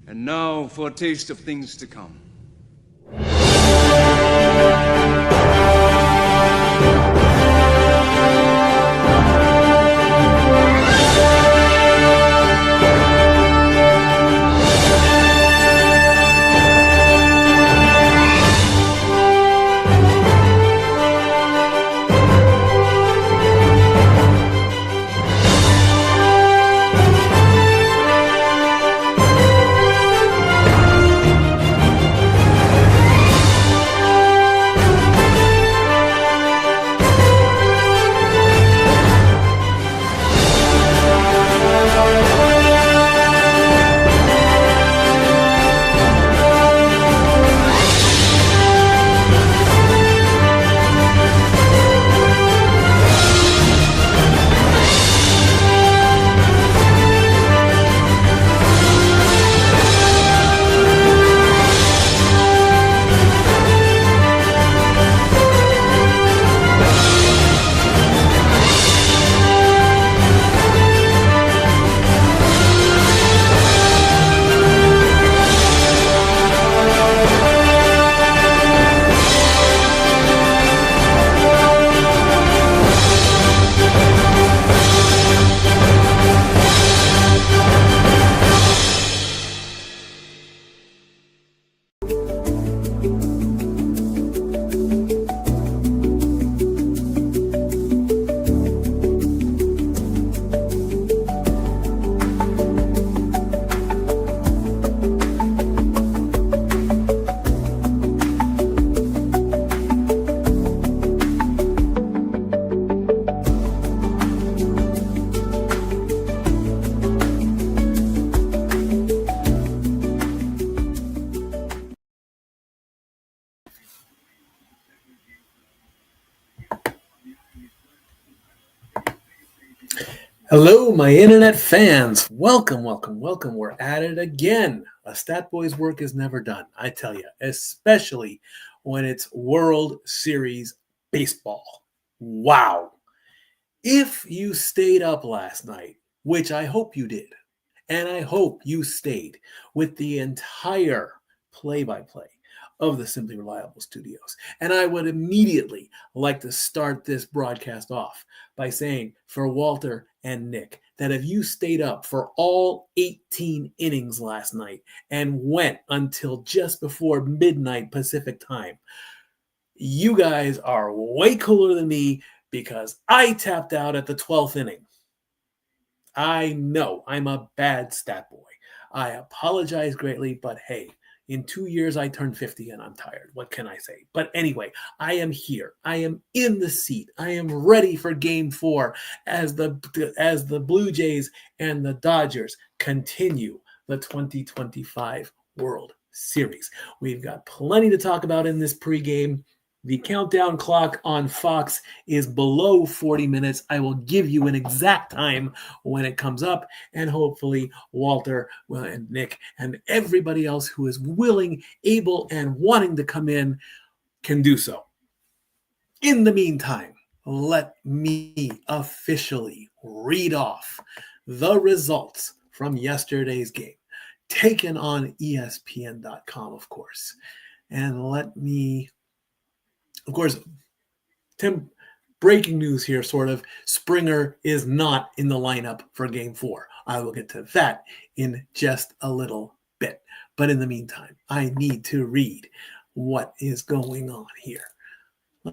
And now for a taste of things to come. Hello, my internet fans. Welcome. We're at it again. A Stat Boy's work is never done, I tell you, especially when it's World Series baseball. Wow. If you stayed up last night, which I hope you did, and I hope you stayed with the entire play-by-play of the Simply Reliable Studios. And I would immediately like to start this broadcast off by saying for Walter and Nick that if you stayed up for all 18 innings last night and went until just before midnight Pacific time, you guys are way cooler than me because I tapped out at the 12th inning. I know I'm a bad stat boy. I apologize greatly, but hey, in 2 years, I turned 50 and I'm tired. What can I say? But anyway, I am here. I am in the seat. I am ready for Game 4 as the Blue Jays and the Dodgers continue the 2025 World Series. We've got plenty to talk about in this pregame. The countdown clock on Fox is below 40 minutes. I will give you an exact time when it comes up, and hopefully Walter and Nick and everybody else who is willing, able, and wanting to come in can do so. In the meantime, let me officially read off the results from yesterday's game, taken on ESPN.com, of course. And let me... Of course, Tim, breaking news here, sort of. Springer is not in the lineup for Game 4. I will get to that in just a little bit. But in the meantime, I need to read what is going on here.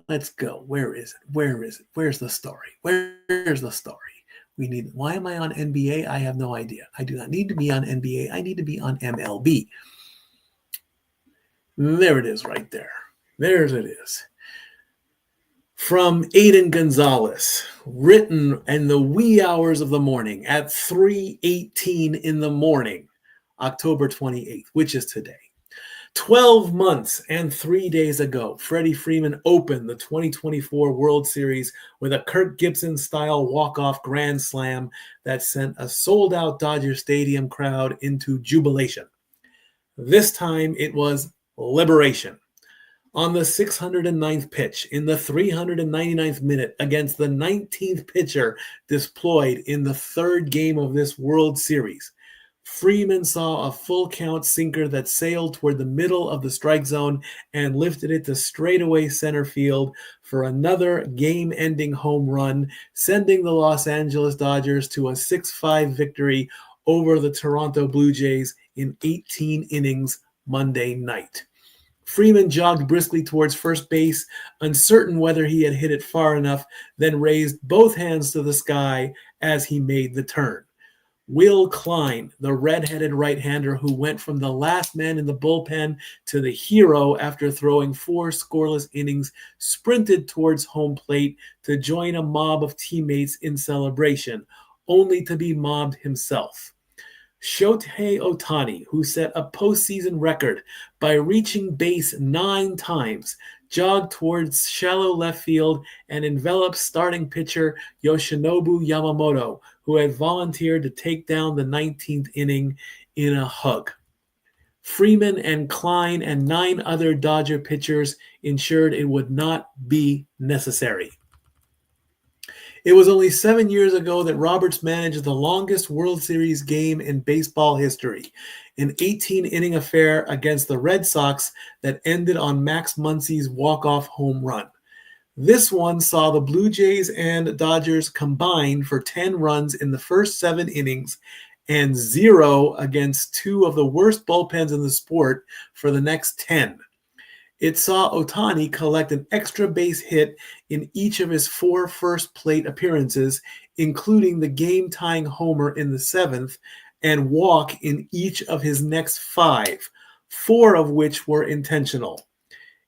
Let's go. Where is it? Where's the story? Where's the story? Why am I on NBA? I have no idea. I do not need to be on NBA. I need to be on MLB. There it is right there. There's it is. From Aiden Gonzalez, written in the wee hours of the morning at 3:18 in the morning, October 28th, which is today. 12 months and 3 days ago, Freddie Freeman opened the 2024 World Series with a Kirk Gibson-style walk-off grand slam that sent a sold-out Dodger Stadium crowd into jubilation. This time it was liberation. On the 609th pitch in the 399th minute against the 19th pitcher deployed in the third game of this World Series, Freeman saw a full count sinker that sailed toward the middle of the strike zone and lifted it to straightaway center field for another game-ending home run, sending the Los Angeles Dodgers to a 6-5 victory over the Toronto Blue Jays in 18 innings Monday night. Freeman jogged briskly towards first base, uncertain whether he had hit it far enough, then raised both hands to the sky as he made the turn. Will Klein, the red-headed right-hander who went from the last man in the bullpen to the hero after throwing 4 scoreless innings, sprinted towards home plate to join a mob of teammates in celebration, only to be mobbed himself. Shohei Ohtani, who set a postseason record by reaching base 9 times, jogged towards shallow left field and enveloped starting pitcher Yoshinobu Yamamoto, who had volunteered to take down the 19th inning in a hug. Freeman and Klein and 9 other Dodger pitchers ensured it would not be necessary. It was only 7 years ago that Roberts managed the longest World Series game in baseball history, an 18-inning affair against the Red Sox that ended on Max Muncy's walk-off home run. This one saw the Blue Jays and Dodgers combine for 10 runs in the first 7 innings and 0 against 2 of the worst bullpens in the sport for the next 10. It saw Ohtani collect an extra base hit in each of his 4 first plate appearances, including the game-tying homer in the 7th, and walk in each of his next 5, 4 of which were intentional.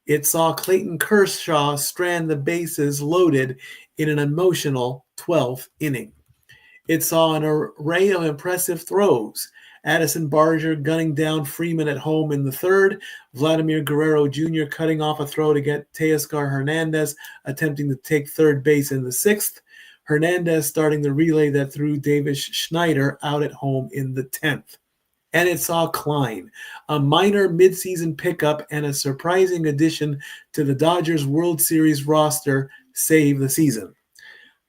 It saw Clayton Kershaw strand the bases loaded in an emotional 12th inning. It saw an array of impressive throws, Addison Barger gunning down Freeman at home in the 3rd, Vladimir Guerrero Jr. cutting off a throw to get Teoscar Hernandez attempting to take 3rd base in the 6th, Hernandez starting the relay that threw Davis Schneider out at home in the 10th. And it saw Klein, a minor midseason pickup and a surprising addition to the Dodgers World Series roster, save the season.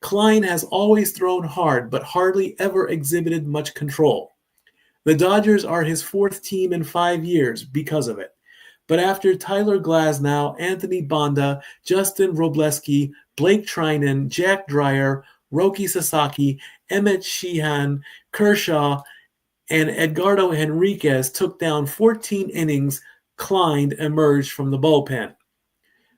Klein has always thrown hard, but hardly ever exhibited much control. The Dodgers are his 4th team in 5 years because of it. But after Tyler Glasnow, Anthony Banda, Justin Robleski, Blake Trinan, Jack Dreyer, Roki Sasaki, Emmett Sheehan, Kershaw, and Edgardo Henriquez took down 14 innings, Klein emerged from the bullpen.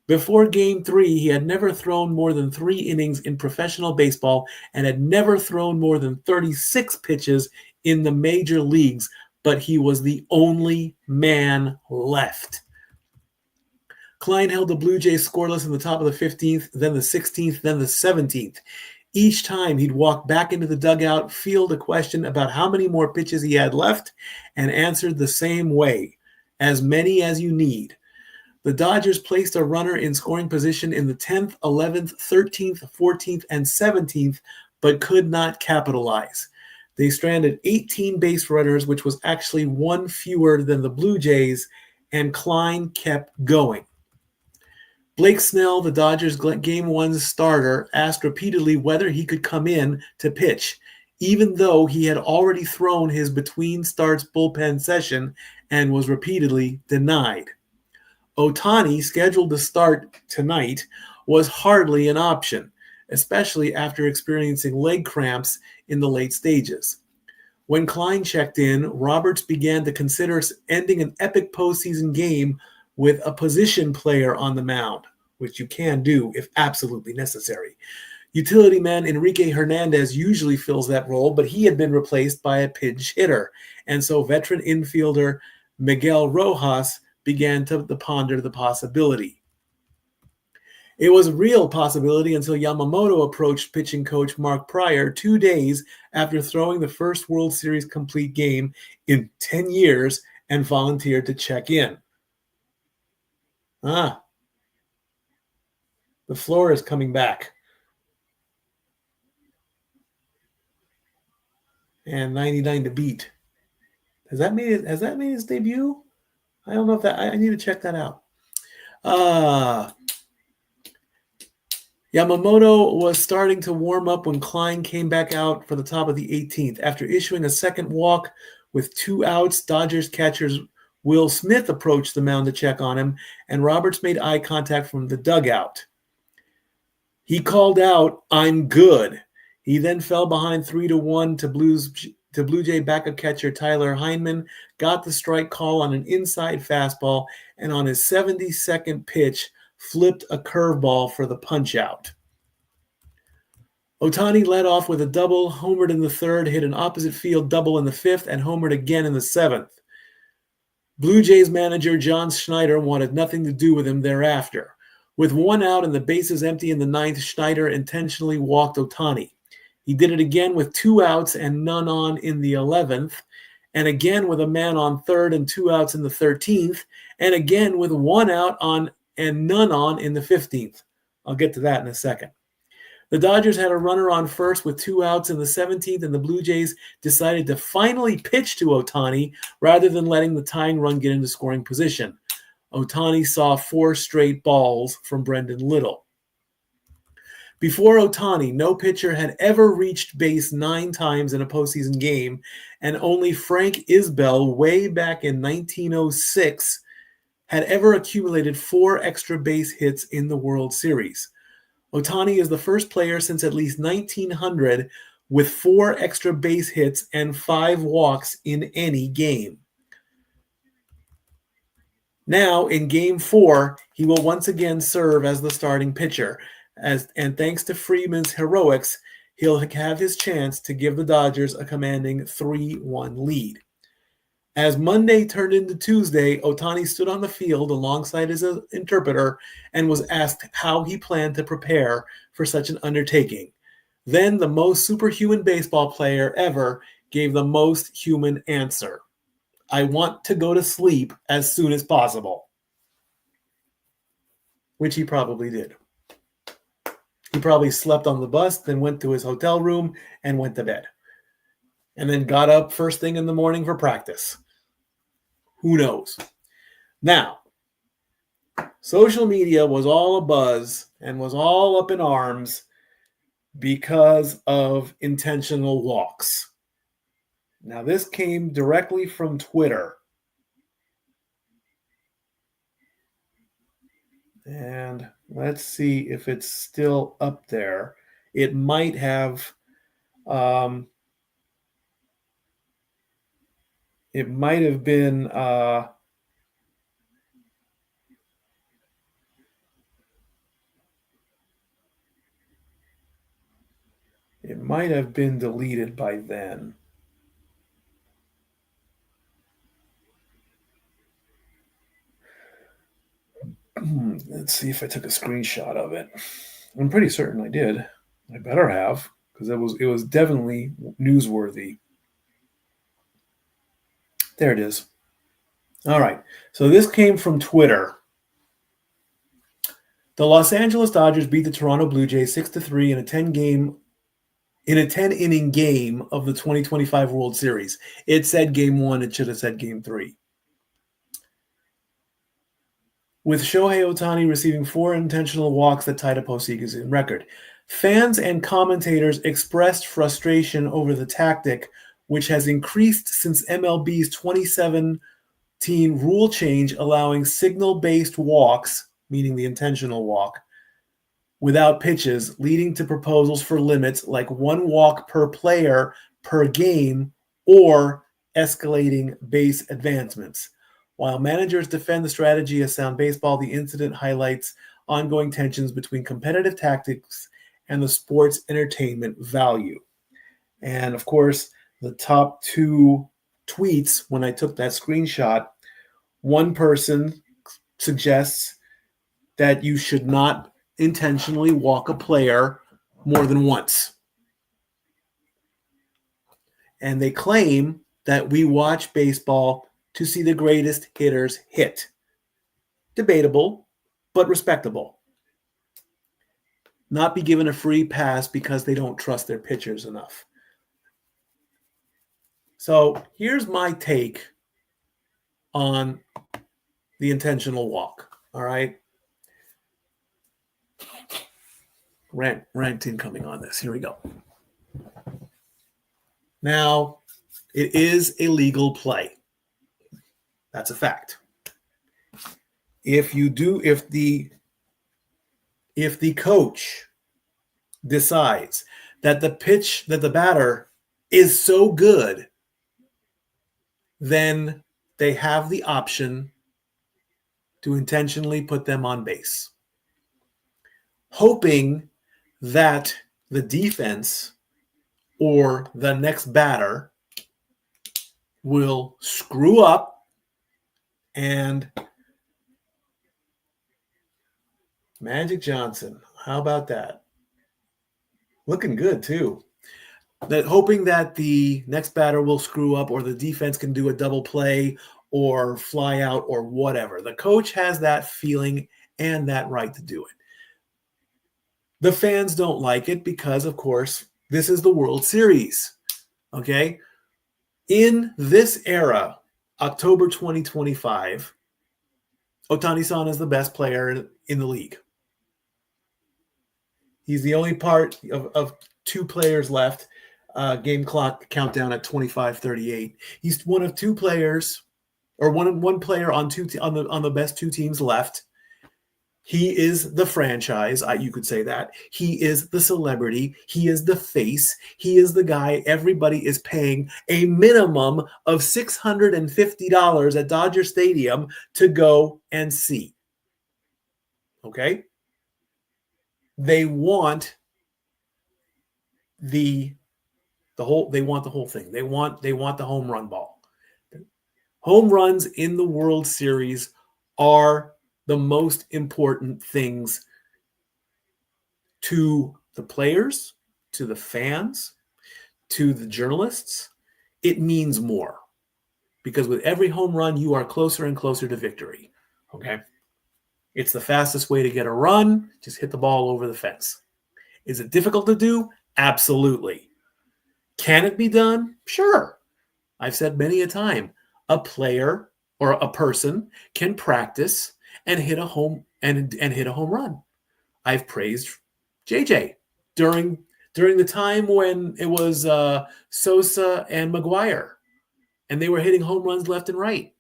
Before Game 3, he had never thrown more than 3 innings in professional baseball and had never thrown more than 36 pitches in the major leagues, but he was the only man left. Klein held the Blue Jays scoreless in the top of the 15th, then the 16th, then the 17th. Each time he'd walk back into the dugout, field a question about how many more pitches he had left, and answered the same way, as many as you need. The Dodgers placed a runner in scoring position in the 10th, 11th, 13th, 14th, and 17th, but could not capitalize. They stranded 18 base runners, which was actually 1 fewer than the Blue Jays, and Klein kept going. Blake Snell, the Dodgers' Game 1 starter, asked repeatedly whether he could come in to pitch, even though he had already thrown his between starts bullpen session and was repeatedly denied. Ohtani, scheduled to start tonight, was hardly an option, especially after experiencing leg cramps in the late stages. When Klein checked in, Roberts began to consider ending an epic postseason game with a position player on the mound, which you can do if absolutely necessary. Utility man Enrique Hernandez usually fills that role, but he had been replaced by a pinch hitter, and so veteran infielder Miguel Rojas began to ponder the possibility. It was a real possibility until Yamamoto approached pitching coach Mark Pryor 2 days after throwing the first World Series complete game in 10 years and volunteered to check in. The floor is coming back. And 99 to beat. Has that made his debut? I don't know if that. I need to check that out. Yamamoto was starting to warm up when Klein came back out for the top of the 18th. After issuing a second walk With 2 outs, Dodgers catchers Will Smith approached the mound to check on him, and Roberts made eye contact from the dugout. He called out, "I'm good." He then fell behind 3-1 to Blue Jay backup catcher Tyler Heineman, got the strike call on an inside fastball, and on his 72nd pitch, flipped a curveball for the punch-out. Ohtani led off with a double, homered in the third, hit an opposite field double in the fifth, and homered again in the seventh. Blue Jays manager John Schneider wanted nothing to do with him thereafter. With 1 out and the bases empty in the ninth, Schneider intentionally walked Ohtani. He did it again with 2 outs and none on in the 11th, and again with a man on third and 2 outs in the 13th, and again with 1 out on and none on in the 15th. I'll get to that in a second. The Dodgers had a runner on first with 2 outs in the 17th, and the Blue Jays decided to finally pitch to Ohtani rather than letting the tying run get into scoring position. Ohtani saw 4 straight balls from Brendan Little. Before Ohtani, no pitcher had ever reached base 9 times in a postseason game, and only Frank Isbell, way back in 1906, had ever accumulated 4 extra base hits in the World Series. Ohtani is the first player since at least 1900 with 4 extra base hits and 5 walks in any game. Now, in Game 4, he will once again serve as the starting pitcher, and thanks to Freeman's heroics, he'll have his chance to give the Dodgers a commanding 3-1 lead. As Monday turned into Tuesday, Ohtani stood on the field alongside his interpreter and was asked how he planned to prepare for such an undertaking. Then the most superhuman baseball player ever gave the most human answer. "I want to go to sleep as soon as possible." Which he probably did. He probably slept on the bus, then went to his hotel room and went to bed. And then got up first thing in the morning for practice. Who knows? Now, social media was all abuzz and was all up in arms because of intentional walks. Now, this came directly from Twitter. And let's see if it's still up there. It might have been it might have been deleted by then. Let's see if I took a screenshot of it. I'm pretty certain I did. I better have, because it was definitely newsworthy. There it is. All right. So this came from Twitter. The Los Angeles Dodgers beat the Toronto Blue Jays 6-3 in a 10-inning game of the 2025 World Series. It said Game 1. It should have said Game 3. With Shohei Ohtani receiving 4 intentional walks that tied a postseason record. Fans and commentators expressed frustration over the tactic, which has increased since MLB's 2017 rule change allowing signal-based walks, meaning the intentional walk, without pitches, leading to proposals for limits like 1 walk per player per game or escalating base advancements. While managers defend the strategy as sound baseball, the incident highlights ongoing tensions between competitive tactics and the sport's entertainment value. And of course, the top 2 tweets, when I took that screenshot, one person suggests that you should not intentionally walk a player more than once. And they claim that we watch baseball to see the greatest hitters hit. Debatable, but respectable. Not be given a free pass because they don't trust their pitchers enough. So here's my take on the intentional walk. All right. Rant incoming on this. Here we go. Now, It is a legal play. That's a fact. If the coach decides that the batter is so good, then they have the option to intentionally put them on base, hoping that the defense or the next batter will screw up and Magic Johnson. How about that? Looking good, too. Hoping that the next batter will screw up or the defense can do a double play or fly out or whatever. The coach has that feeling and that right to do it. The fans don't like it because, of course, this is the World Series. Okay? In this era, October 2025, Ohtani-san is the best player in the league. He's the only part of two players left. Game clock countdown at 25:38. He's one of two players, or one player on the best two teams left. He is the franchise. You could say that. He is the celebrity. He is the face. He is the guy everybody is paying a minimum of $650 at Dodger Stadium to go and see. Okay? They want the whole thing. They want the home run ball. Home runs in the World Series are the most important things to the players, to the fans, to the journalists. It means more because with every home run, you are closer and closer to victory. Okay? It's the fastest way to get a run. Just hit the ball over the fence. Is it difficult to do? Absolutely. Can it be done? Sure. I've said many a time, a player or a person can practice and hit a home run. I've praised JJ during the time when it was Sosa and McGuire, and they were hitting home runs left and right.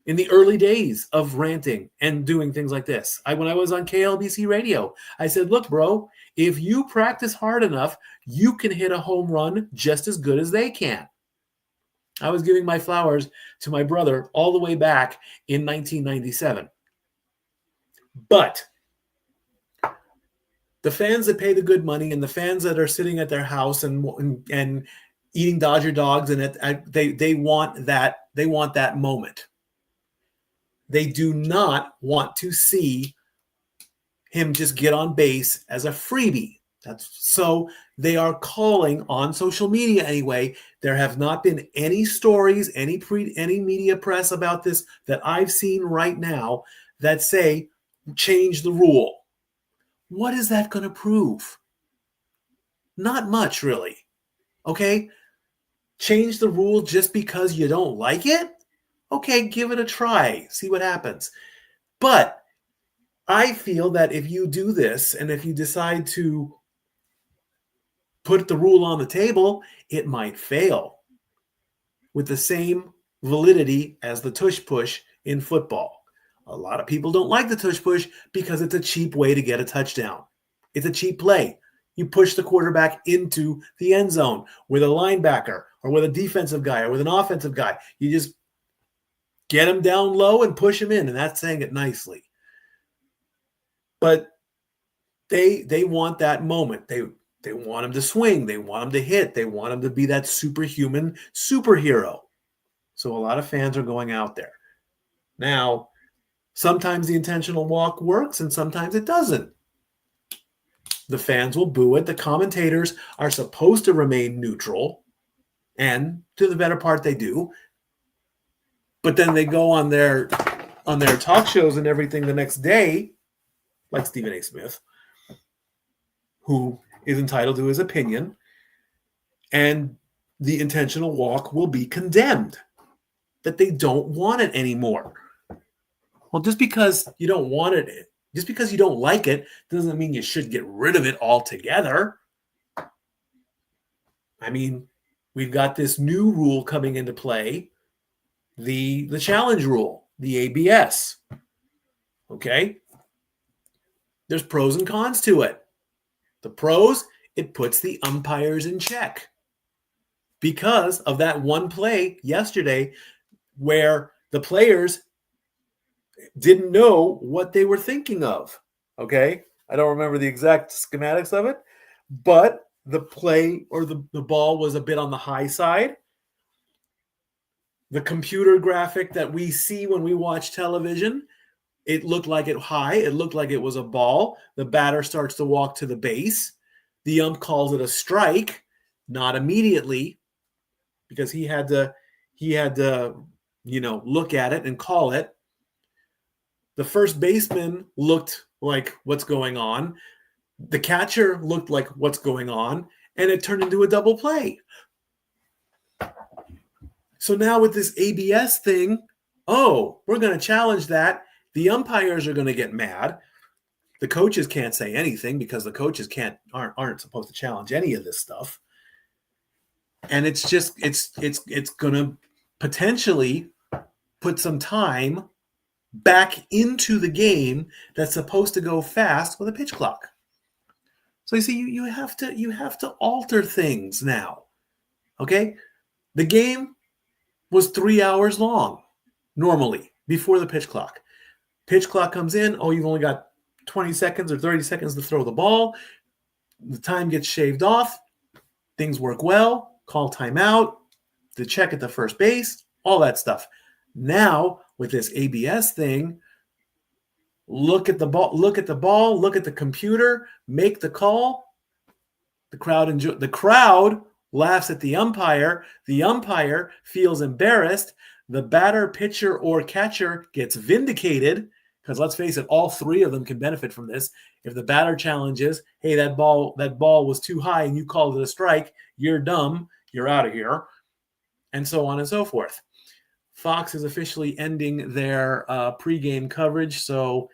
In the early days of ranting and doing things like this, when I was on KLBC radio, I said, look, bro, if you practice hard enough, you can hit a home run just as good as they can. I was giving my flowers to my brother all the way back in 1997. But the fans that pay the good money and the fans that are sitting at their house and eating Dodger dogs, and they want that moment. They do not want to see him just get on base as a freebie. So they are calling on social media anyway. There have not been any stories, any media press about this that I've seen right now that say change the rule. What is that going to prove? Not much, really. Okay? Change the rule just because you don't like it? Okay, give it a try. See what happens. But I feel that if you do this and if you decide to put the rule on the table, it might fail with the same validity as the tush push in football. A lot of people don't like the tush push because it's a cheap way to get a touchdown. It's a cheap play. You push the quarterback into the end zone with a linebacker or with a defensive guy or with an offensive guy. You just get him down low and push him in, and that's saying it nicely. But they want that moment. They want him to swing. They want him to hit. They want him to be that superhuman superhero. So a lot of fans are going out there. Now, sometimes the intentional walk works and sometimes it doesn't. The fans will boo it. The commentators are supposed to remain neutral, and to the better part they do. But then they go on their talk shows and everything the next day, like Stephen A. Smith, who is entitled to his opinion, and the intentional walk will be condemned, that they don't want it anymore. Well, just because you don't want it, just because you don't like it, doesn't mean you should get rid of it altogether. I mean, we've got this new rule coming into play, the challenge rule, the ABS. Okay? There's pros and cons to it. The pros, it puts the umpires in check because of that one play yesterday where the players didn't know what they were thinking of. Okay? I don't remember the exact schematics of it, but the play or the ball was a bit on the high side. The computer graphic that we see when we watch television, it looked like it high. It looked like it was a ball. The batter starts to walk to the base. The ump calls it a strike, not immediately, because he had to, look at it and call it. The first baseman looked like what's going on. The catcher looked like what's going on, and it turned into a double play. So now with this ABS thing, we're going to challenge that. The umpires are going to get mad. The coaches can't say anything because the coaches aren't supposed to challenge any of this stuff. And it's just it's going to potentially put some time back into the game that's supposed to go fast with a pitch clock. So you see, you have to alter things now. Okay? The game was 3 hours long normally before the pitch clock. Pitch clock comes in. You've only got 20 seconds or 30 seconds to throw the ball. The time gets shaved off. Things work well. Call timeout. The check at the first base. All that stuff. Now, with this ABS thing, look at the ball, look at the computer, make the call. The crowd laughs at the umpire. The umpire feels embarrassed. The batter, pitcher, or catcher gets vindicated because let's face it, all three of them can benefit from this. If the batter challenges, hey, that ball was too high and you called it a strike, you're dumb, you're out of here, and so on and so forth. Fox is officially ending their pregame coverage, so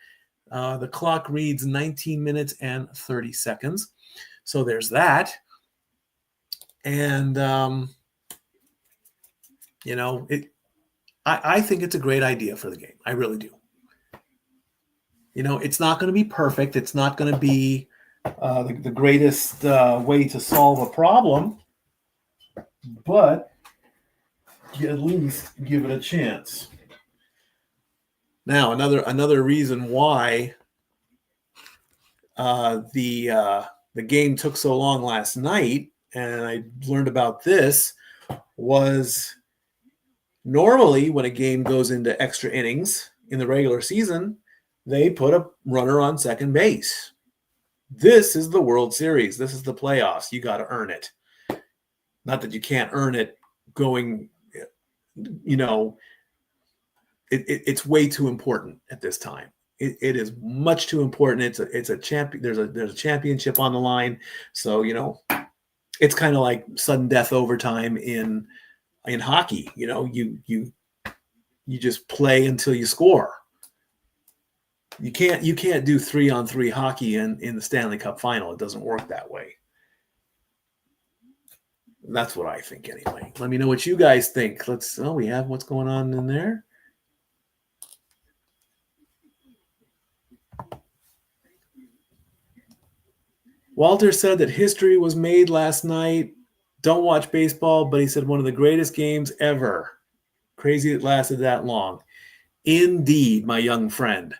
the clock reads 19 minutes and 30 seconds. So there's that. And, I think it's a great idea for the game. I really do. It's not going to be perfect. It's not going to be the greatest way to solve a problem, but you at least give it a chance. Now, another reason why the game took so long last night, and I learned about this, was normally when a game goes into extra innings in the regular season, they put a runner on second base. This is the World Series. This is the playoffs. You got to earn it. Not that you can't earn it going, it's way too important at this time. It is much too important. It's a champion. There's a championship on the line. So, it's kind of like sudden death overtime in hockey. You just play until you score. You can't do 3-on-3 hockey in the Stanley Cup final. It doesn't work that way. That's what I think anyway. Let me know what you guys think. We have what's going on in there. Walter said that history was made last night. Don't watch baseball, but he said one of the greatest games ever. Crazy it lasted that long. Indeed, my young friend.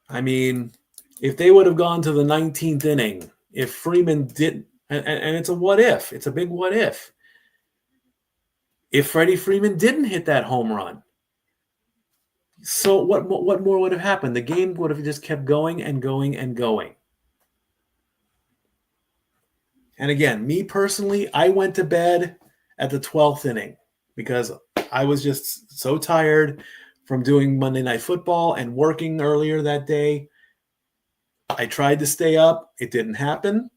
I mean, if they would have gone to the 19th inning, if Freeman didn't, and it's a what if. It's a big what if. If Freddie Freeman didn't hit that home run, so what more would have happened? The game would have just kept going and going and going. And again, me personally, I went to bed at the 12th inning because I was just so tired from doing Monday Night Football and working earlier that day. I tried to stay up. It didn't happen.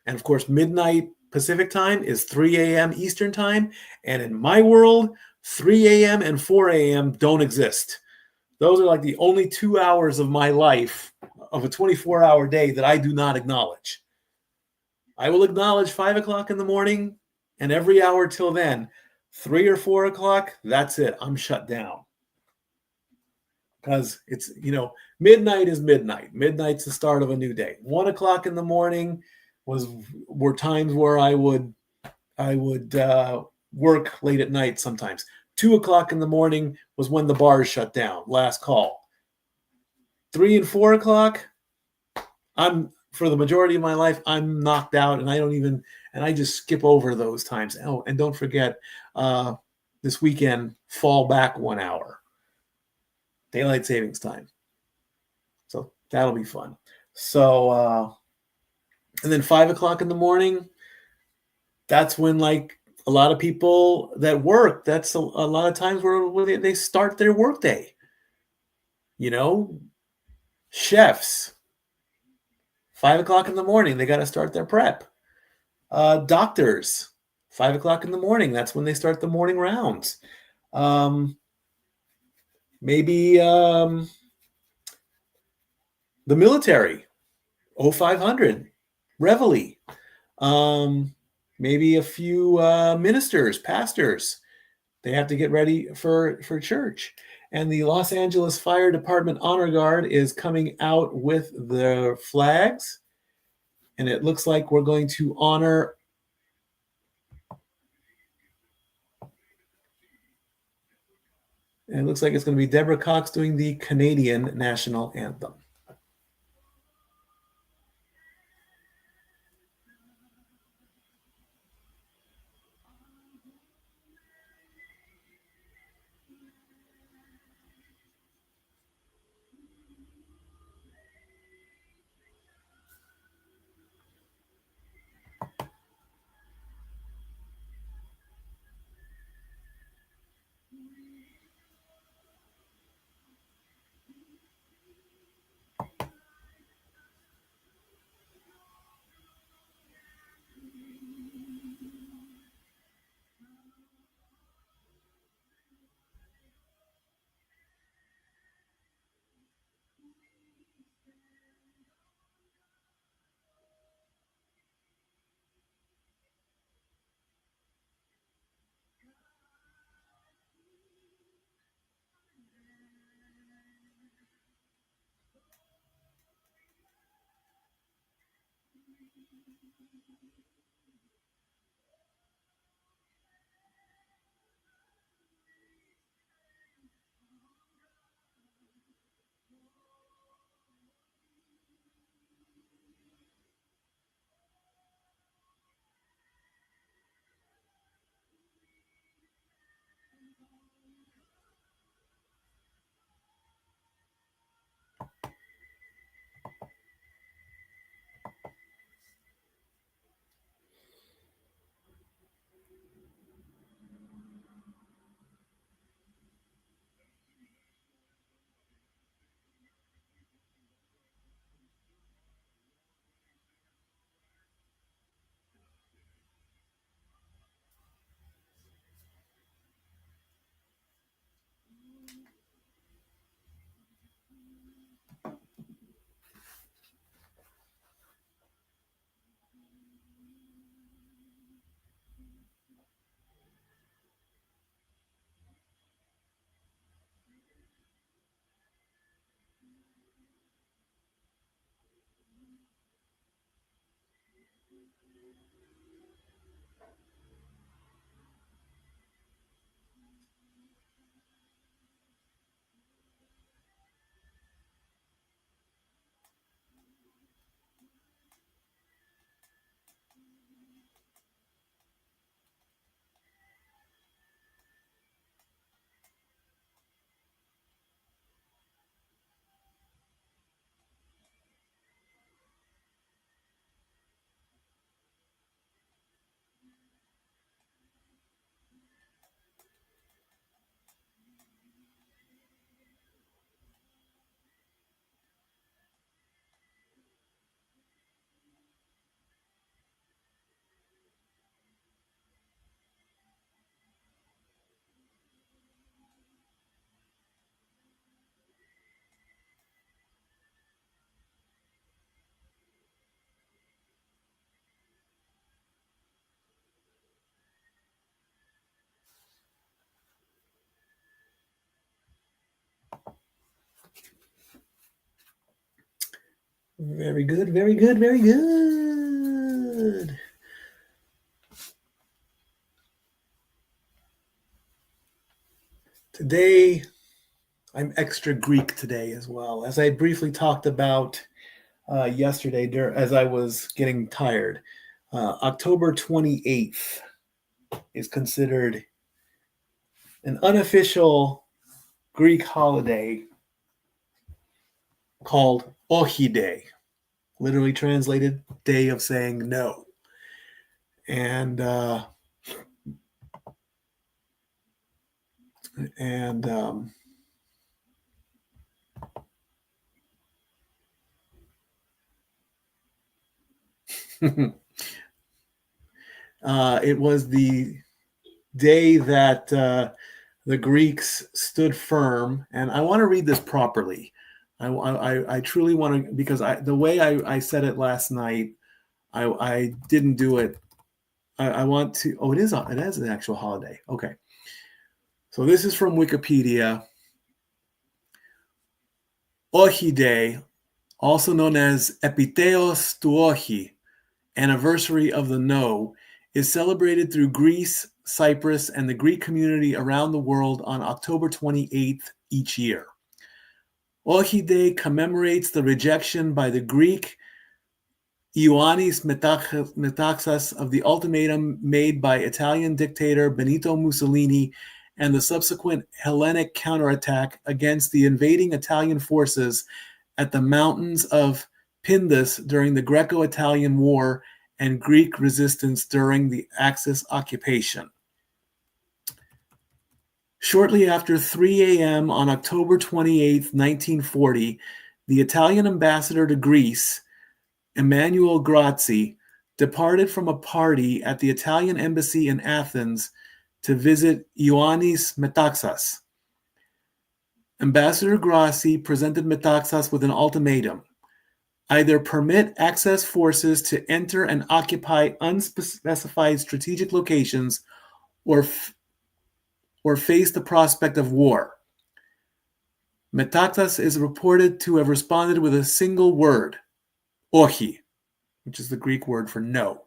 And of course, midnight Pacific time is 3 a.m. Eastern time. And in my world, 3 a.m. and 4 a.m. don't exist. Those are like the only 2 hours of my life of a 24-hour day that I do not acknowledge. I will acknowledge 5 o'clock in the morning and every hour till then. 3 or 4 o'clock, that's it. I'm shut down. Because it's, midnight is midnight. Midnight's the start of a new day. 1 o'clock in the morning were times where I would work late at night sometimes. 2 o'clock in the morning was when the bars shut down. Last call. 3 and 4 o'clock, for the majority of my life, I'm knocked out, and I just skip over those times. Oh, and don't forget, this weekend, fall back 1 hour. Daylight savings time. So that'll be fun. So, and then 5 o'clock in the morning, that's when like a lot of people that work, that's a lot of times where they start their workday. Chefs, 5 o'clock in the morning, they got to start their prep. Doctors, 5 o'clock in the morning, that's when they start the morning rounds. Maybe the military, 0500, Reveille. Maybe a few ministers, pastors, they have to get ready for church. And the Los Angeles Fire Department Honor Guard is coming out with the flags. And it looks like we're going to honor and it looks like it's going to be Deborah Cox doing the Canadian national anthem. Very good, very good, very good. Today, I'm extra Greek today as well, as I briefly talked about yesterday as I was getting tired. October 28th is considered an unofficial Greek holiday called Ohi Day, literally translated day of saying no. And and it was the day that the Greeks stood firm. And I want to read this properly. I truly want to, because the way I said it last night, I didn't do it. I want to. Oh, it is an actual holiday. Okay. So this is from Wikipedia. Ohi Day, also known as Epiteos tu Ohi, anniversary of the No, is celebrated through Greece, Cyprus, and the Greek community around the world on October 28th each year. Ohi Day commemorates the rejection by the Greek Ioannis Metaxas of the ultimatum made by Italian dictator Benito Mussolini and the subsequent Hellenic counterattack against the invading Italian forces at the mountains of Pindus during the Greco-Italian War and Greek resistance during the Axis occupation. Shortly after 3 a.m. on October 28, 1940, the Italian ambassador to Greece, Emanuele Grazzi, departed from a party at the Italian embassy in Athens to visit Ioannis Metaxas. Ambassador Grassi presented Metaxas with an ultimatum: either permit Axis forces to enter and occupy unspecified strategic locations or face the prospect of war. Metaxas is reported to have responded with a single word, ohi, which is the Greek word for no.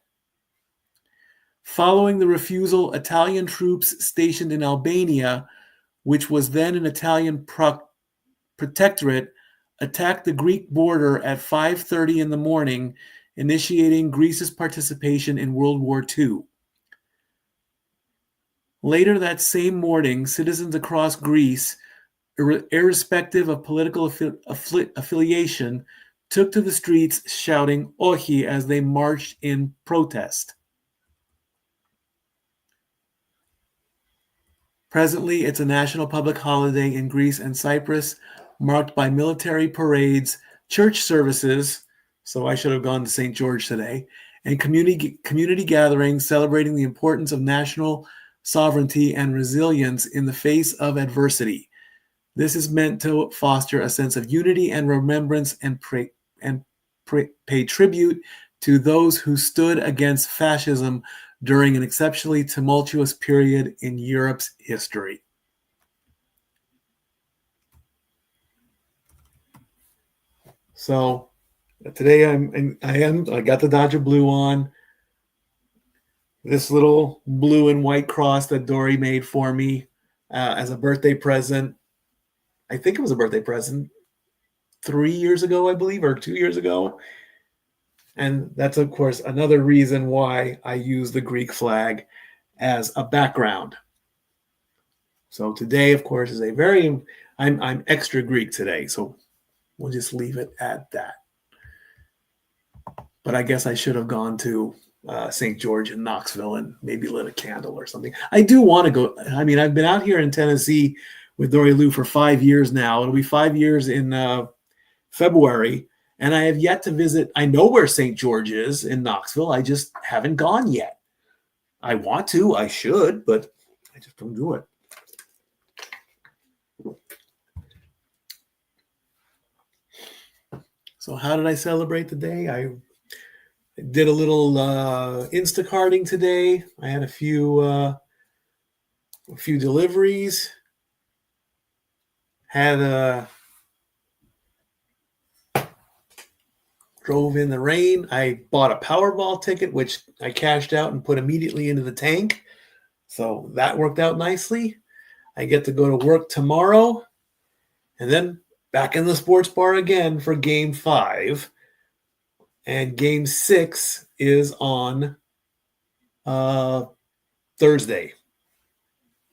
Following the refusal, Italian troops stationed in Albania, which was then an Italian protectorate, attacked the Greek border at 5:30 in the morning, initiating Greece's participation in World War II. Later that same morning, citizens across Greece, irrespective of political affiliation, took to the streets shouting "Ohi" as they marched in protest. Presently, it's a national public holiday in Greece and Cyprus, marked by military parades, church services, so I should have gone to St. George today, and community gatherings celebrating the importance of national sovereignty and resilience in the face of adversity. This is meant to foster a sense of unity and remembrance and pay tribute to those who stood against fascism during an exceptionally tumultuous period in Europe's history. So today I got the Dodger blue on. This little blue and white cross that Dory made for me as a birthday present. I think it was a birthday present 3 years ago, I believe, or 2 years ago. And that's, of course, another reason why I use the Greek flag as a background. So today, of course, is I'm extra Greek today, so we'll just leave it at that. But I guess I should have gone to St. George in Knoxville and maybe lit a candle or something. I do want to go. I mean, I've been out here in Tennessee with Dory Lou for 5 years now. It'll be 5 years in February, and I have yet to visit. I know where St. George is in Knoxville. I just haven't gone yet. I want to. I should, but I just don't do it. So how did I celebrate the day? I did a little Instacarting today. I had a few deliveries. Had drove in the rain. I bought a Powerball ticket, which I cashed out and put immediately into the tank. So that worked out nicely. I get to go to work tomorrow and then back in the sports bar again for game 5. And game 6 is on Thursday.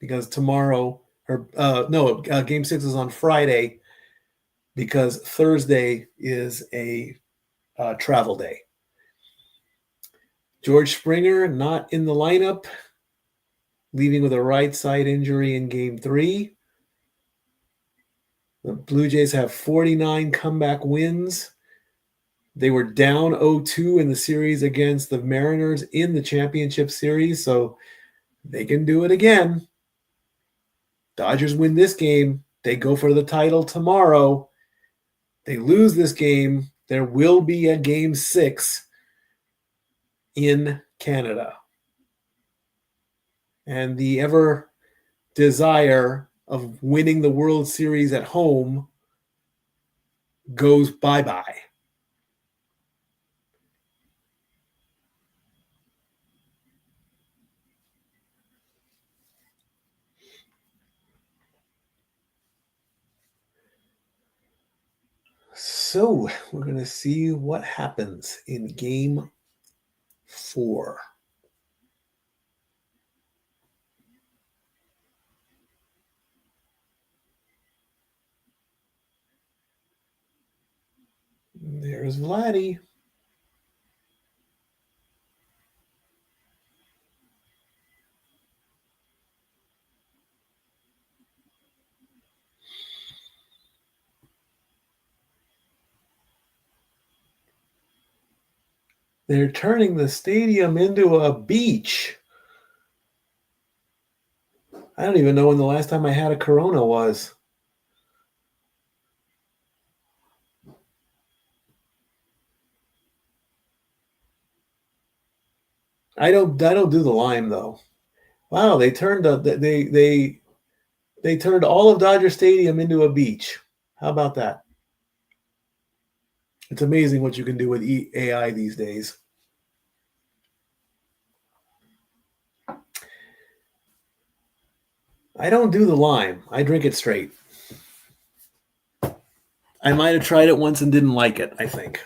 Because tomorrow, game 6 is on Friday because Thursday is a travel day. George Springer not in the lineup, leaving with a right side injury in game 3. The Blue Jays have 49 comeback wins. They were down 0-2 in the series against the Mariners in the championship series, so they can do it again. Dodgers win this game. They go for the title tomorrow. They lose this game. There will be a game 6 in Canada. And the ever desire of winning the World Series at home goes bye-bye. So we're going to see what happens in game 4. There's Vladdy. They're turning the stadium into a beach. I don't even know when the last time I had a Corona was. I don't do the lime though. Wow, they turned they turned all of Dodger Stadium into a beach. How about that? It's amazing what you can do with AI these days. I don't do the lime. I drink it straight. I might have tried it once and didn't like it, I think.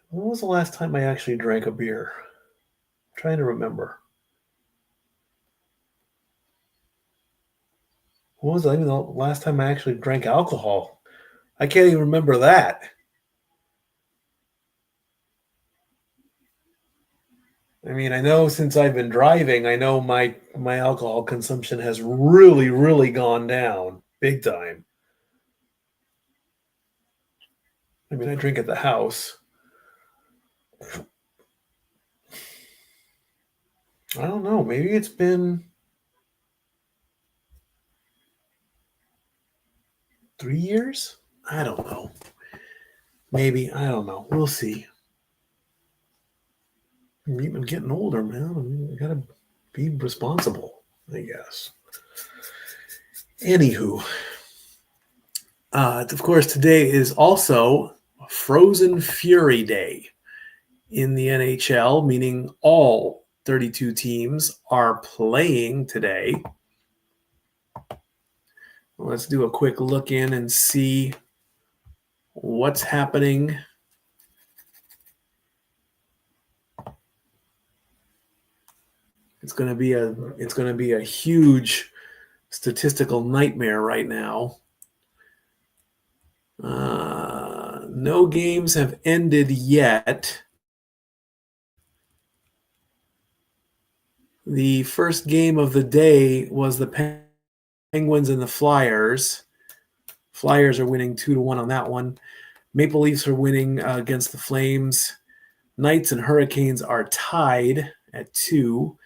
When was the last time I actually drank a beer? I'm trying to remember. When was the last time I actually drank alcohol? I can't even remember that. I mean, I know since I've been driving, I know my alcohol consumption has really, really gone down big time. I mean, I drink at the house. I don't know. Maybe it's been 3 years? I don't know. Maybe. I don't know. We'll see. I'm getting older, man. I mean, I gotta be responsible, I guess. Anywho, of course, today is also Frozen Fury Day in the NHL, meaning all 32 teams are playing today. Let's do a quick look in and see what's happening. It's going to be a huge statistical nightmare right now. No games have ended yet. The first game of the day was the Penguins and the Flyers. Flyers are winning 2-1 on that one. Maple Leafs are winning against the Flames. Knights and Hurricanes are tied at 2.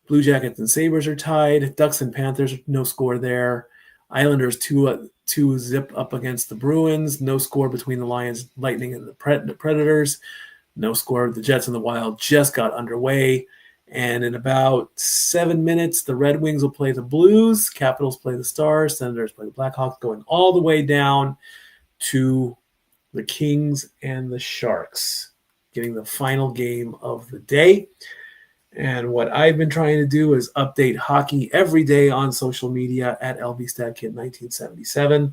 Blue Jackets and Sabres are tied. Ducks and Panthers, no score there. Islanders 2-zip up against the Bruins. No score between the Lions, Lightning, and the Predators. No score. The Jets and the Wild just got underway. And in about 7 minutes, the Red Wings will play the Blues. Capitals play the Stars. Senators play the Blackhawks, going all the way down to the Kings and the Sharks, getting the final game of the day. And what I've been trying to do is update hockey every day on social media at LVStatKid1977.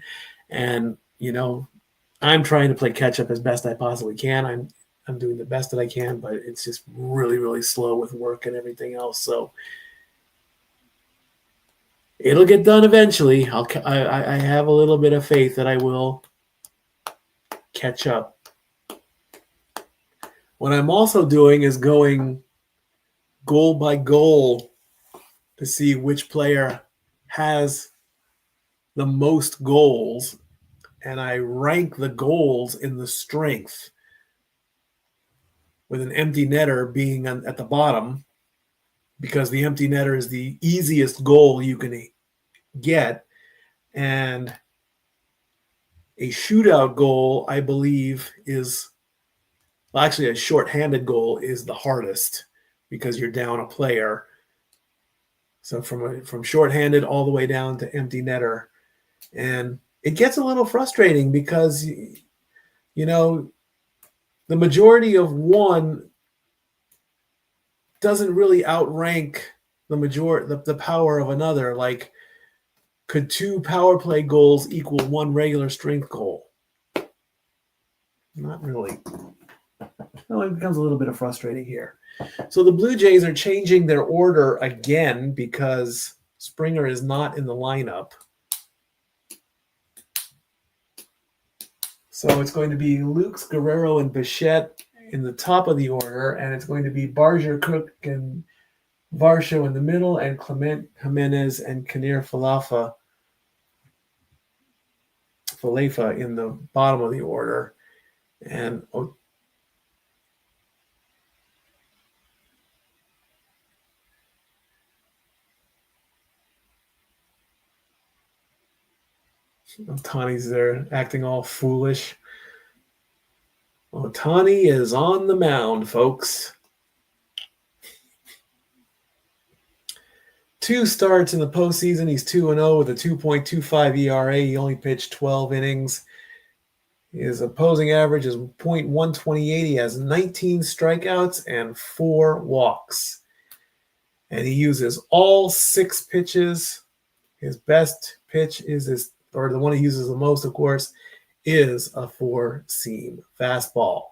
And, I'm trying to play catch up as best I possibly can. I'm doing the best that I can, but it's just really, really slow with work and everything else. So it'll get done eventually. I have a little bit of faith that I will catch up. What I'm also doing is going goal by goal to see which player has the most goals, and I rank the goals in the strength, with an empty netter being at the bottom, because the empty netter is the easiest goal you can get, and a shootout goal, I believe, actually a shorthanded goal is the hardest because you're down a player. So from shorthanded all the way down to empty netter. And it gets a little frustrating because, the majority of one doesn't really outrank the power of another. Like, could 2 power play goals equal 1 regular strength goal? Not really. No, it becomes a little bit of frustrating here. So the Blue Jays are changing their order again because Springer is not in the lineup. So it's going to be Lukes, Guerrero, and Bichette in the top of the order, and it's going to be Barger, Cook, and Varsho in the middle, and Clement, Jimenez, and Kinnear Falefa in the bottom of the order. And Otani's there acting all foolish. Otani is on the mound, folks. 2 starts in the postseason. He's 2-0 with a 2.25 ERA. He only pitched 12 innings. His opposing average is .128. He has 19 strikeouts and 4 walks. And he uses all 6 pitches. His best pitch is or the one he uses the most, of course, is a 4-seam fastball.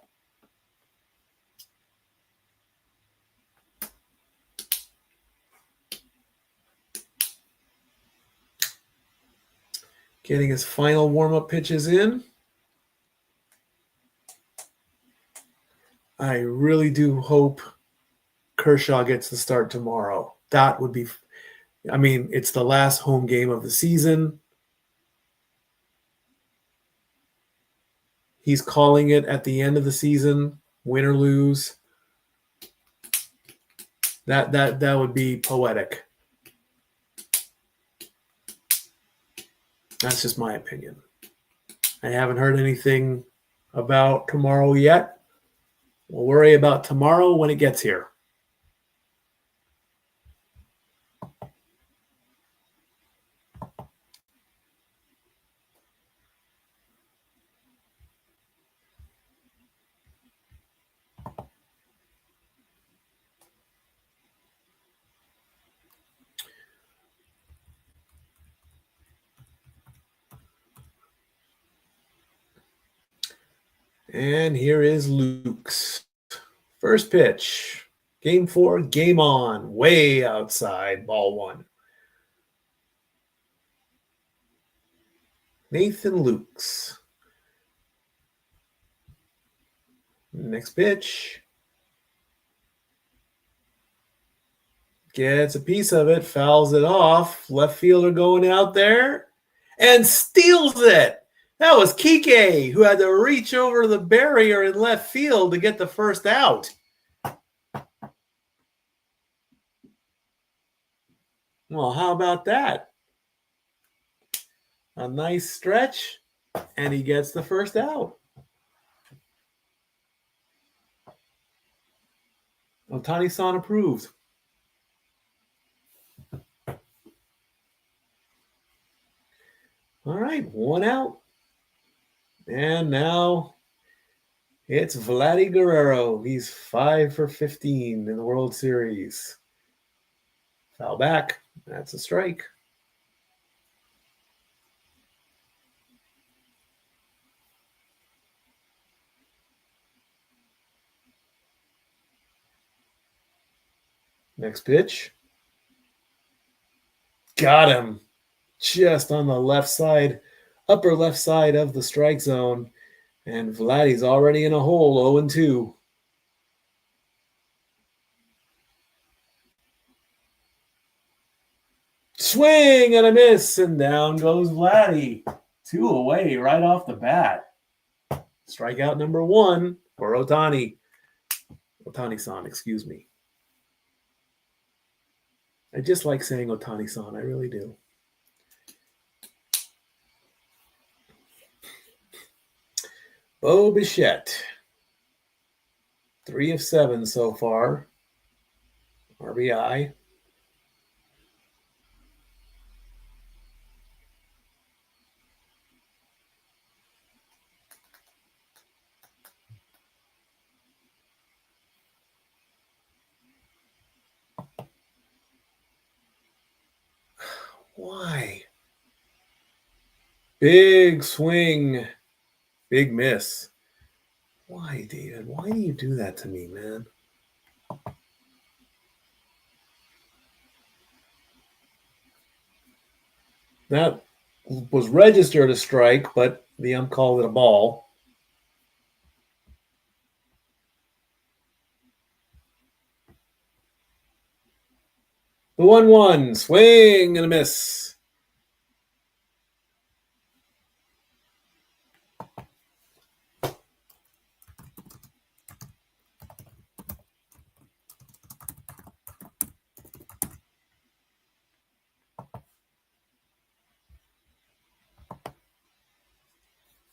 Getting his final warm-up pitches in. I really do hope Kershaw gets the start tomorrow. That would be, it's the last home game of the season. He's calling it at the end of the season, win or lose. That would be poetic. That's just my opinion. I haven't heard anything about tomorrow yet. We'll worry about tomorrow when it gets here. And here is Luke's first pitch. Game 4, game on. Way outside, ball 1. Nathan Lukes. Next pitch. Gets a piece of it, fouls it off. Left fielder going out there and steals it. That was Kike, who had to reach over the barrier in left field to get the first out. Well, how about that? A nice stretch, and he gets the first out. Otani-san approved. All right, 1 out. And now it's Vladdy Guerrero. He's 5 for 15 in the World Series. Foul back. That's a strike. Next pitch. Got him. Just on the left side, upper left side of the strike zone. And Vladdy's already in a hole, 0-2. Swing and a miss, and down goes Vladdy. 2 away right off the bat. Strikeout number 1 for Ohtani. Ohtani-san, excuse me. I just like saying Ohtani-san. I really do. Bo Bichette. 3 of 7 so far. RBI. Why? Big swing. Big miss. Why, David? Why do you do that to me, man? That was registered a strike, but the ump called it a ball. The 1-1. Swing and a miss.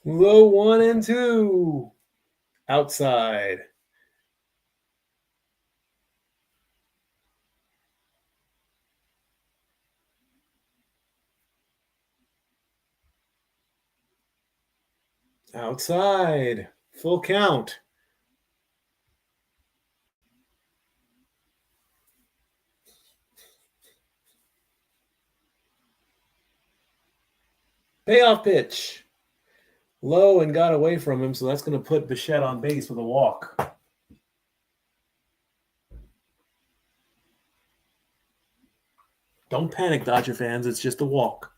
Low 1-2. Outside. Outside. Full count. Payoff pitch. Low and got away from him, so that's going to put Bichette on base with a walk. Don't panic, Dodger fans. It's just a walk.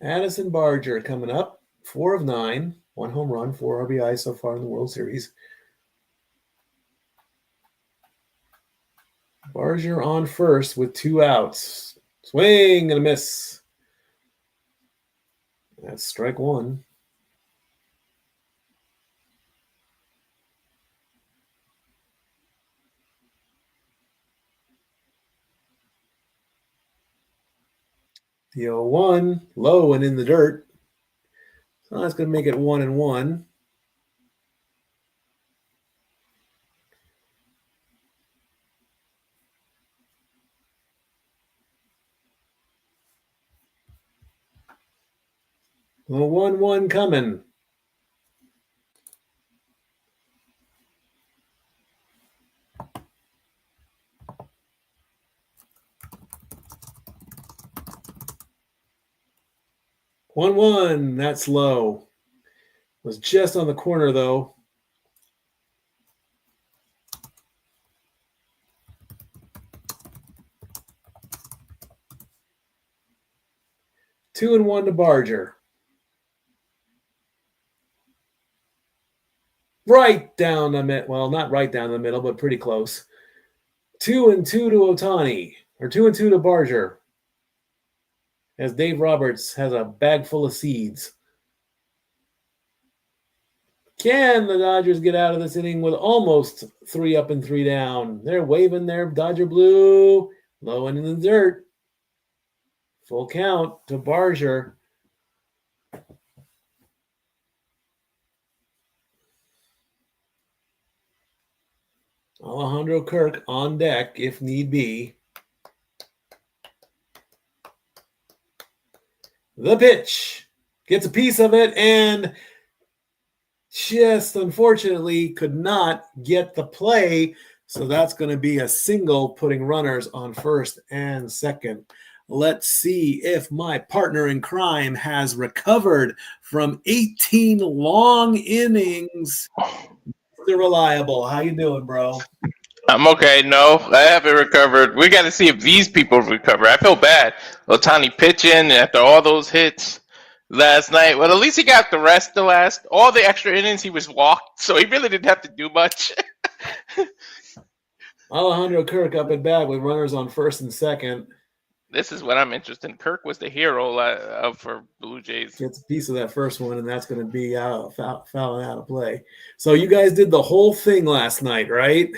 Addison Barger coming up. 4 of 9. 1 home run, 4 RBI so far in the World Series. Barger on first with 2 outs. Swing and a miss. That's strike 1. The 0-1, low and in the dirt. So that's going to make it 1-1. The 1-1 coming. One, that's low. Was just on the corner though. Two and one to Barger. Right down the middle. Well, not right down the middle, but pretty close. 2-2 to Ohtani, or 2-2 to Barger. As Dave Roberts has a bag full of seeds. Can the Dodgers get out of this inning with almost 3 up and 3 down? They're waving their Dodger blue, low and in the dirt. Full count to Barger. Alejandro Kirk on deck if need be. The pitch. Gets a piece of it and just unfortunately could not get the play. So that's going to be a single, putting runners on first and second. Let's see if my partner in crime has recovered from 18 long innings. Mr. Reliable, how you doing, bro? I'm okay. No, I haven't recovered. We got to see if these people recover. I feel bad. Otani pitching after all those hits last night. Well, at least he got the rest. All the extra innings he was walked, so he really didn't have to do much. Alejandro Kirk up and back with runners on first and second. This is what I'm interested in. Kirk was the hero for Blue Jays. Gets a piece of that first one, and that's going to be fouling out of play. So you guys did the whole thing last night, right?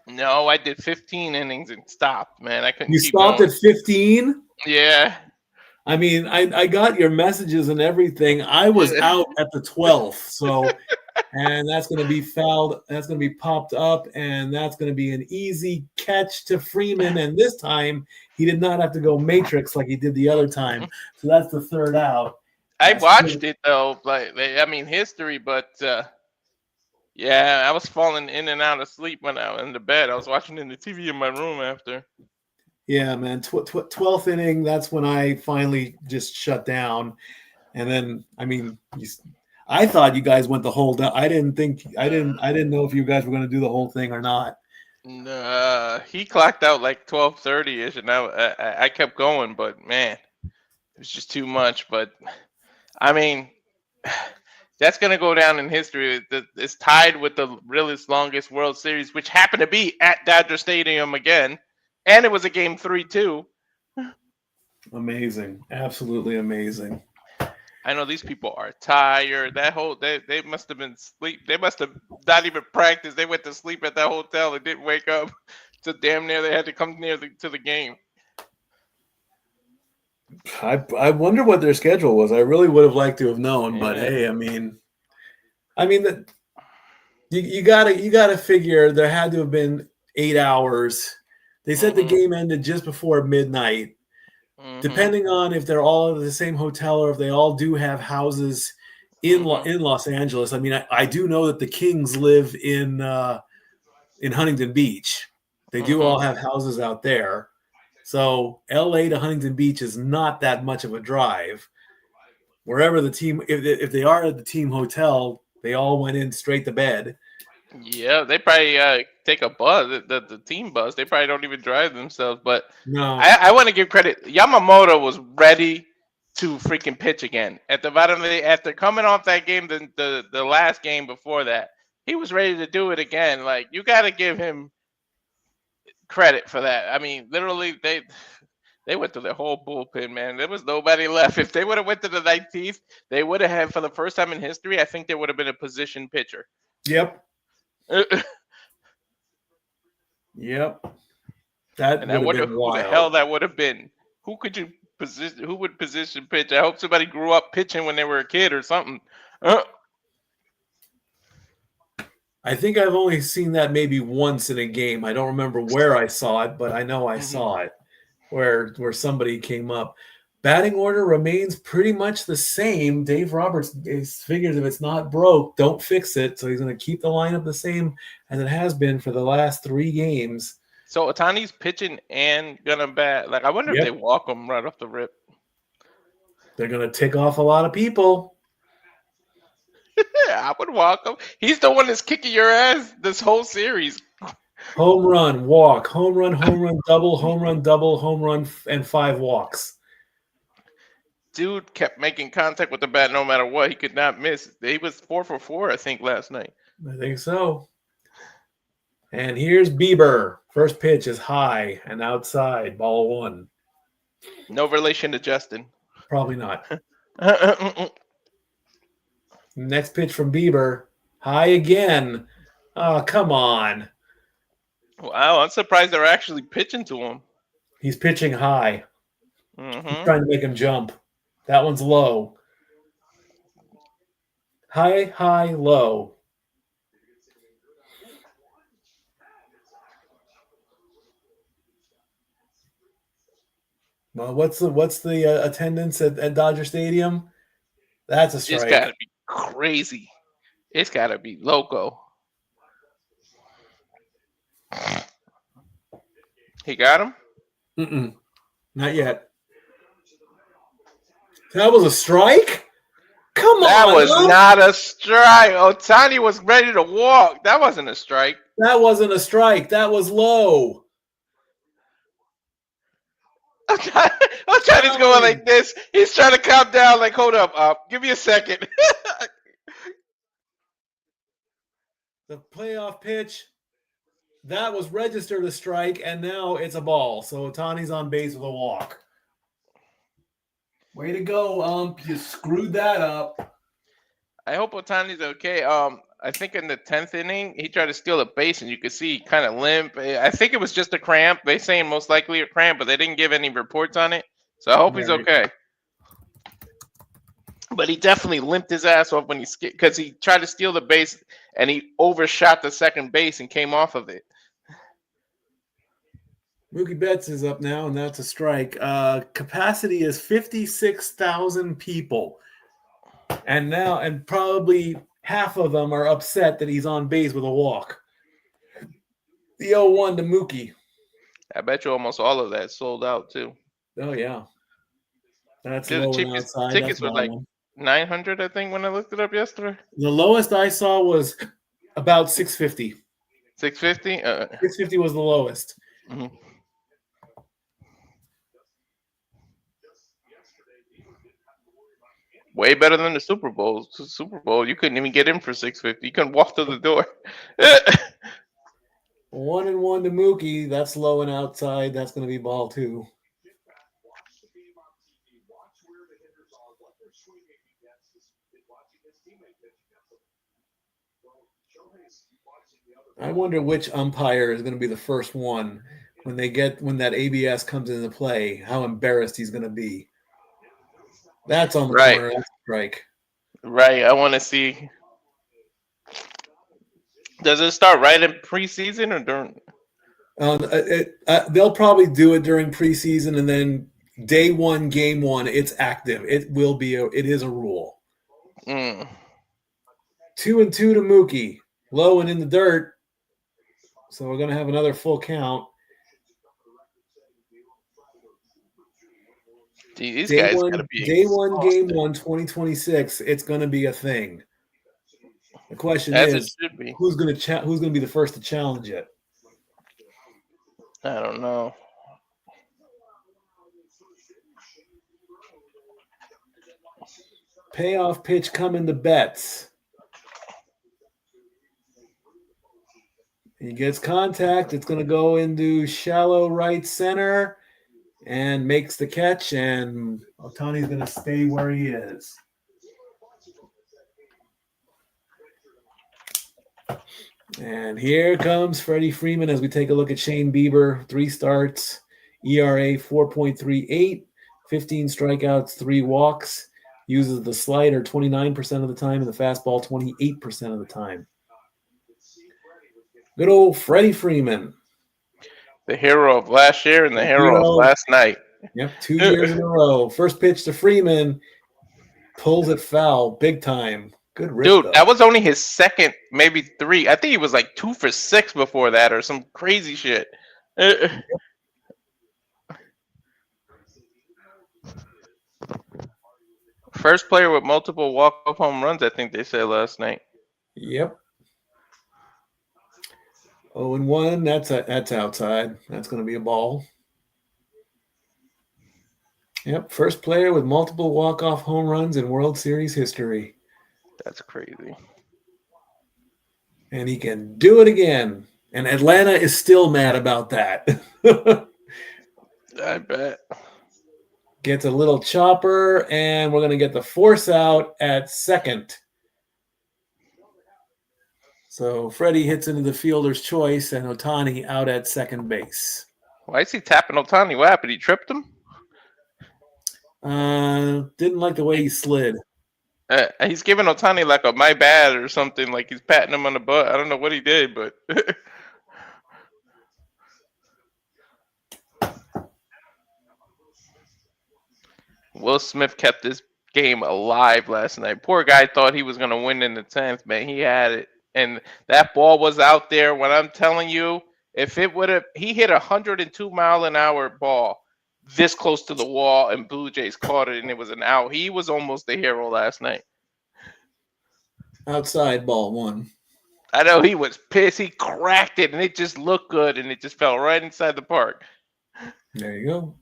No, I did 15 innings and stopped, man. I couldn't You keep stopped going. at 15? Yeah. I mean, I got your messages and everything. I was out at the 12th, so and that's going to be fouled. That's going to be popped up, and that's going to be an easy catch to Freeman. And this time, he did not have to go matrix like he did the other time. So that's the third out. I watched it though, history, but yeah, I was falling in and out of sleep when I was in the bed. I was watching in the TV in my room after. Yeah, man. 12th inning, that's when I finally just shut down. And then, I mean, I thought you guys went the whole down. I didn't know if you guys were going to do the whole thing or not. He clocked out like 12:30ish, and I kept going, but man, it was just too much. But I mean, that's gonna go down in history. It's tied with the realest longest World Series, which happened to be at Dodger Stadium again, and it was a game 3 too. Amazing, absolutely amazing. I know these people are tired. They must have been sleep. They must have not even practiced. They went to sleep at that hotel and didn't wake up. So damn near they had to come to the game. I wonder what their schedule was. I really would have liked to have known, but hey, I mean that you gotta figure there had to have been 8 hours. They said the game ended just before midnight. Depending on if they're all at the same hotel or if they all do have houses in Los Angeles. I mean, I do know that the Kings live in Huntington Beach. They do all have houses out there. So LA to Huntington Beach is not that much of a drive. Wherever the team, if they are at the team hotel, they all went in straight to bed. Yeah, they probably take a bus, the team bus. They probably don't even drive themselves. But no, I want to give credit. Yamamoto was ready to freaking pitch again at the bottom of after coming off that game, the last game before that, he was ready to do it again. Like, you got to give him credit for that. I mean, literally, they went to the whole bullpen, man. There was nobody left. If they would have went to the 19th, they would have had, for the first time in history, I think there would have been a position pitcher. Yep. Yep. And I wonder who the hell that would have been. Who could you position? Who would position pitch? I hope somebody grew up pitching when they were a kid or something. I think I've only seen that maybe once in a game. I don't remember where I saw it, but I know I saw it where somebody came up. Batting order remains pretty much the same. Dave Roberts figures if it's not broke, don't fix it. So he's going to keep the lineup the same as it has been for the last 3 games. So Otani's pitching and gonna bat. Like, I wonder if they walk him right off the rip. They're going to tick off a lot of people. I would walk him. He's the one that's kicking your ass this whole series. Home run, walk, home run, double, home run, and 5 walks. Dude kept making contact with the bat no matter what. He could not miss. He was 4 for 4, I think, last night. I think so. And here's Bieber. First pitch is high and outside. Ball 1. No relation to Justin. Probably not. Next pitch from Bieber. High again. Oh, come on. Wow, I'm surprised they're actually pitching to him. He's pitching high. He's trying to make him jump. That one's low. High, low. What's the attendance at Dodger Stadium? That's a strike. It's got to be crazy. It's got to be loco. He got him? Mm-mm. Not yet. That was a strike? Come That on. was not a strike. Ohtani was ready to walk. That wasn't a strike. That wasn't a strike. That was low. Ohtani's going like this. He's trying to calm down. Like, hold up. Give me a second. The playoff pitch, that was registered a strike, and now it's a ball. So Ohtani's on base with a walk. Way to go, You screwed that up. I hope Ohtani's okay. I think in the 10th inning, he tried to steal a base, and you could see he kind of limp. I think it was just a cramp. They saying most likely a cramp, but they didn't give any reports on it. So I hope he's okay. But he definitely limped his ass off when he skipped because he tried to steal the base, and he overshot the second base and came off of it. Mookie Betts is up now, and that's a strike. Capacity is 56,000 people. And probably half of them are upset that he's on base with a walk. The 0-1 to Mookie. I bet you almost all of that sold out too. Oh yeah, that's the low cheapest outside. tickets That's were like 900, I think, when I looked it up yesterday. The lowest I saw was about 650. 650. 650 was the lowest. Mm-hmm. Way better than the Super Bowl. The Super Bowl, you couldn't even get in for 650. You couldn't walk through the door. 1-1 to Mookie. That's low and outside. That's going to be ball 2. I wonder which umpire is going to be the first one when that ABS comes into play. How embarrassed he's going to be. That's on the corner. That's a strike. Right. I want to see. Does it start right in preseason or during? They'll probably do it during preseason, and then day 1, game 1, it's active. It will be. It is a rule. 2-2 to Mookie, low and in the dirt. So we're going to have another full count. Gee, these guys gotta be day 1, game 1, 2026. It's going to be a thing. The question is, who's going to be the first to challenge it? I don't know. Payoff pitch coming to Betts. He gets contact. It's going to go into shallow right center and makes the catch, and Ohtani's going to stay where he is. And here comes Freddie Freeman as we take a look at Shane Bieber. 3 starts, ERA 4.38, 15 strikeouts, 3 walks. Uses the slider 29% of the time and the fastball 28% of the time. Good old Freddie Freeman. The hero of last year and the hero of last night. Yep, 2 years in a row. First pitch to Freeman. Pulls it foul. Big time. Good rip, dude, though. That was only his second, maybe 3. I think he was like 2 for 6 before that or some crazy shit. First player with multiple walk-off home runs, I think they said last night. Yep. 0-1. That's outside. That's going to be a ball. Yep. First player with multiple walk-off home runs in World Series history. That's crazy. And he can do it again. And Atlanta is still mad about that. I bet. Gets a little chopper, and we're going to get the force out at second. So Freddie hits into the fielder's choice, and Ohtani out at second base. Why is he tapping Ohtani? What happened? He tripped him? Didn't like the way he slid. He's giving Ohtani like a my bad or something, like he's patting him on the butt. I don't know what he did, but Will Smith kept this game alive last night. Poor guy thought he was going to win in the 10th, man. He had it. And that ball was out there. When I'm telling you, if it would have, he hit a 102-mile-an-hour ball this close to the wall, and Blue Jays caught it, and it was an out. He was almost the hero last night. Outside ball one. I know he was pissed. He cracked it, and it just looked good, and it just fell right inside the park. There you go.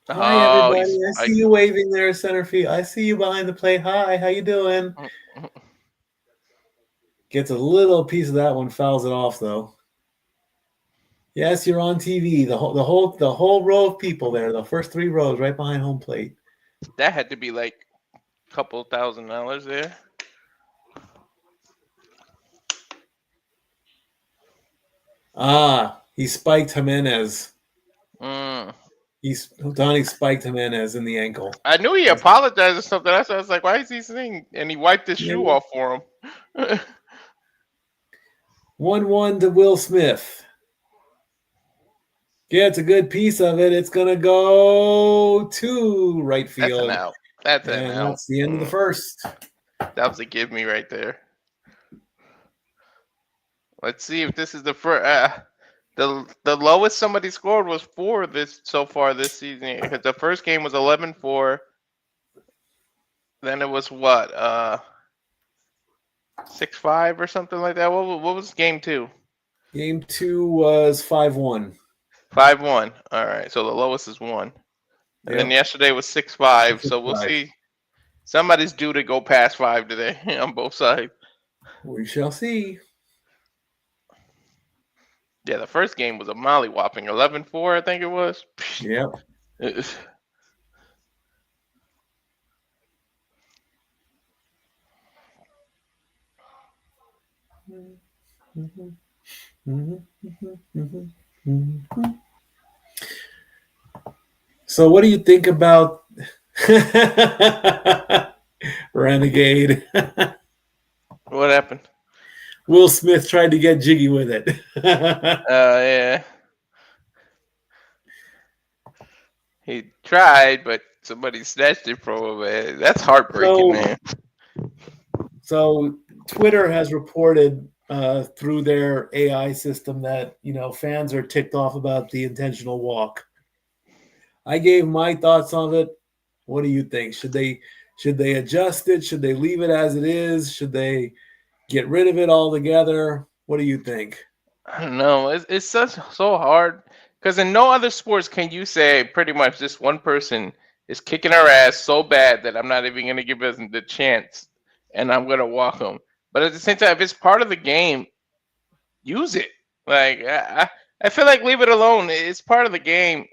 Hi, everybody. I see you waving there, center field. I see you behind the plate. Hi, how you doing? Gets a little piece of that one, fouls it off, though. Yes, you're on TV. The whole row of people there, the first 3 rows right behind home plate. That had to be like a couple $1,000 there. He spiked Jimenez. Donnie spiked Jimenez in the ankle. I knew he apologized or something. I was like, why is he singing? And he wiped his shoe off for him. 1-1 to Will Smith. Gets a good piece of it. It's going to go to right field. That's an out. That's an out. That's the end of the first. That was a give me right there. Let's see if this is the first. The lowest somebody scored was 4 so far this season. Because the first game was 11-4. Then it was what? 6-5 or something like that. What was game 2? Game 2 was 5-1. 5-1. All right. So the lowest is 1. And then yesterday was 6-5. So we'll see. Somebody's due to go past 5 today on both sides. We shall see. Yeah, the first game was a mollywhopping. 11-4, I think it was. Yep. So what do you think about Renegade? What happened? Will Smith tried to get jiggy with it. Yeah. He tried, but somebody snatched it from him, man. That's heartbreaking, man. So Twitter has reported through their AI system that, fans are ticked off about the intentional walk. I gave my thoughts on it. What do you think? Should they adjust it? Should they leave it as it is? Should they get rid of it altogether? What do you think? I don't know. It's so hard because in no other sports can you say pretty much this one person is kicking our ass so bad that I'm not even going to give them the chance and I'm going to walk them. But at the same time, if it's part of the game, use it. Like I feel like leave it alone. It's part of the game.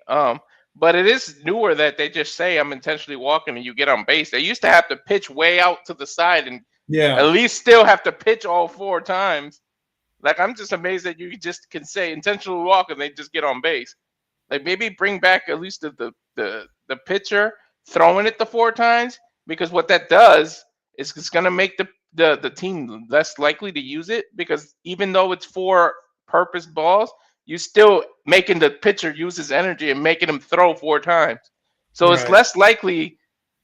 But it is newer that they just say I'm intentionally walking and you get on base. They used to have to pitch way out to the side and at least still have to pitch all 4 times. Like, I'm just amazed that you just can say intentional walk and they just get on base. Like, maybe bring back at least the pitcher throwing it the 4 times, because what that does is it's going to make the team less likely to use it, because even though it's 4 purpose balls, you still making the pitcher use his energy and making him throw 4 times. So it's less likely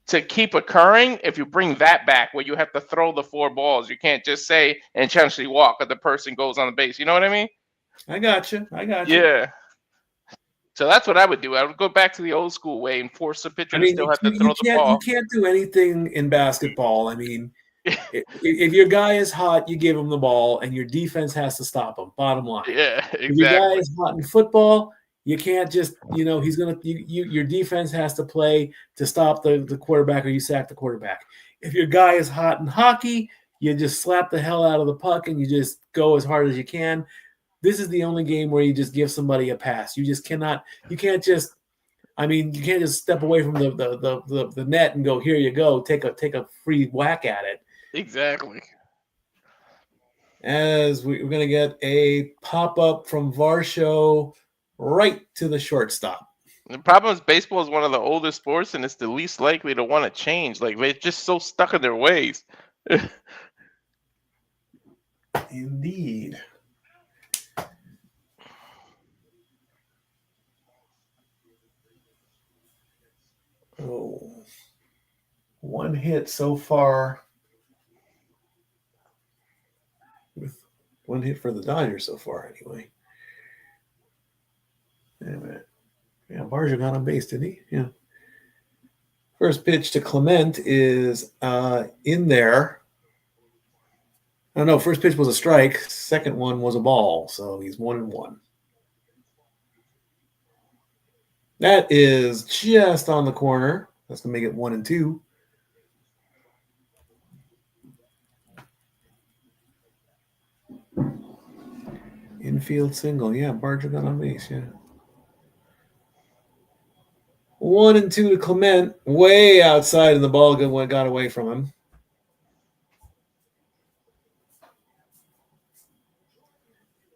to keep occurring if you bring that back, where you have to throw the 4 balls. You can't just say intentionally walk if the person goes on the base. You know what I mean? I got you. Yeah. So that's what I would do. I would go back to the old school way and force the pitcher to still have to throw the ball. You can't do anything in basketball. I mean, if your guy is hot, you give him the ball, and your defense has to stop him. Bottom line. Yeah, exactly. If your guy is hot in football, you can't just, he's gonna. Your defense has to play to stop the quarterback, or you sack the quarterback. If your guy is hot in hockey, you just slap the hell out of the puck and you just go as hard as you can. This is the only game where you just give somebody a pass. You just cannot. You can't just. I mean, you can't just step away from the net and go, here you go, take a free whack at it. Exactly. As we're going to get a pop-up from Varsho right to the shortstop. The problem is baseball is one of the oldest sports, and it's the least likely to want to change. Like, they're just so stuck in their ways. Indeed. So 1 hit so far. With 1 hit for the Dodgers so far, anyway. Wait a minute. Yeah, Barger got on base, didn't he? Yeah. First pitch to Clement is in there. Oh, no, first pitch was a strike. Second one was a ball. So he's 1-1. That is just on the corner. That's going to make it 1-2. Infield single. Yeah, Barger got on base. Yeah. 1-2 to Clement. Way outside, and the ball got away from him.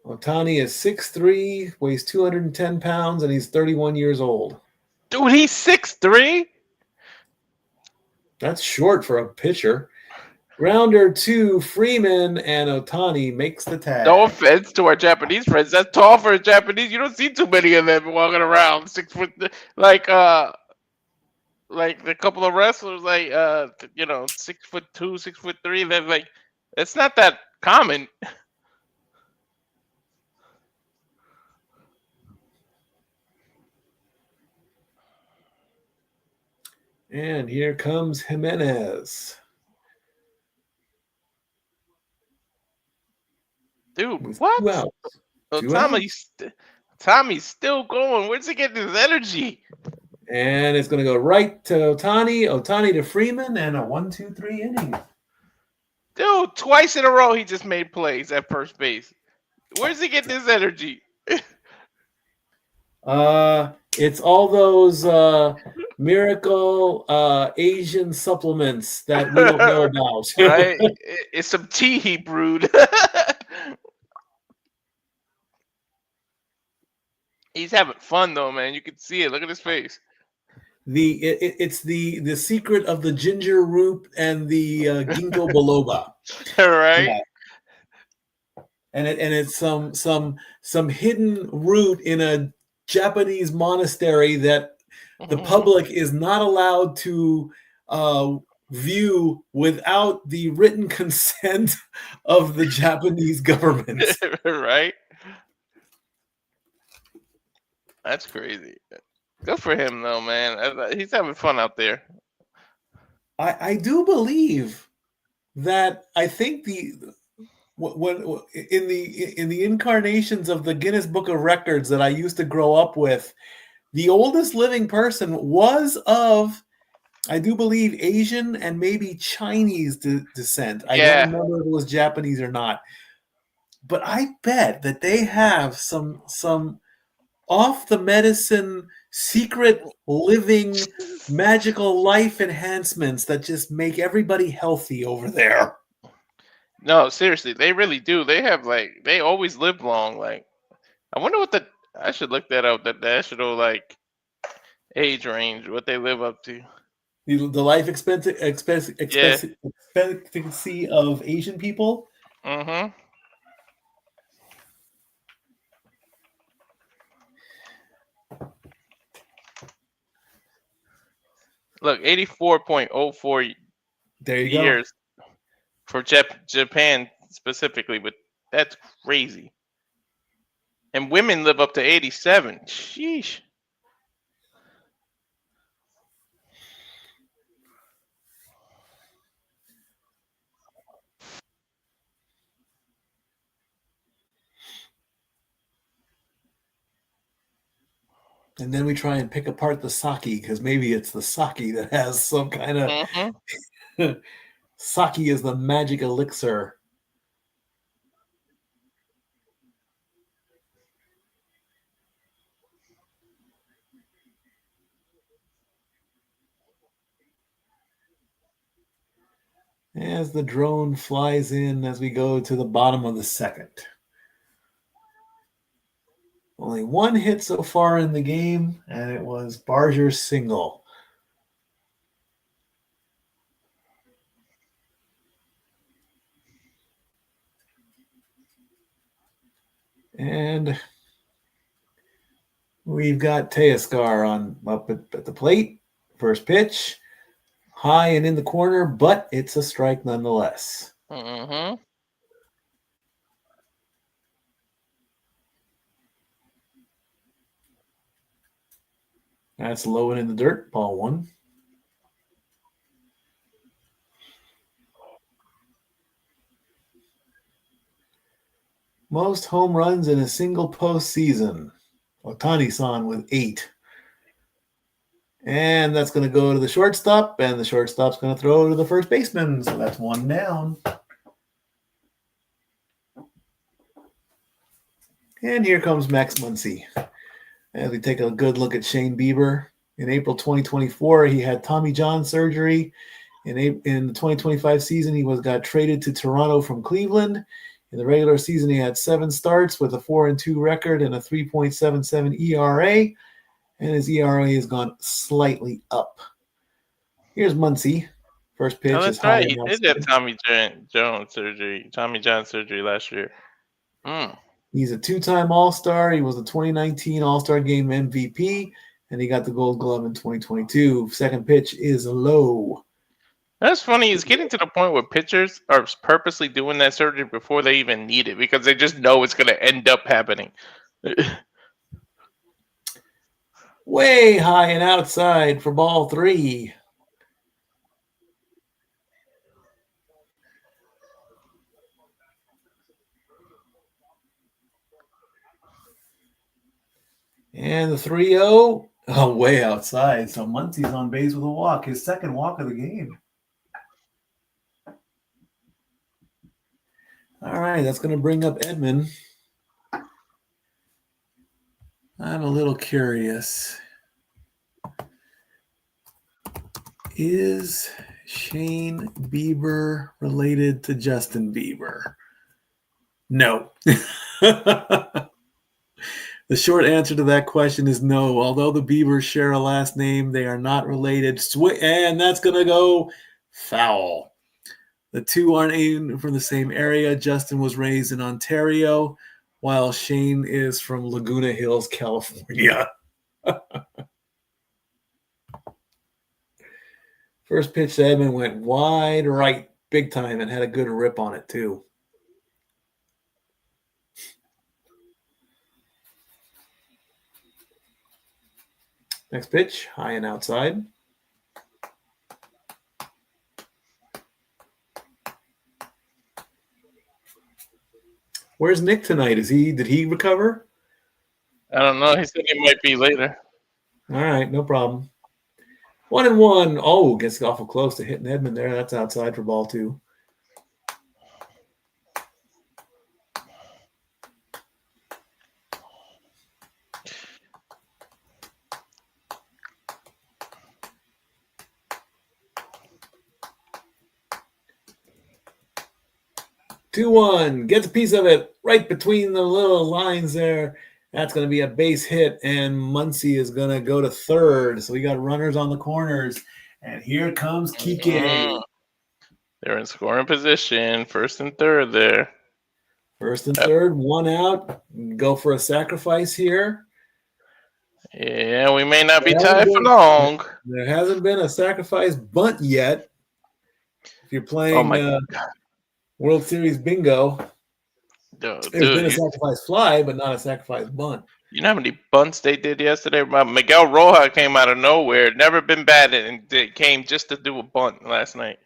Ohtani is 6'3", weighs 210 pounds, and he's 31 years old. Dude, he's 6'3"? That's short for a pitcher. Rounder 2, Freeman, and Ohtani makes the tag. No offense to our Japanese friends. That's tall for a Japanese. You don't see too many of them walking around 6 foot. Like a couple of wrestlers, 6'2", 6'3". They're like, it's not that common. And here comes Jimenez. Dude, what? Tommy's still going. Where's he getting his energy? And it's going to go right to Ohtani. Ohtani to Freeman, and a 1-2-3 inning. Dude, twice in a row he just made plays at first base. Where's he getting his energy? It's all those miracle Asian supplements that we don't know about. Right? It's some tea he brewed. He's having fun though, man. You can see it. Look at his face. It's the secret of the ginger root and the ginkgo biloba. Right? Yeah. And it's some hidden root in a Japanese monastery that the public is not allowed to view without the written consent of the Japanese government. Right? That's crazy. Good for him, though, man. He's having fun out there. I do believe that I think when in the incarnations of the Guinness Book of Records that I used to grow up with, the oldest living person was of, I do believe, Asian and maybe Chinese descent. I don't remember if it was Japanese or not, but I bet that they have some off the medicine, secret living, magical life enhancements that just make everybody healthy over there. No, seriously, they really do. They have they always live long. Like, I wonder what I should look that up. The national age range, what they live up to. The life expectancy of Asian people. Mm-hmm. Look, 84.04 years for Japan specifically, but that's crazy. And women live up to 87. Sheesh. And then we try and pick apart the sake because maybe it's the sake that has some kind of sake is the magic elixir. As the drone flies in as we go to the bottom of the second. Only 1 hit so far in the game, and it was Barger's single. And we've got Teoscar up at the plate First pitch, high and in the corner, but it's a strike nonetheless. Mm-hmm. That's low and in the dirt, ball one. Most home runs in a single postseason. Otani-san with 8. And that's going to go to the shortstop, and the shortstop's going to throw to the first baseman. So that's 1 down. And here comes Max Muncy. As we take a good look at Shane Bieber. In April 2024, he had Tommy John surgery. In the 2025 season, he got traded to Toronto from Cleveland. In the regular season, he had 7 starts with a 4-2 record and a 3.77 ERA. And his ERA has gone slightly up. Here's Muncy. First pitch is high. Right. He did have Tommy John surgery last year. He's a 2-time All-Star. He was the 2019 All-Star Game MVP, and he got the Gold Glove in 2022. Second pitch is low. That's funny. It's getting to the point where pitchers are purposely doing that surgery before they even need it because they just know it's going to end up happening. Way high and outside for ball 3. And the 3-0, way outside. So Muncy's on base with a walk, his second walk of the game. All right, that's going to bring up Edmund. I'm a little curious. Is Shane Bieber related to Justin Bieber? No. The short answer to that question is no. Although the Biebers share a last name, they are not related. And that's going to go foul. The two aren't even from the same area. Justin was raised in Ontario, while Shane is from Laguna Hills, California. First pitch to Edmund went wide right, big time, and had a good rip on it, too. Next pitch, high and outside. Where's Nick tonight? Did he recover? I don't know. He said he might be later. All right, no problem. 1-1. Oh, gets awful close to hitting Edmund there. That's outside for ball 2. Two-one, gets a piece of it right between the little lines there. That's going to be a base hit, and Muncy is going to go to third. So we got runners on the corners, and here comes Kike. They're in scoring position, first and third there. First and third, 1 out. Go for a sacrifice here. Yeah, we may not be tied for long. There hasn't been a sacrifice bunt yet. If you're playing World Series bingo, there's been a sacrifice fly, but not a sacrifice bunt. You know how many bunts they did yesterday? Miguel Roja came out of nowhere, never been batted, and it came just to do a bunt last night.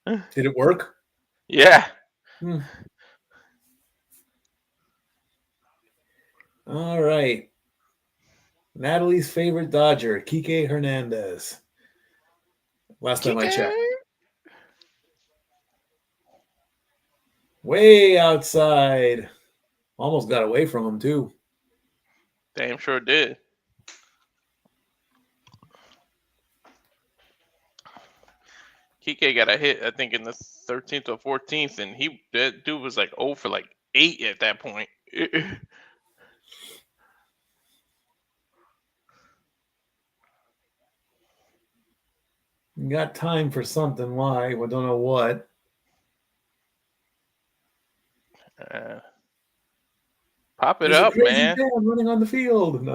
Did it work? Yeah. All right. Natalie's favorite Dodger, Kike Hernandez. Last time I checked. Way outside. Almost got away from him, too. Damn sure did. Kike got a hit, I think, in the 13th or 14th, and that dude was like 0 for like 8 at that point. Got time for something. Why? We don't know what. Pop it up, man. Running on the field.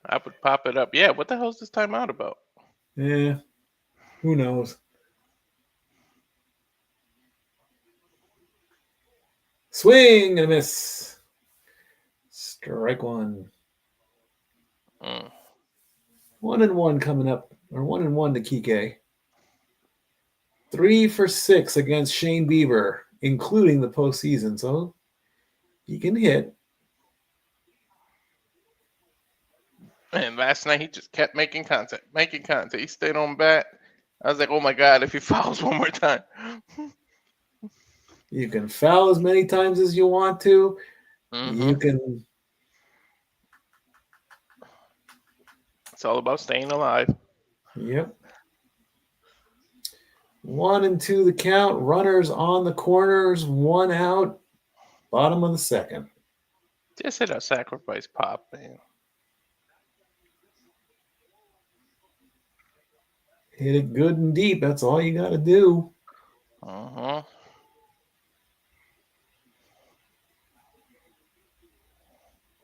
I would pop it up. Yeah, what the hell is this timeout about? Yeah, who knows? Swing and a miss. Strike one. 1-1 coming up, or 1-1 to Kike. 3 for 6 against Shane Bieber, including the postseason. So he can hit. And last night he just kept making contact. He stayed on bat. I was like, oh my God, if he fouls one more time. You can foul as many times as you want to. You can. It's all about staying alive. Yep. 1-2 the count. Runners on the corners. 1 out. Bottom of the second. Just hit a sacrifice pop, man. Hit it good and deep. That's all you got to do. Uh-huh.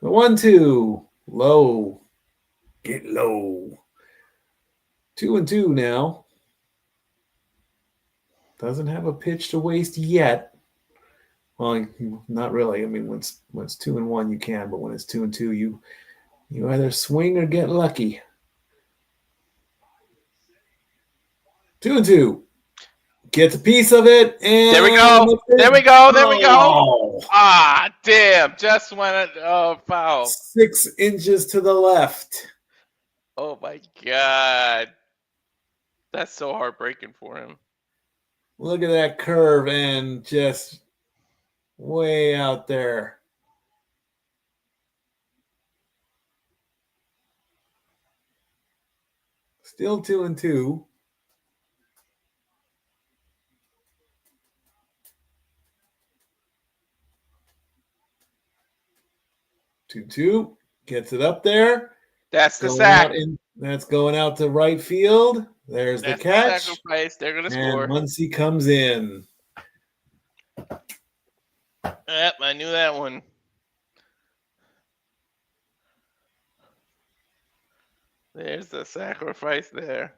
The 1-2. Low. Get low. 2-2 now. Doesn't have a pitch to waste yet. Well, not really. I mean, when it's 2-1, you can, but when it's 2-2, you either swing or get lucky. 2-2. Gets a piece of it, and there we go. There we go. Oh. Ah, damn! Just went foul. 6 inches to the left. Oh my God, that's so heartbreaking for him. Look at that curve and just way out there. Still 2-2. Two gets it up there. That's the sack. That's going out to right field. There's the catch. Sacrifice. They're gonna score. And Muncy comes in. Yep, I knew that one. There's the sacrifice there.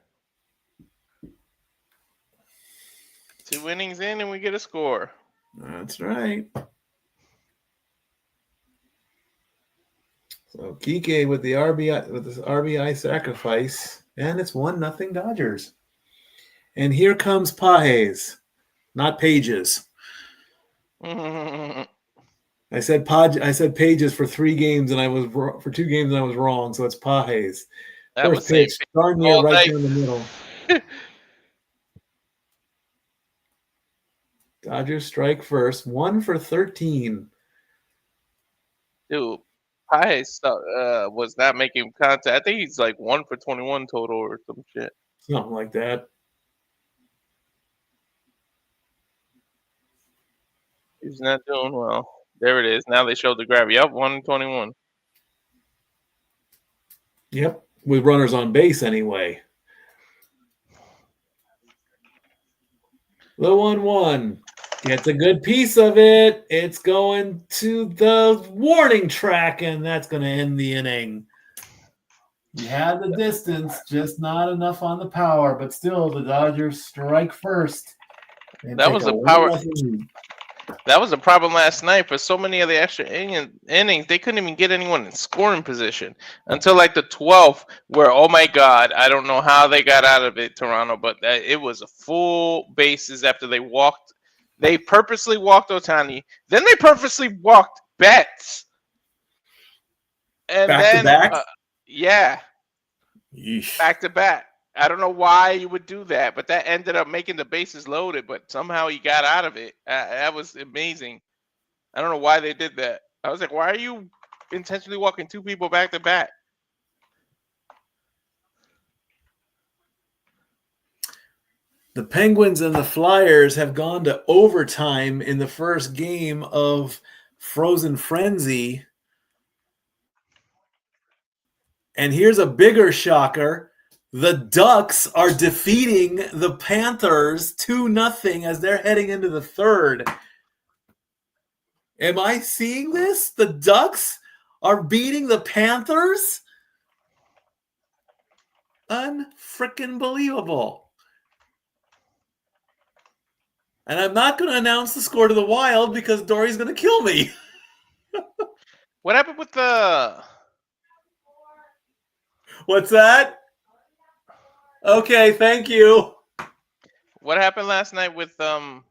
2 innings in, and we get a score. That's right. So Kike with the RBI sacrifice, and it's 1-0 Dodgers. And here comes Pages, not Pages. I said Pages for 3 games, and I was for 2 games, and I was wrong. So it's Pages. First pitch, Garnier right down the middle. Dodgers strike first, 1 for 13. Dude, Pages was not making contact. I think he's like 1 for 21 total or some shit. Something like that. He's not doing well. There it is. Now they showed the grab. Yep, 121. Yep, with runners on base anyway. The 1-1 gets a good piece of it. It's going to the warning track, and that's going to end the inning. You had the distance, just not enough on the power, but still the Dodgers strike first. That was a power. That was a problem last night for so many of the extra innings. They couldn't even get anyone in scoring position until like the 12th, where, oh my God, I don't know how they got out of it, Toronto, but it was a full bases after they walked. They purposely walked Ohtani. Then they purposely walked Betts. And back then, to back? Yeah. Yeesh. Back to back. I don't know why you would do that, but that ended up making the bases loaded, but somehow he got out of it. That was amazing. I don't know why they did that. I was like, why are you intentionally walking 2 people back to back? The Penguins and the Flyers have gone to overtime in the first game of Frozen Frenzy. And here's a bigger shocker. The Ducks are defeating the Panthers 2-0 as they're heading into the third. Am I seeing this? The Ducks are beating the Panthers? Unfrickin' believable. And I'm not going to announce the score to the Wild because Dory's going to kill me. What happened with the? What's that? Okay, thank you. What happened last night with the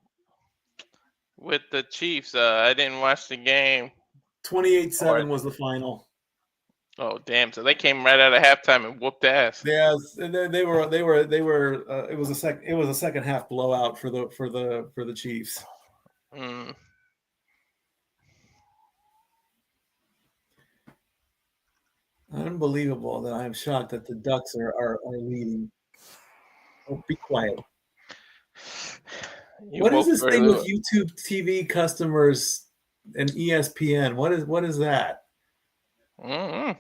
Chiefs? I didn't watch the game. 28-7 was the final. Oh damn! So they came right out of halftime and whooped ass. Yes, they were. It was a second half blowout for the Chiefs. Mm. Unbelievable that I'm shocked that the Ducks are leading. Oh, be quiet. What is this thing with YouTube TV customers and ESPN? What is that? Mm-hmm.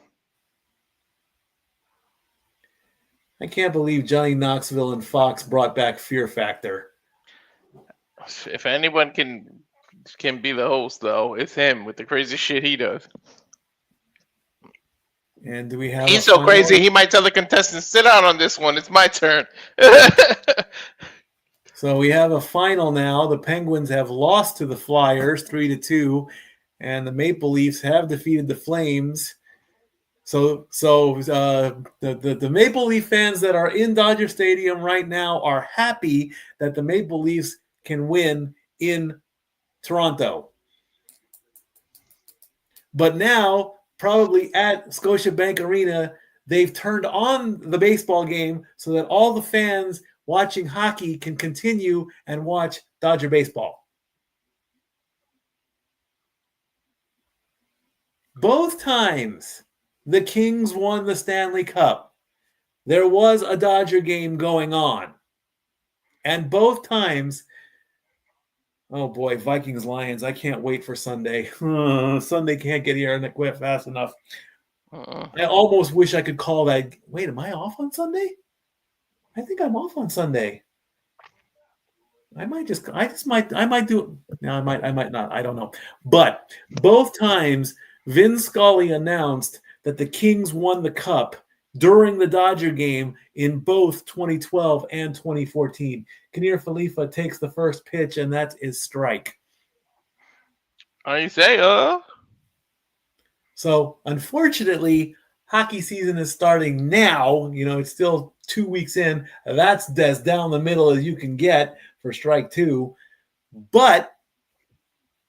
I can't believe Johnny Knoxville and Fox brought back Fear Factor. If anyone can be the host, though, it's him with the crazy shit he does. And do we have? He's so crazy. He might tell the contestants, "Sit down on this one. It's my turn." So we have a final now. The Penguins have lost to the Flyers 3-2, and the Maple Leafs have defeated the Flames. So the Maple Leaf fans that are in Dodger Stadium right now are happy that the Maple Leafs can win in Toronto. But now, probably at Scotiabank Arena, they've turned on the baseball game so that all the fans watching hockey can continue and watch Dodger baseball. Both times the Kings won the Stanley Cup, there was a Dodger game going on. And both times, oh boy, Vikings-Lions, I can't wait for Sunday. Sunday can't get here and quit fast enough. I almost wish I could call that. Wait, am I off on Sunday? I think I'm off on Sunday. I might do. No, I might not. I don't know. But both times, Vin Scully announced that the Kings won the cup during the Dodger game in both 2012 and 2014. Kinnear Falefa takes the first pitch, and that is strike. I say, So, unfortunately, hockey season is starting now. It's still 2 weeks in. That's as down the middle as you can get for strike two. But,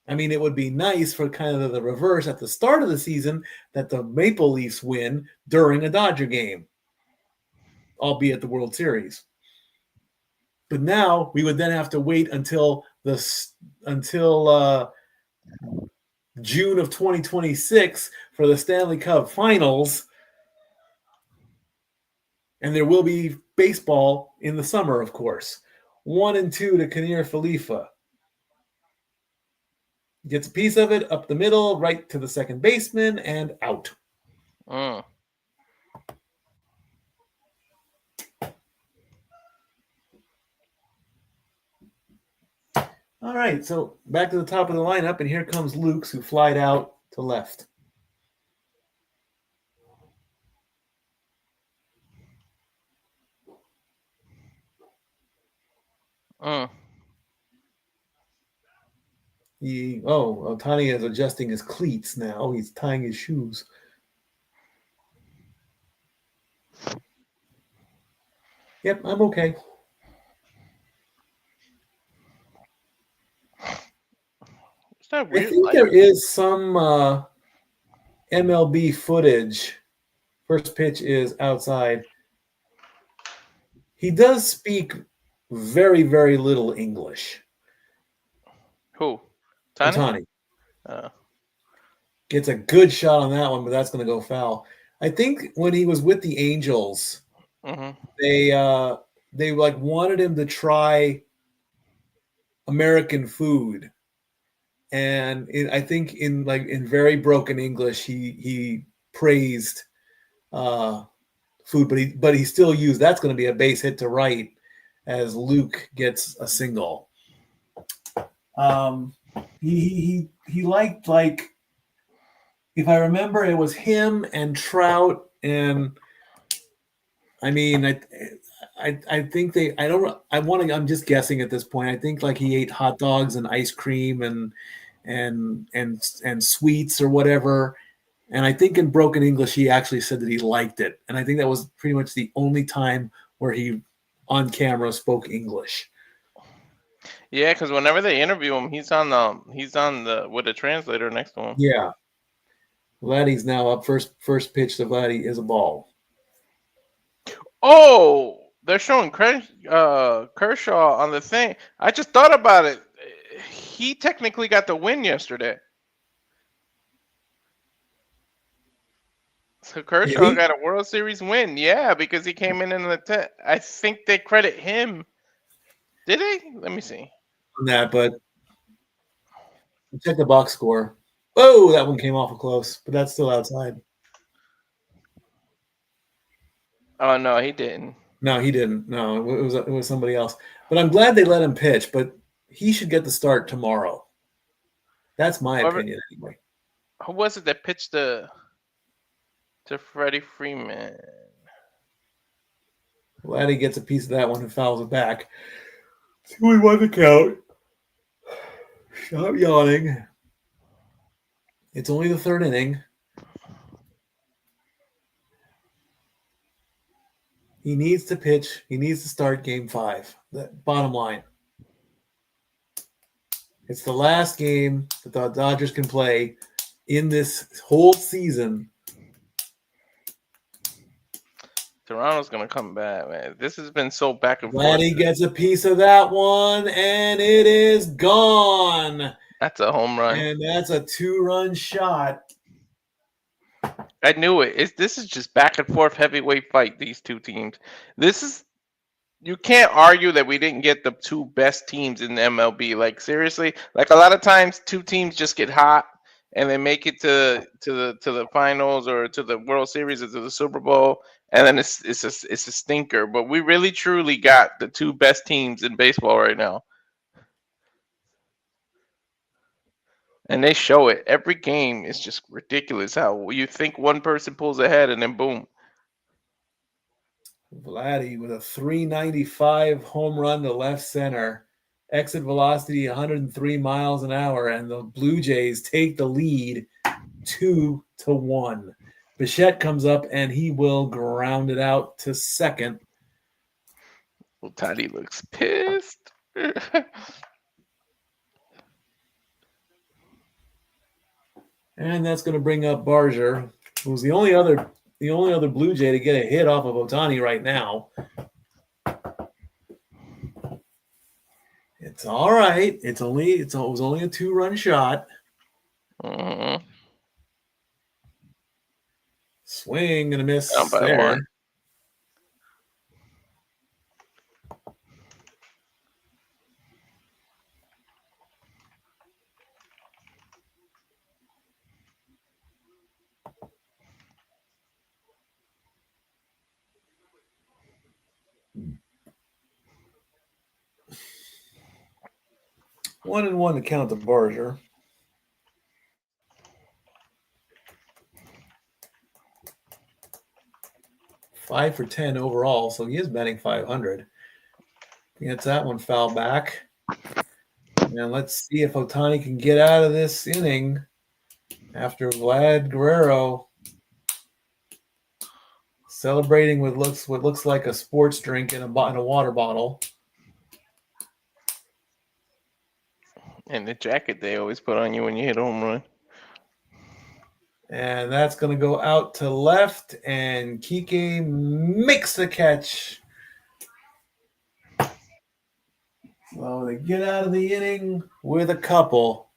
I mean, it would be nice for kind of the reverse at the start of the season that the Maple Leafs win during a Dodger game, albeit the World Series. But now we would then have to wait until June of 2026 for the Stanley Cup Finals. And there will be baseball in the summer, of course. 1-2 to Kinnear Falefa. Gets a piece of it up the middle, right to the second baseman, and out. All right, so back to the top of the lineup, and here comes Luke's, who flied out to left. Otani is adjusting his cleats now. He's tying his shoes. Yep, I'm okay. I think there is some MLB footage. First pitch is outside. He does speak very, very little English. Who? Otani. Gets a good shot on that one, but that's going to go foul. I think when he was with the Angels, they wanted him to try American food, and I think in very broken English, he praised food, but he still used. That's going to be a base hit to right as Luke gets a single. He liked, if I remember, it was him and Trout and I mean, I think they. I don't. I want to. I'm just guessing at this point. I think like he ate hot dogs and ice cream and sweets or whatever. And I think in broken English, he actually said that he liked it. And I think that was pretty much the only time where he, on camera, spoke English. Yeah, because whenever they interview him, he's on the with a translator next to him. Yeah. Vladdy's now up. First pitch to Vladdy is a ball. Oh, they're showing Kershaw on the thing. I just thought about it. He technically got the win yesterday. So Kershaw got a World Series win. Yeah, because he came in the I think they credit him. Did they? Let me see. On that, but check the box score. Oh, that one came awful close, but that's still outside. Oh no, he didn't. No, he didn't. No, it was somebody else. But I'm glad they let him pitch. But he should get the start tomorrow. That's my opinion, anyway. Who was it that pitched to Freddie Freeman? Vladdy gets a piece of that one and fouls it back. 2-1 the count. Stop yawning. It's only the third inning. He needs to pitch. He needs to start game 5. Bottom line. It's the last game that the Dodgers can play in this whole season. Toronto's going to come back, man. This has been so back and forth. Vladdy gets a piece of that one, and it is gone. That's a home run. And that's a 2-run shot. I knew it. This is just back and forth heavyweight fight, these two teams. You can't argue that we didn't get the two best teams in the MLB. Like, seriously, like a lot of times two teams just get hot and they make it to the finals or to the World Series or to the Super Bowl, and then it's a stinker. But we really truly got the two best teams in baseball right now. And they show it. Every game is just ridiculous how you think one person pulls ahead and then boom. Vladdy with a 395 home run to left center. Exit velocity 103 miles an hour, and the Blue Jays take the lead 2-1. Bichette comes up, and he will ground it out to second. Well, Toddy looks pissed. And that's going to bring up Barger, who's the only other Blue Jay to get a hit off of Ohtani right now. It's all right. It was only a 2-run shot. Mm-hmm. Swing and a miss. Down by one. One and one to count to Barger. Five for 10 overall, so he is batting 500. Gets that one foul back. And let's see if Ohtani can get out of this inning after Vlad Guerrero celebrating with what looks like a sports drink in a water bottle. And the jacket they always put on you when you hit a home run. And that's going to go out to left, and Kike makes the catch. Well, they get out of the inning with a couple.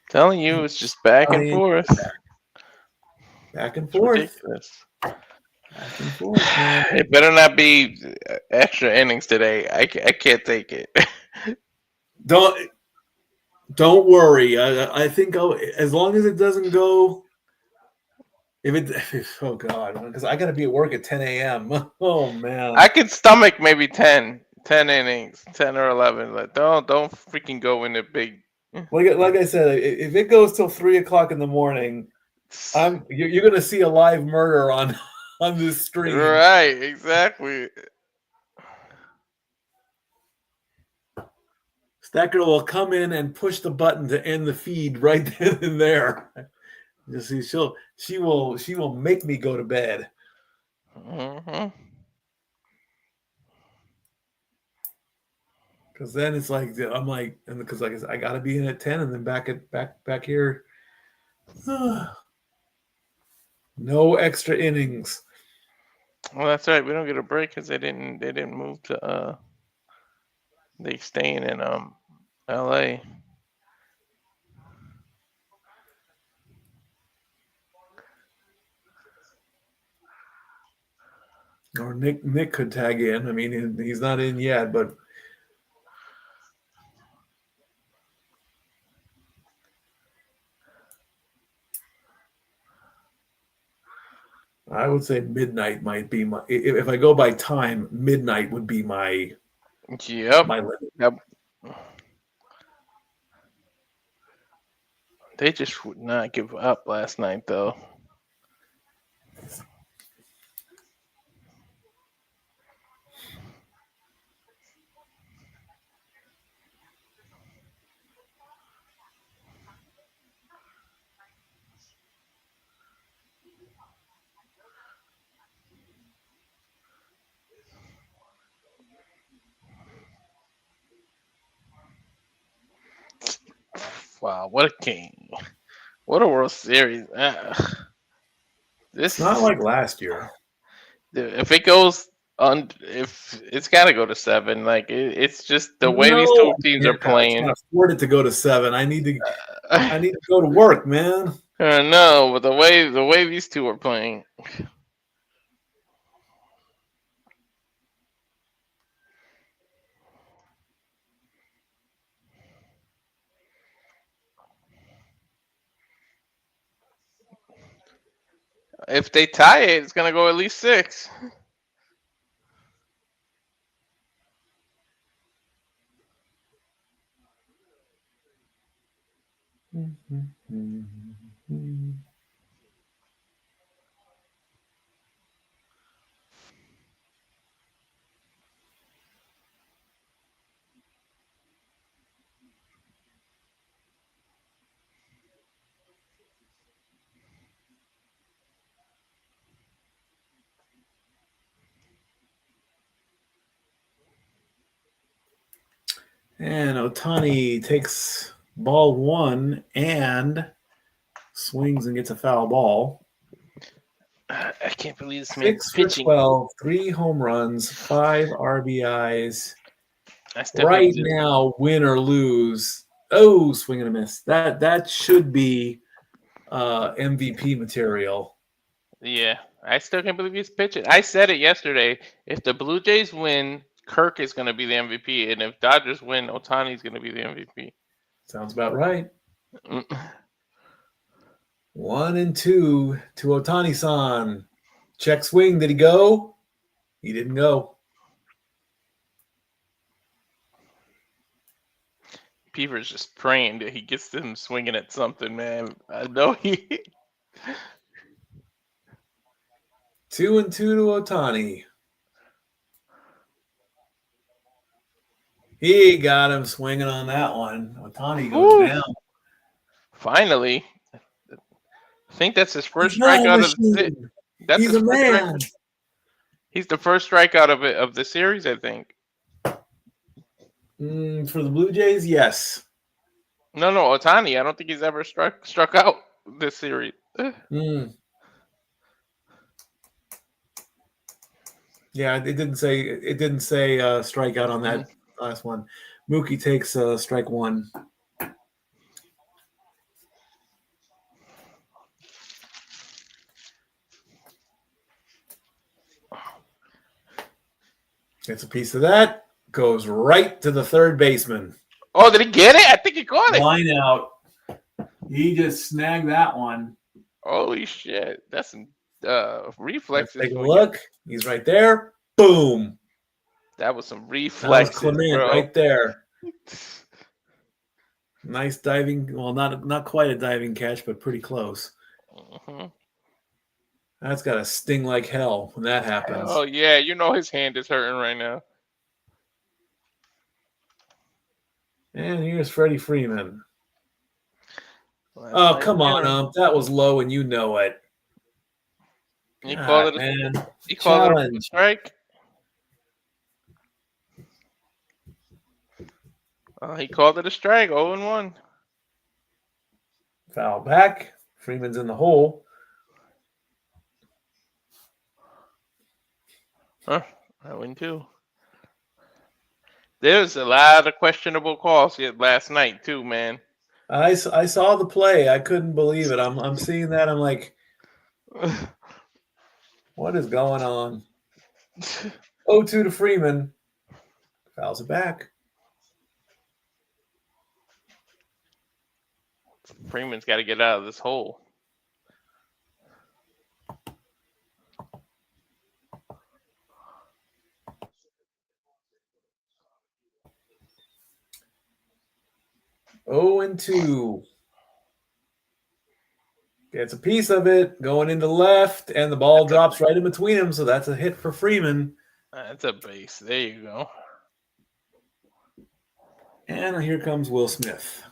Telling you, it's just back and forth. Back and forth. Ridiculous. Back and forth, man. It better not be extra innings today. I can't take it. Don't worry. I think as long as it doesn't go. Oh God, because I got to be at work at 10 a.m. Oh man, I could stomach maybe 10 innings, 10 or 11. But don't freaking go in the big. Like I said, if it goes till 3 o'clock in the morning, you're going to see a live murder on on this stream. Right, exactly. Stacker will come in and push the button to end the feed right then and there. You see, she will make me go to bed. Mm-hmm. Because then it's like I'm like, and because like I got to be in at 10 and then back here. No extra innings. Well, that's right. We don't get a break because they didn't move to they staying in L.A. Or Nick could tag in. I mean, he's not in yet, but I would say midnight might be my. If I go by time, midnight would be my. Yep. My limit. Yep. They just would not give up last night, though. Wow, what a game! What a World Series! This It's not like last year. If it goes on, if it's got to go to 7. Like it's just the way these No, two teams are I playing. can't afford it to go to 7. I need to go to work, man. No, but the way these two are playing. If they tie it, it's gonna go at least 6. And Ohtani takes ball 1 and swings and gets a foul ball. I can't believe this man's 6 for pitching. 12, 3 home runs, 5 RBIs. still Right think now, win or lose. Oh, swing and a miss. That should be MVP material. Yeah, I still can't believe he's pitching. I said it yesterday. If the Blue Jays win, Kirk is going to be the MVP, and if Dodgers win, Otani is going to be the MVP. Sounds about right. 1 and 2 to Ohtani-san. Check swing. Did he go? He didn't go. Peever's just praying that he gets them swinging at something, man. I know he. 2 and 2 to Ohtani. He got him swinging on that one. Ohtani goes down. Finally, I think that's his first He's not a strikeout of the machine. That's He's his a first man. He's the first strikeout of the series, I think. For the Blue Jays, yes. No, Otani. I don't think he's ever struck out this series. Yeah, it didn't say strikeout on that last one. Mookie takes strike 1. Gets a piece of that. Goes right to the third baseman. Oh, did he get it? I think he caught it. Line out. He just snagged that one. Holy shit. That's some reflexes. Let's take a look. He's right there. Boom. That was some reflexes, That was Clement bro. right there. Nice diving. Well, not quite a diving catch, but pretty close. That's got to sting like hell when that happens. Oh yeah, you know his hand is hurting right now. And here's Freddie Freeman. Well, Come on, that was low and you know it. He God, called it. man. He called it a Challenge. strike. He called it a strike. 0-1. Foul back. Freeman's in the hole. Huh? I win too. There's a lot of questionable calls here last night too, man. I saw the play. I couldn't believe it. I'm seeing that. I'm like, what is going on? 0-2 to Freeman. Fouls it back. Freeman's got to get out of this hole. Oh and 2. Gets a piece of it going into left, and the ball drops right in between them. So that's a hit for Freeman. That's a base. There you go. And here comes Will Smith.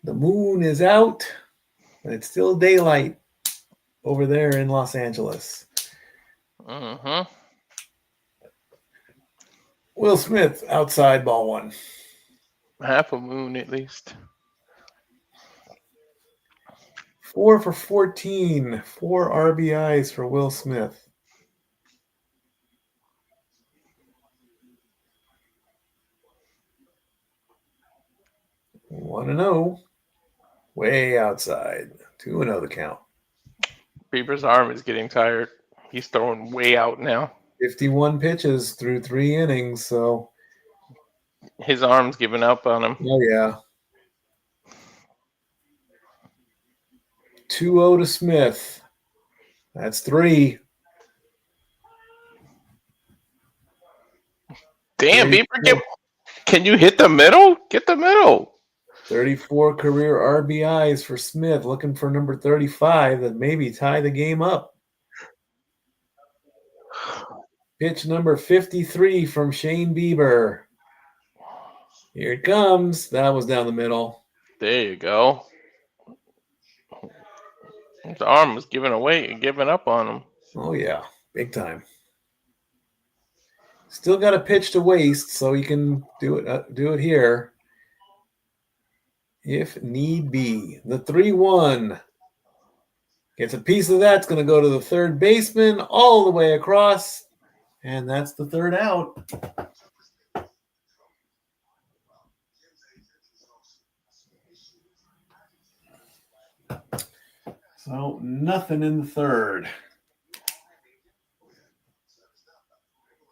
The moon is out, but it's still daylight over there in Los Angeles. Mm-hmm. Will Smith outside, ball 1. Half a moon at least. 4 for 14. 4 RBIs for Will Smith. One and 0. Way outside. 2-0 the count. Bieber's arm is getting tired. He's throwing way out now. 51 pitches through 3 innings, so his arm's giving up on him. Oh yeah. 2-0 to Smith. That's 3. Damn, Bieber, can you hit the middle? Get the middle. 34 career RBIs for Smith, looking for number 35 that maybe tie the game up. Pitch number 53 from Shane Bieber. Here it comes. That was down the middle. There you go. His arm was giving up on him. Oh yeah, big time. Still got a pitch to waste, so he can do it here if need be. The 3-1 gets a piece of that's going to go to the third baseman all the way across, and that's the third out. So nothing in the third.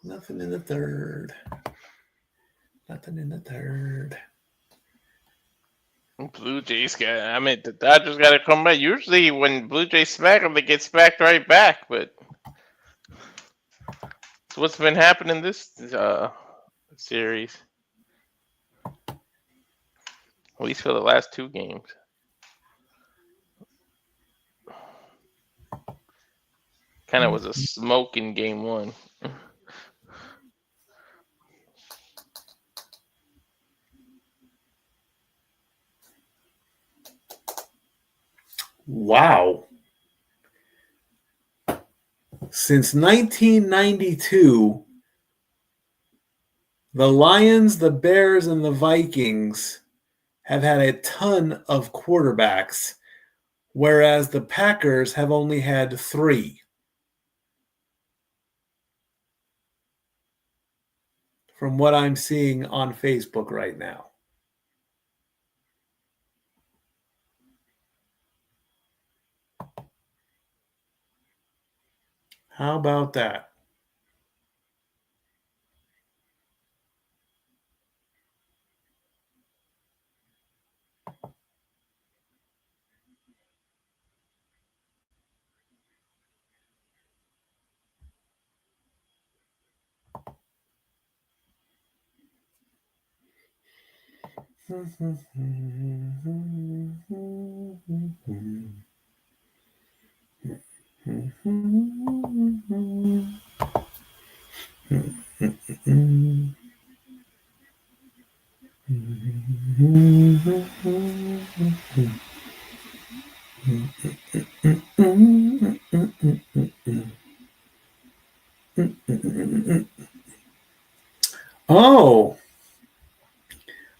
Nothing in the third. Nothing in the third. Blue Jays the Dodgers got to come back. Usually when Blue Jays smack them, they get smacked right back. But it's what's been happening this series. At least for the last 2 games. Kind of was a smoke in game 1. Wow. Since 1992, the Lions, the Bears, and the Vikings have had a ton of quarterbacks, whereas the Packers have only had 3. From what I'm seeing on Facebook right now. How about that? Oh,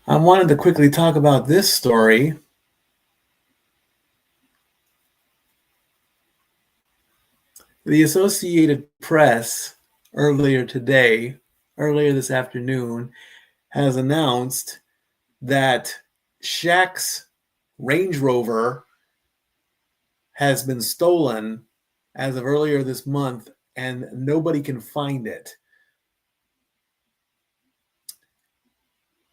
I wanted to quickly talk about this story. The Associated Press earlier this afternoon, has announced that Shaq's Range Rover has been stolen as of earlier this month, and nobody can find it.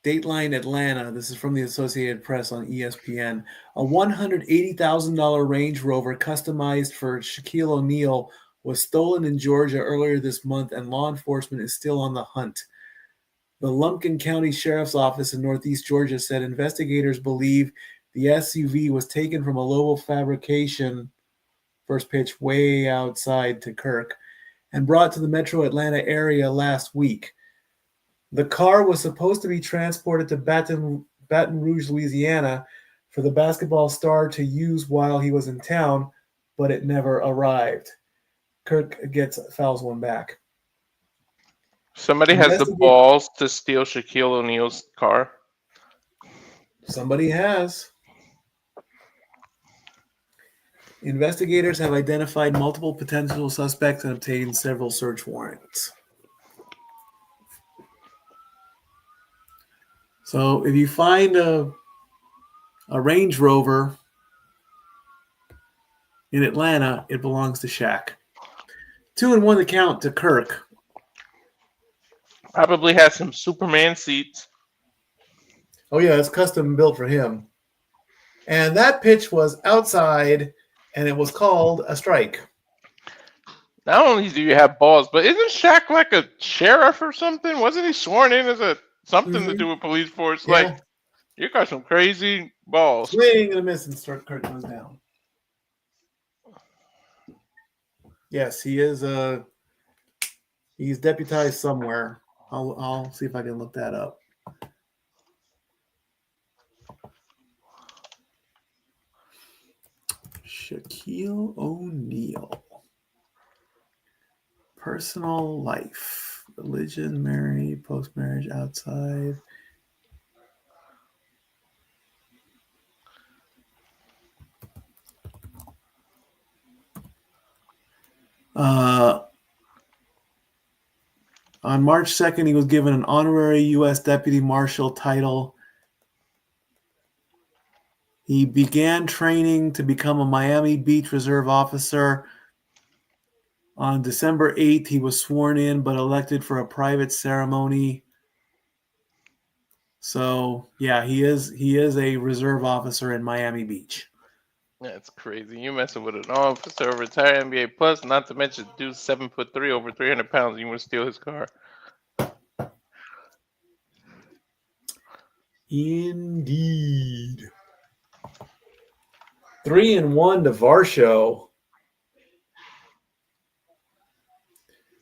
Dateline Atlanta, this is from the Associated Press on ESPN. A $180,000 Range Rover customized for Shaquille O'Neal was stolen in Georgia earlier this month, and law enforcement is still on the hunt. The Lumpkin County Sheriff's Office in Northeast Georgia said investigators believe the SUV was taken from a local fabrication, first pitch way outside to Kirk, and brought to the metro Atlanta area last week. The car was supposed to be transported to Baton Rouge, Louisiana, for the basketball star to use while he was in town, but it never arrived. Kirk fouls one back. Somebody has the balls to steal Shaquille O'Neal's car. Somebody has. Investigators have identified multiple potential suspects and obtained several search warrants. So if you find a Range Rover in Atlanta, it belongs to Shaq. 2-1 account to Kirk. Probably has some Superman seats. Oh, yeah, it's custom built for him. And that pitch was outside, and it was called a strike. Not only do you have balls, but isn't Shaq like a sheriff or something? Wasn't he sworn in as something to do with police force? Yeah. Like, you got some crazy balls. Swing and a miss, and Kirk goes down. Yes, he is. He's deputized somewhere. I'll see if I can look that up. Shaquille O'Neal. Personal life. Religion, married, post-marriage, outside. On March 2nd, he was given an honorary U.S. Deputy Marshal title. He began training to become a Miami Beach Reserve officer. On December 8th, he was sworn in but elected for a private ceremony. So, yeah, he is a reserve officer in Miami Beach. That's crazy. You messing with an officer, retired NBA plus, not to mention dude's 7'3", over 300 pounds. You want to steal his car? Indeed. 3-1 to Varsho.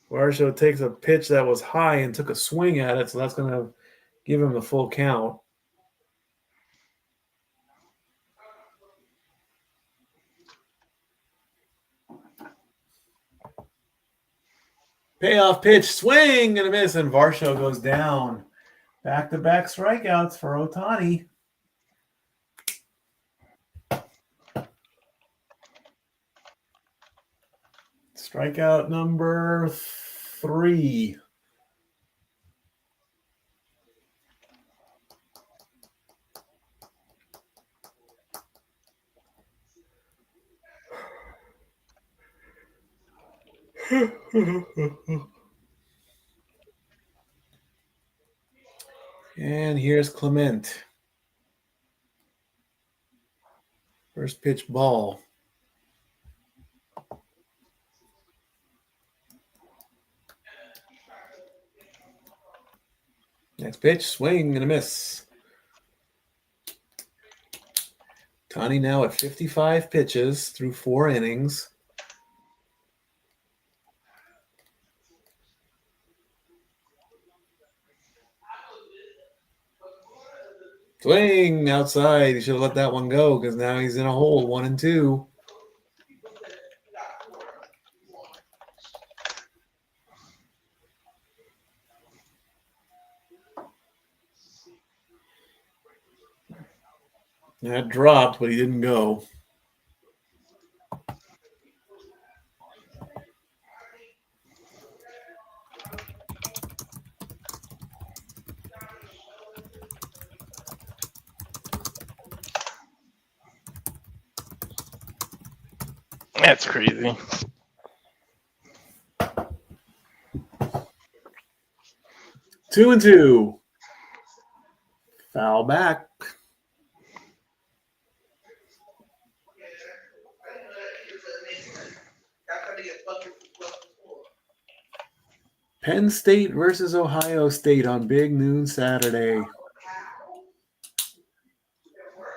Varsho takes a pitch that was high and took a swing at it, so that's going to give him the full count. Payoff pitch, swing and a miss, and Varsho goes down. Back-to-back strikeouts for Ohtani. Strikeout number 3. And here's Clement. First pitch ball. Next pitch, swing and a miss. Tani now at 55 pitches through 4 innings. Swing outside. He should have let that one go because now he's in a hole, 1-2. That dropped, but he didn't go. That's crazy. Two and two. Foul back. Penn State versus Ohio State on Big Noon Saturday.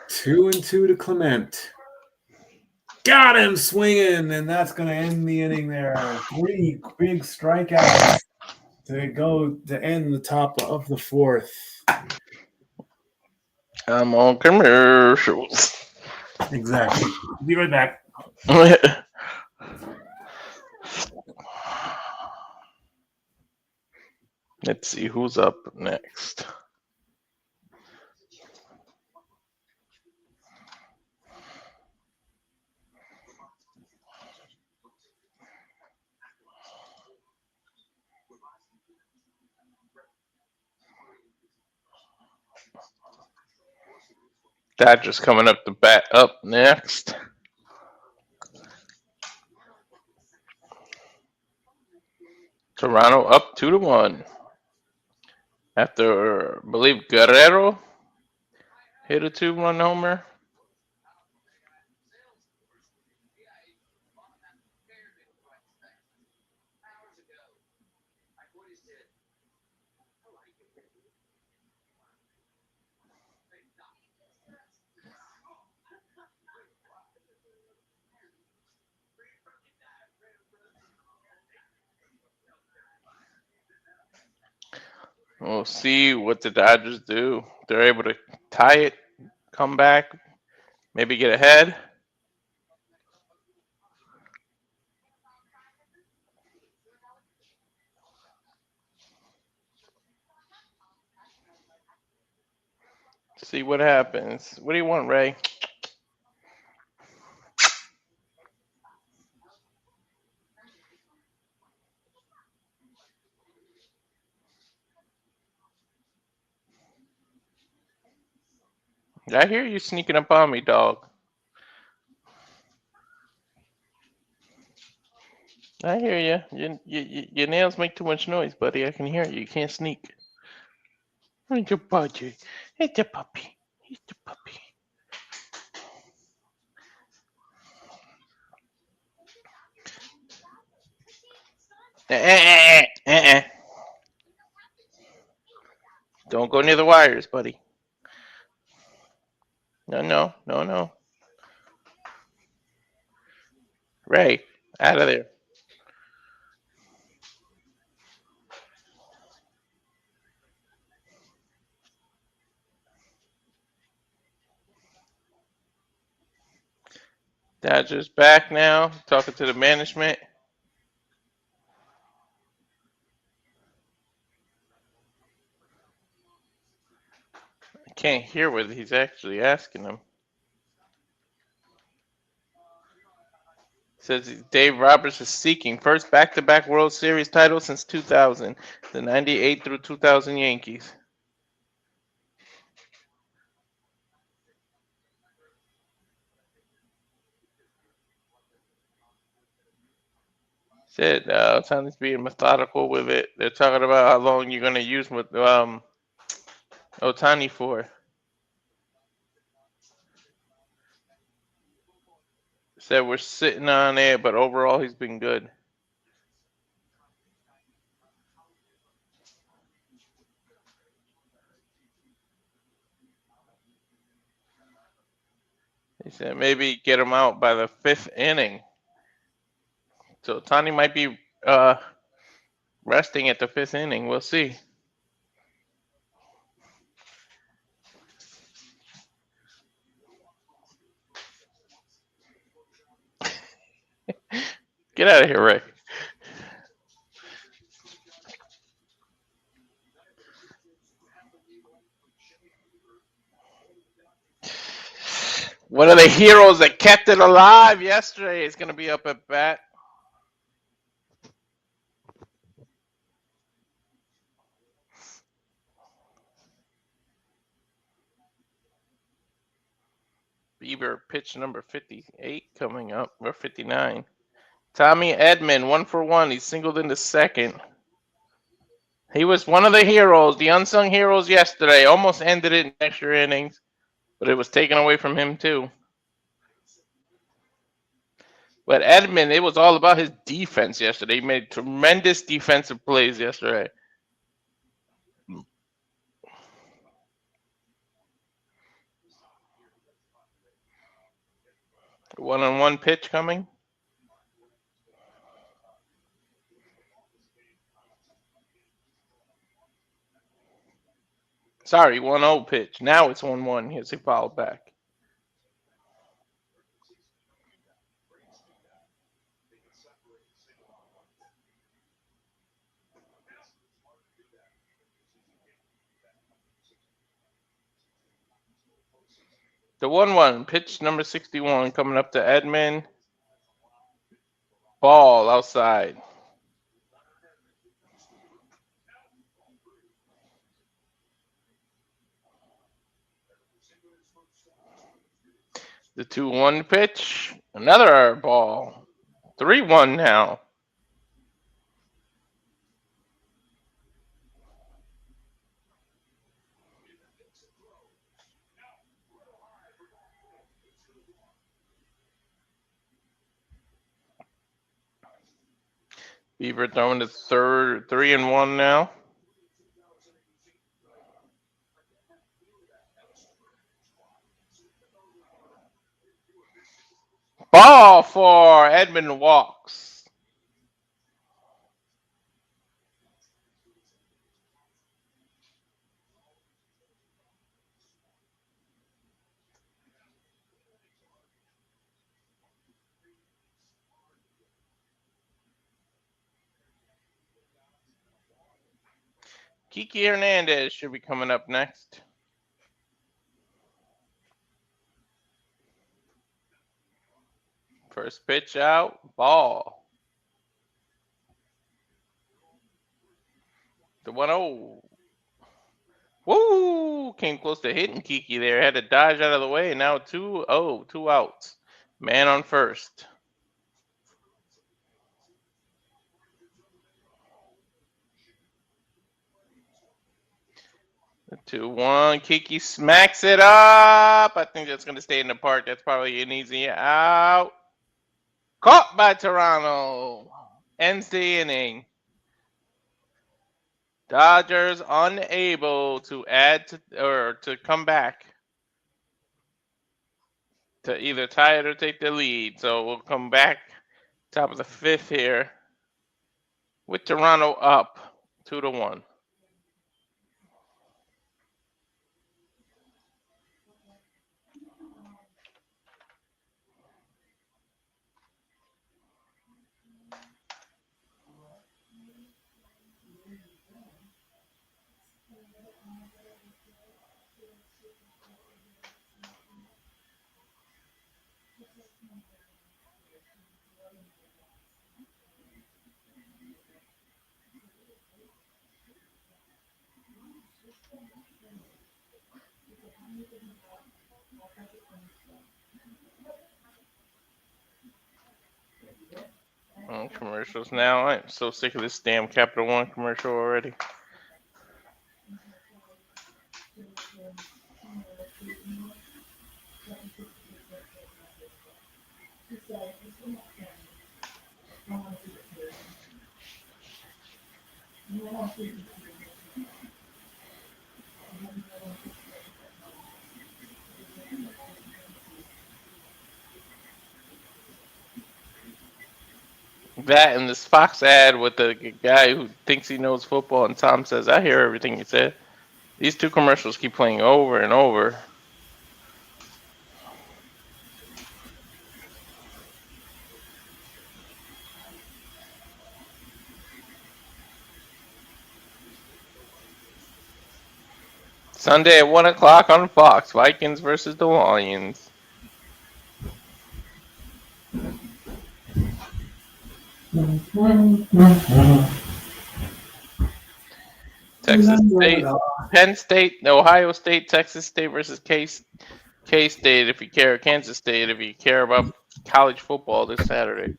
2-2 to Clement. Got him swinging, and that's going to end the inning there. 3 big strikeouts to go to end the top of the 4th. I'm on commercials. Exactly. Be right back. Let's see who's up next. Dodgers coming up to bat up next. Toronto up 2-1. After, I believe, Guerrero hit a 2-run homer. We'll see what the Dodgers do. They're able to tie it, come back, maybe get ahead. See what happens. What do you want, Ray? I hear you sneaking up on me, dog. I hear you. Your nails make too much noise, buddy. I can hear you. You can't sneak. It's a puppy. It's a puppy. It's a puppy. Uh-uh. Don't go near the wires, buddy. No. Ray, out of there. Dodgers back now. Talking to the management. I can't hear what he's actually asking them. Says Dave Roberts is seeking first back-to-back World Series title since 2000, the 98 through 2000 Yankees. Said Otani's being methodical with it. They're talking about how long you're going to use with Otani for. Said we're sitting on it, but overall he's been good. He said maybe get him out by the 5th inning. So Tani might be resting at the 5th inning. We'll see. Get out of here, Ray. One of the heroes that kept it alive yesterday is going to be up at bat. Bieber pitch number 58 coming up, or 59. Tommy Edman, 1-for-1. He's singled into second. He was one of the heroes, the unsung heroes yesterday. Almost ended it in extra innings, but it was taken away from him too. But Edman, it was all about his defense yesterday. He made tremendous defensive plays yesterday. One-on-one pitch coming. Sorry, 1-0 pitch. Now it's 1-1 as he fouled back. The 1-1 pitch number 61 coming up to Edman. Ball outside. The 2-1 pitch. Another ball. 3-1 now. Beaver throwing to third, 3-1 now. Ball for Edman walks. Kiki Hernandez should be coming up next. First pitch out, ball. The 1-0. Woo! Came close to hitting Kiki there. Had to dodge out of the way. Now 2-0, 2 outs. Man on first. The 2-1. Kiki smacks it up. I think that's going to stay in the park. That's probably an easy out. Caught by Toronto. Ends the inning. Dodgers unable to add to or to come back to either tie it or take the lead. So we'll come back top of the 5th here with Toronto up 2-1. Commercials now. I'm so sick of this damn Capital One commercial already. That and this Fox ad with the guy who thinks he knows football, and Tom says, "I hear everything you said." These two commercials keep playing over and over. Sunday at 1 o'clock on Fox, Vikings versus the Lions. Texas State, Penn State, Ohio State, Texas State versus K-State if you care, Kansas State if you care about college football this Saturday.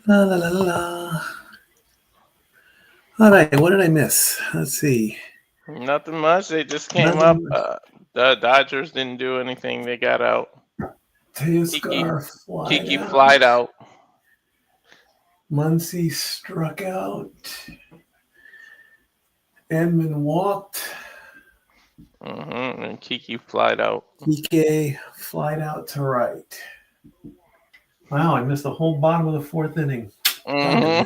La, la, la, la. All right, what did I miss? Let's see. Nothing much. They just came up. The Dodgers didn't do anything. They got out. Kiki flied out. Muncy struck out. Edmund walked. And Kiki flied out. Kike flied out to right. Wow, I missed the whole bottom of the fourth inning. Oh,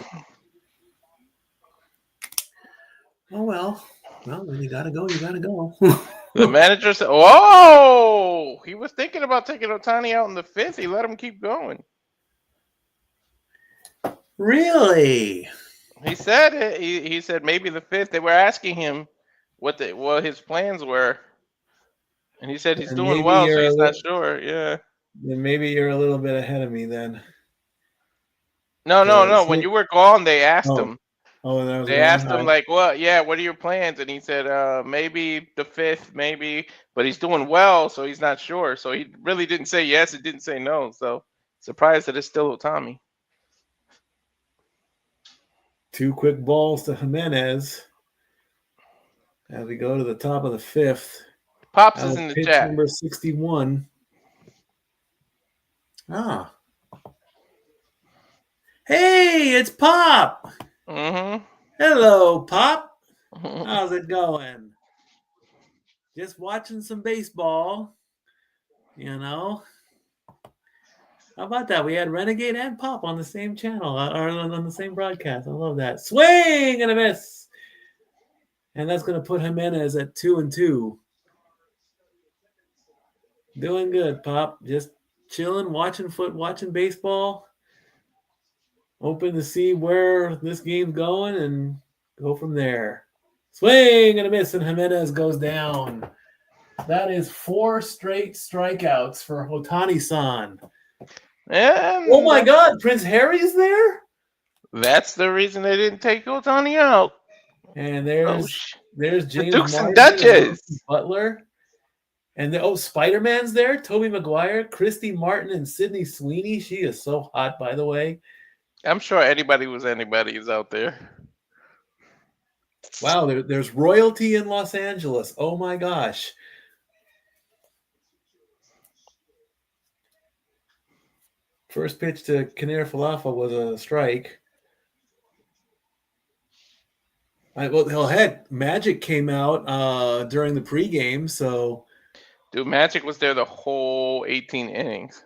well. Well, when you gotta go, you gotta go. The manager said, "Whoa!" He was thinking about taking Ohtani out in the fifth. He let him keep going. Really? He said it. He said maybe the fifth. They were asking him what his plans were, and he said he's doing well, so he's not sure. Yeah. Then maybe you're a little bit ahead of me then. No. When you were gone, they asked him. Oh, they asked him like, "Well, yeah, what are your plans?" And he said, "Maybe the fifth, maybe." But he's doing well, so he's not sure. So he really didn't say yes. It didn't say no. So surprised that it's still Ohtani. 2 quick balls to Jimenez as we go to the top of the fifth. Pops is in the chat. Number 61. Ah. Hey, it's Pop. Hello, Pop. How's it going? Just watching some baseball, you know. How about that? We had Renegade and Pop on the same channel, or on the same broadcast. I love that. Swing and a miss. And that's going to put Jimenez at 2-2. Doing good, Pop. Just chilling, watching baseball. Hoping to see where this game's going and go from there. Swing and a miss, and Jimenez goes down. That is 4 straight strikeouts for Ohtani-san. Oh my God, Prince Harry is there? That's the reason they didn't take Ohtani out. And there's James Dukes Martin and Duchess. Butler. And Spider-Man's there. Tobey Maguire, Christy Martin, and Sydney Sweeney. She is so hot, by the way. I'm sure anybody is out there. Wow, there's royalty in Los Angeles. Oh my gosh. First pitch to Kinnear Falafel was a strike. Heck, Magic came out during the pregame, so. Dude, Magic was there the whole 18 innings.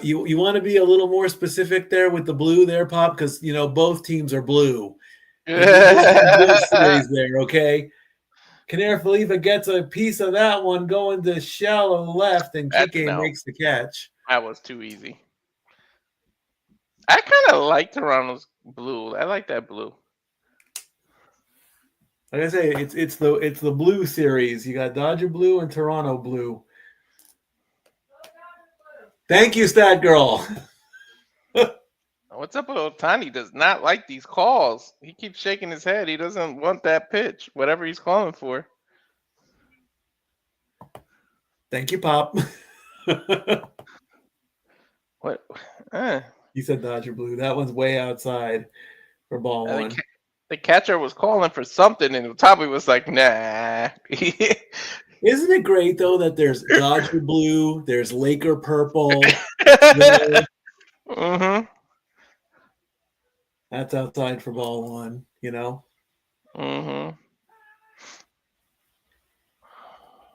You want to be a little more specific there with the blue there, Pop, because both teams are blue. Blue series there, okay? Kinnear Falafel gets a piece of that one going to shallow left, and Kike makes the catch. That was too easy. I kind of like Toronto's blue. I like that blue. Like I say, it's the blue series. You got Dodger blue and Toronto blue. Thank you, Stat Girl. What's up with Ohtani? Does not like these calls. He keeps shaking his head. He doesn't want that pitch, whatever he's calling for. Thank you, Pop. What? You said Dodger blue. That one's way outside for ball one. The catcher was calling for something, and Ohtani was like, nah. Isn't it great, though, that there's Dodger blue, there's Laker purple. That's outside for ball one,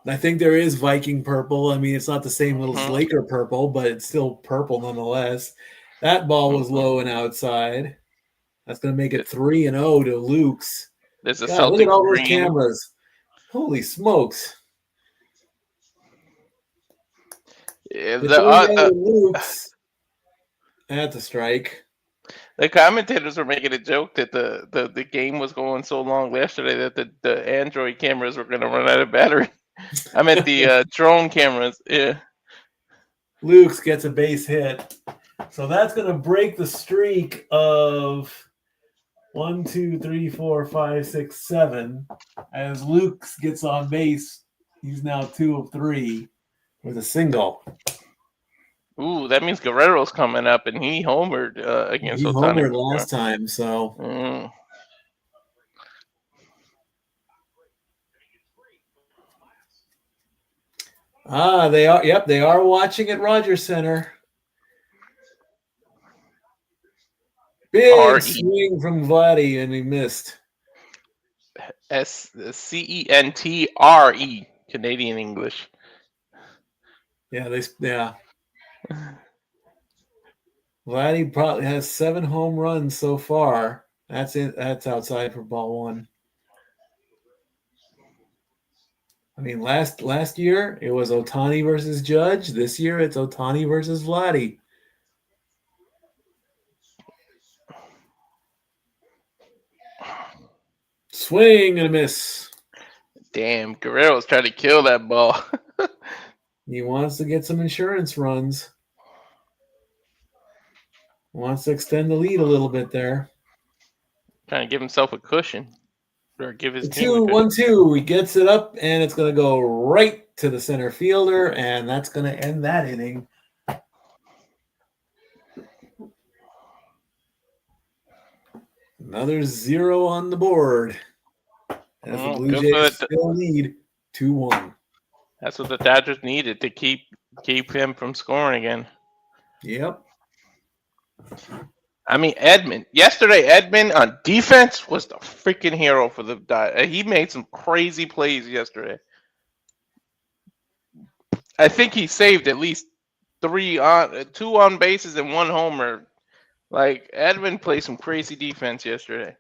I think there is Viking purple. I mean, it's not the same as Laker purple, but it's still purple nonetheless. That ball was low and outside. That's going to make it 3-0 to Luke's. There's a God, look Celtic at all those green. cameras. Holy smokes. Yeah, The 3-0 to Luke's. That's a strike. The commentators were making a joke that the game was going so long yesterday that the Android cameras were going to run out of battery. I meant the drone cameras. Yeah. Luke's gets a base hit. So that's going to break the streak of 1, 2, 3, 4, 5, 6, 7. As Luke gets on base, he's now 2 of 3 with a single. Ooh, that means Guerrero's coming up, and he homered against He Otani homered before. last time, so. They are. Yep, they are watching at Rogers Center. Big swing from Vladdy, and he missed. Centre, Canadian English. Yeah. Vladdy probably has 7 home runs so far. That's it. That's outside for ball 1. I mean, last year it was Otani versus Judge. This year it's Otani versus Vladdy. Swing and a miss. Damn, Guerrero's trying to kill that ball. He wants to get some insurance runs. Wants to extend the lead a little bit there. Trying to give himself a cushion. Or give his team 2, 1, 2. He gets it up, and it's going to go right to the center fielder, and that's going to end that inning. Another 0 on the board. As the Blue Jays still lead 2-1. That's what the Dodgers needed to keep him from scoring again. Yep. I mean, yesterday, Edman on defense was the freaking hero for the Dodgers. He made some crazy plays yesterday. I think he saved at least 2 on bases and 1 homer. Like, Edman played some crazy defense yesterday.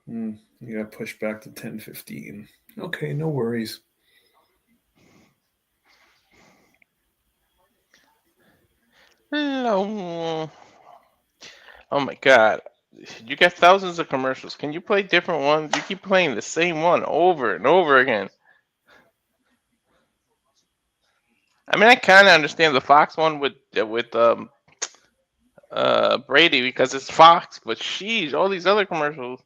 You got to push back to 10:15. Okay, no worries. Hello. Oh my God. You got thousands of commercials. Can you play different ones? You keep playing the same one over and over again. I mean, I kind of understand the Fox one with Brady because it's Fox, but sheesh, all these other commercials.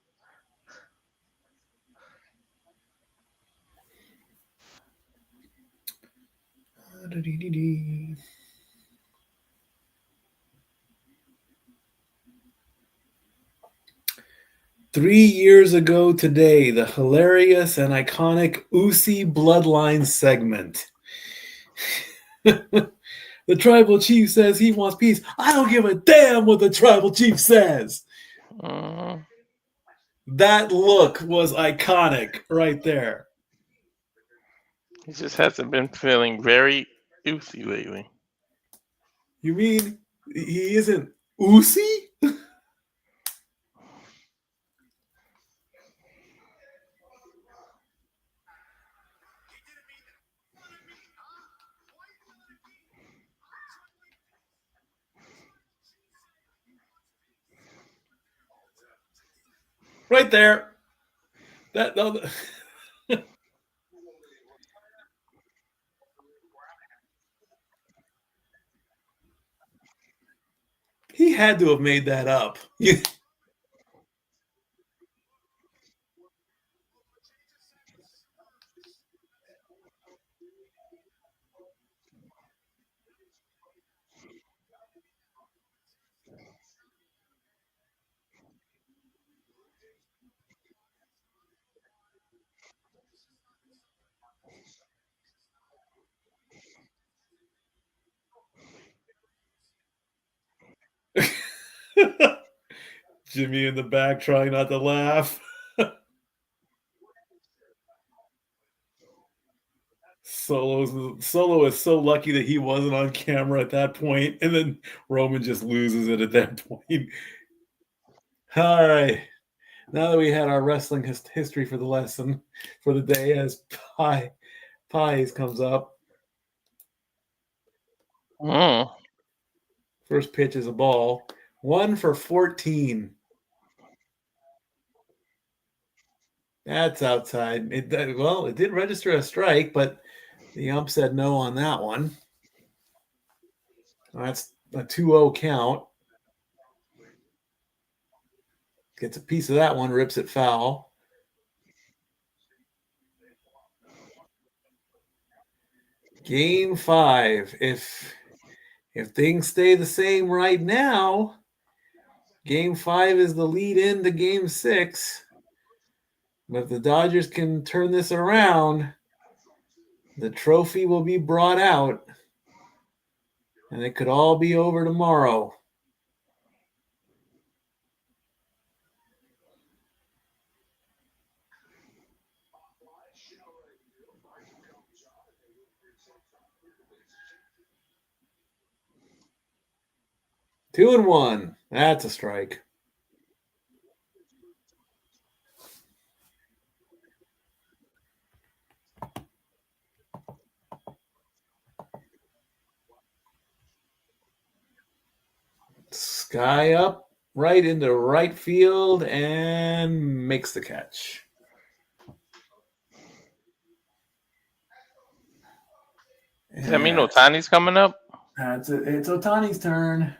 Three years ago today, the hilarious and iconic Uzi Bloodline segment. The tribal chief says he wants peace. I don't give a damn what the tribal chief says. That look was iconic right there. He just hasn't been feeling very Uzi lately. You mean he isn't Uzi? Right there. He had to have made that up. Jimmy in the back trying not to laugh. Solo is so lucky that he wasn't on camera at that point, and then Roman just loses it at that point. All right. Now that we had our wrestling history for the lesson for the day, as Pies comes up. First pitch is a ball. 1 for 14. That's outside. It did register a strike, but the ump said no on that one. That's a 2-0 count. Gets a piece of that one, rips it foul. Game 5. If things stay the same right now, Game 5 is the lead into Game 6. But if the Dodgers can turn this around, the trophy will be brought out, and it could all be over tomorrow. Two and one. That's a strike. Sky up right into right field and makes the catch. Does that mean Ohtani's coming up? That's it. It's Ohtani's turn.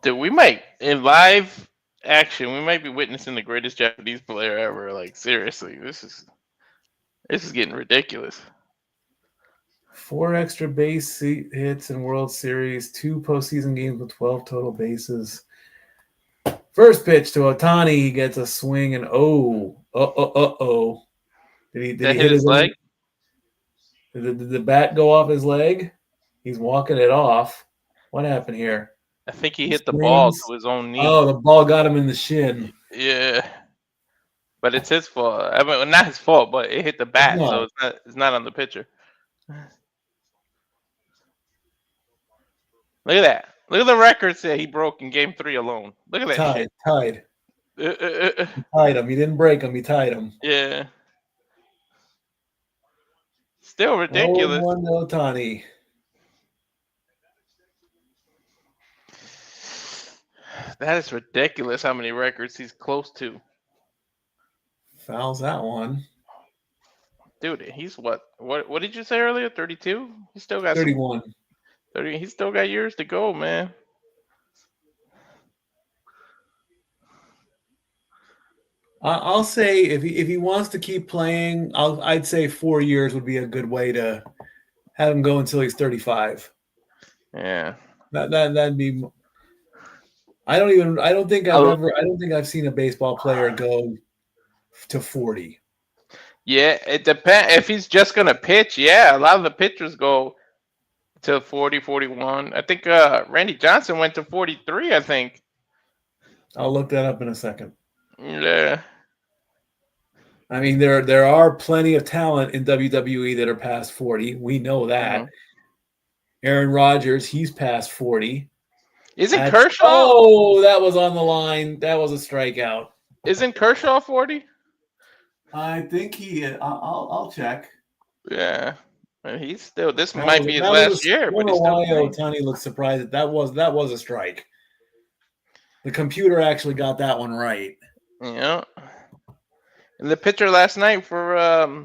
Dude, we might, in live action, we might be witnessing the greatest Japanese player ever. Like, seriously, this is getting ridiculous. 4 extra base hits in World Series, 2 postseason games with 12 total bases. First pitch to Ohtani, he gets a swing and Did he hit his leg? Did the bat go off his leg? He's walking it off. What happened here? I think he hit the ball to his own knee. Oh, the ball got him in the shin. Yeah, but it's his fault. I mean, not his fault, but it hit the bat, so it's not on the pitcher. Look at that. Look at the records that he broke in Game 3 alone. Look at that shit. Tied. He tied him. He didn't break him. He tied him. Yeah. Still ridiculous. 0-1 to Ohtani. That is ridiculous how many records he's close to. Fouls that one. Dude, he's what did you say earlier? 32? He still got 31. 30. He's still got years to go, man. I'll say if he wants to keep playing, I'd say 4 years would be a good way to have him go until he's 35. Yeah. That'd be. I don't think I've seen a baseball player go to 40. Yeah, it depends. If he's just gonna pitch, yeah, a lot of the pitchers go to 40, 41. I think Randy Johnson went to 43, I think. I'll look that up in a second. Yeah. I mean, there are plenty of talent in WWE that are past 40. We know that. Mm-hmm. Aaron Rodgers, he's past 40. Isn't Kershaw? Oh, that was on the line. That was a strikeout. Isn't Kershaw 40? I think he. I'll check. Yeah, and he's still. This might be his last year, but he's still. Still Ohtani looks surprised that was a strike. The computer actually got that one right. Yeah. And the pitcher last night for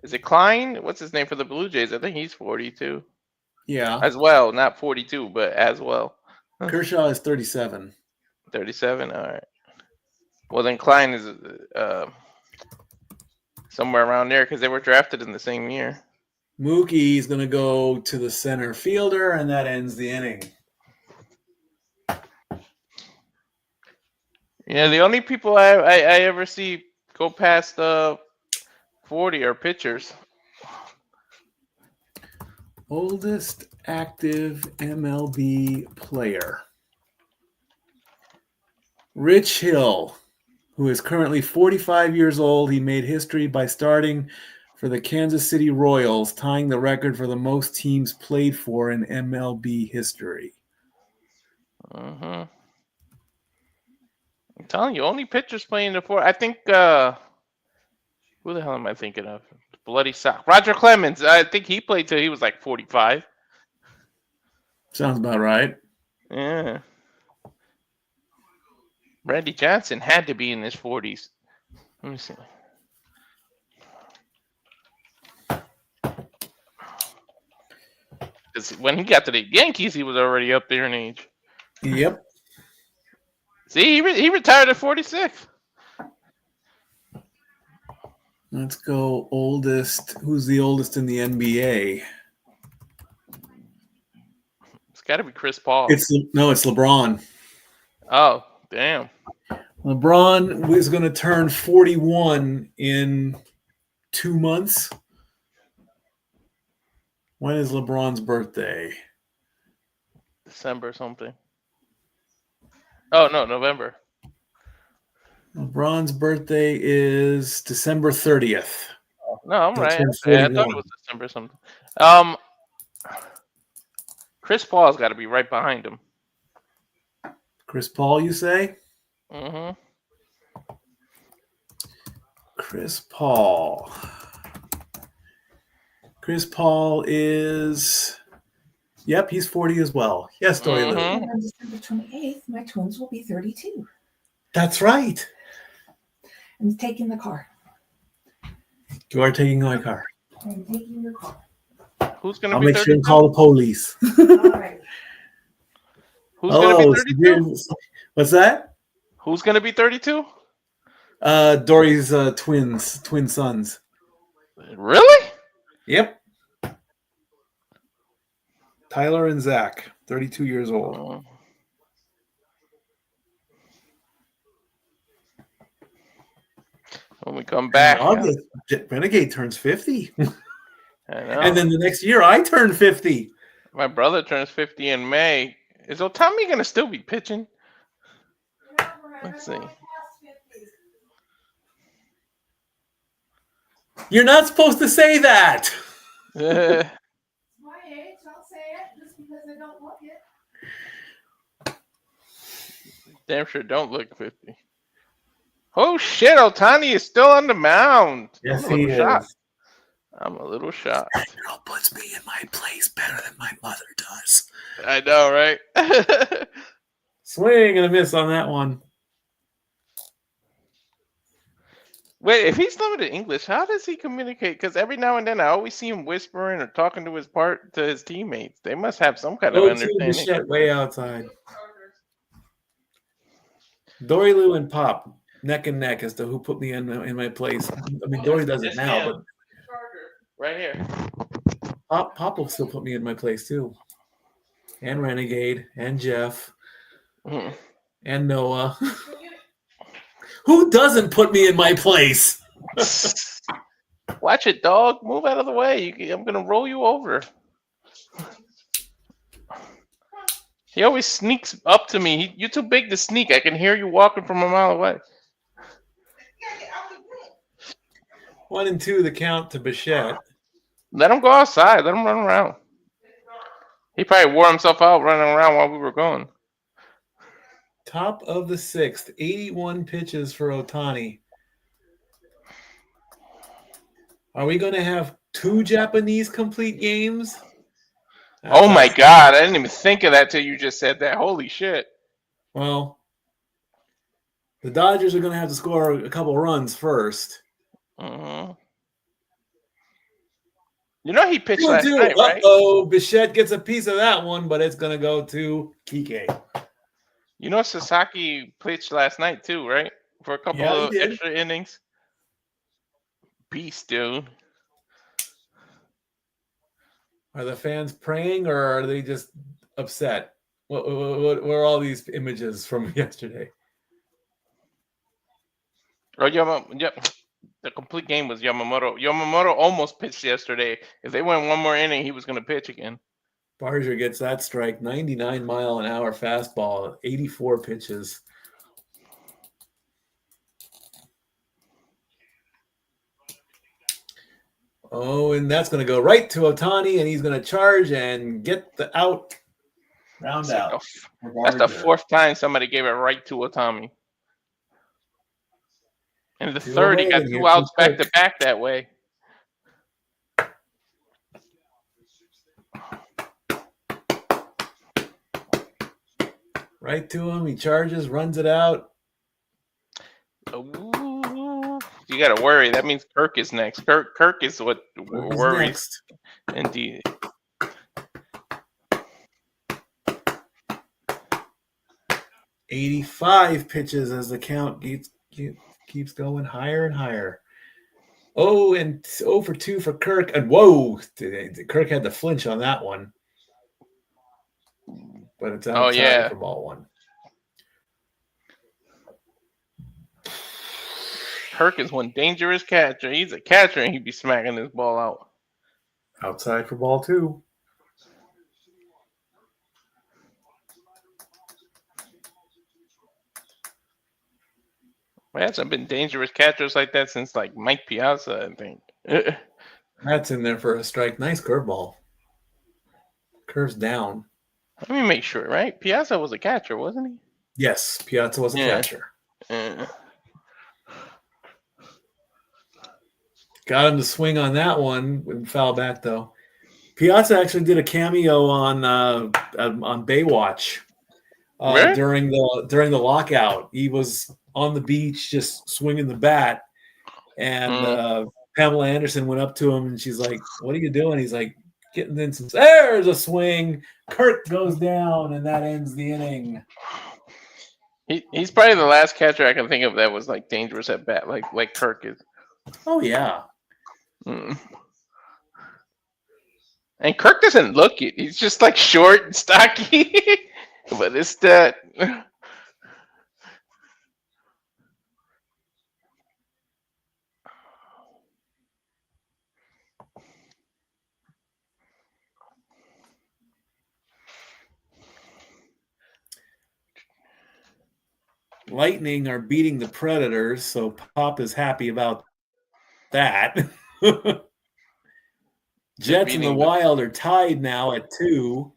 is it Klein? What's his name for the Blue Jays? I think he's 42. Yeah. As well, not 42, but as well. Kershaw is 37. 37. All right. Well, then Klein is somewhere around there because they were drafted in the same year. Mookie's going to go to the center fielder, and that ends the inning. Yeah, the only people I ever see go past 40 are pitchers. Oldest active MLB player. Rich Hill, who is currently 45 years old. He made history by starting for the Kansas City Royals, tying the record for the most teams played for in MLB history. I'm telling you, only pitchers playing the four. I think, who the hell am I thinking of? Bloody sock. Roger Clemens. I think he played till he was like 45. Sounds about right. Yeah. Randy Johnson had to be in his 40s. Let me see. Because when he got to the Yankees, he was already up there in age. Yep. See, he retired at 46. Let's go oldest. Who's the oldest in the NBA? It's got to be Chris Paul. It's LeBron. Oh, damn. LeBron is going to turn 41 in 2 months. When is LeBron's birthday? December something. Oh, no, November. LeBron's birthday is December 30th. No, I'm right. Yeah, I thought it was December something. Chris Paul's got to be right behind him. Chris Paul, you say? Mm-hmm. Chris Paul. Chris Paul is... Yep, he's 40 as well. Yes, Dory Lou. And on December 28th, my twins will be 32. That's right. I'm taking the car. You are taking my car. I'm taking your car. Who's going to I'll be make 32? sure and call the police. All right. Who's going to be 32? What's that? Who's going to be 32? Dory's twin sons. Really? Yep. Tyler and Zach, 32 years old. When we come back, August, Renegade turns 50. I know. And then the next year, I turn 50. My brother turns 50 in May. Is Otami going to still be pitching? Let's see. You're not supposed to say that. My age, I'll say it just because I don't look it. Damn sure don't look 50. Oh shit, Otani is still on the mound. Yes, I'm a he little is. shocked. I'm a little shocked. That girl puts me in my place better than my mother does. I know, right? Swing and a miss on that one. Wait, if he's limited English, how does he communicate? Because every now and then I always see him whispering or talking to his teammates. They must have some kind of understanding. Bichette way outside. Dory Lou and Pop neck and neck as to who put me in my place. I mean, Dory does it now, but right here. Pop will still put me in my place too. And Renegade and Jeff and Noah. Who doesn't put me in my place? Watch it, dog. Move out of the way. I'm gonna roll you over. He always sneaks up to me. You're too big to sneak. I can hear you walking from a mile away. 1-2 the count to Bichette. Let him go outside. Let him run around. He probably wore himself out running around while we were going. Top of the sixth, 81 pitches for Otani. Are we going to have 2 Japanese complete games? Oh my God. I didn't even think of that till you just said that. Holy shit. Well, the Dodgers are going to have to score a couple runs first. Mm-hmm. You know he pitched last night, right? Uh-oh, Bichette gets a piece of that one, but it's going to go to Kike. You know Sasaki pitched last night too, right? For a couple of extra innings. Beast, dude. Are the fans praying or are they just upset? What are all these images from yesterday? Oh, yep. The complete game was Yamamoto. Yamamoto almost pitched yesterday. If they went one more inning, he was going to pitch again. Barger gets that strike, 99-mile-an-hour fastball, 84 pitches. Oh, and that's going to go right to Otani, and he's going to charge and get the out. Round Like out. that's the fourth time somebody gave it right to Otami. And the third, he got and 2 here comes outs back to Kirk. back that way. Right to him. He charges, runs it out. Ooh, you got to worry. That means Kirk is next. Kirk is what Who's worries. next? Indeed. 85 pitches as the count keeps going higher and higher. Oh, and 0 for 2 for Kirk. And whoa, Kirk had to flinch on that one. But it's outside for ball one. Kirk is one dangerous catcher. He's a catcher, and he'd be smacking this ball out. Outside for ball 2. There hasn't been dangerous catchers like that since like Mike Piazza, I think. That's in there for a strike. Nice curveball. Curves down. Let me make sure, right? Piazza was a catcher, wasn't he? Yes, Piazza was a catcher. Got him to swing on that one. Wouldn't foul back though. Piazza actually did a cameo on Baywatch during the lockout. He was on the beach just swinging the bat, and Pamela Anderson went up to him and she's like, "What are you doing?" He's like, "Getting in some." There's a swing. Kirk goes down, and that ends the inning. He's probably the last catcher I can think of that was like dangerous at bat, like Kirk is. Oh yeah. And Kirk doesn't look it. He's just like short and stocky. But it's that. Lightning are beating the Predators, so Pop is happy about that. Jets and the Wild are tied now at 2.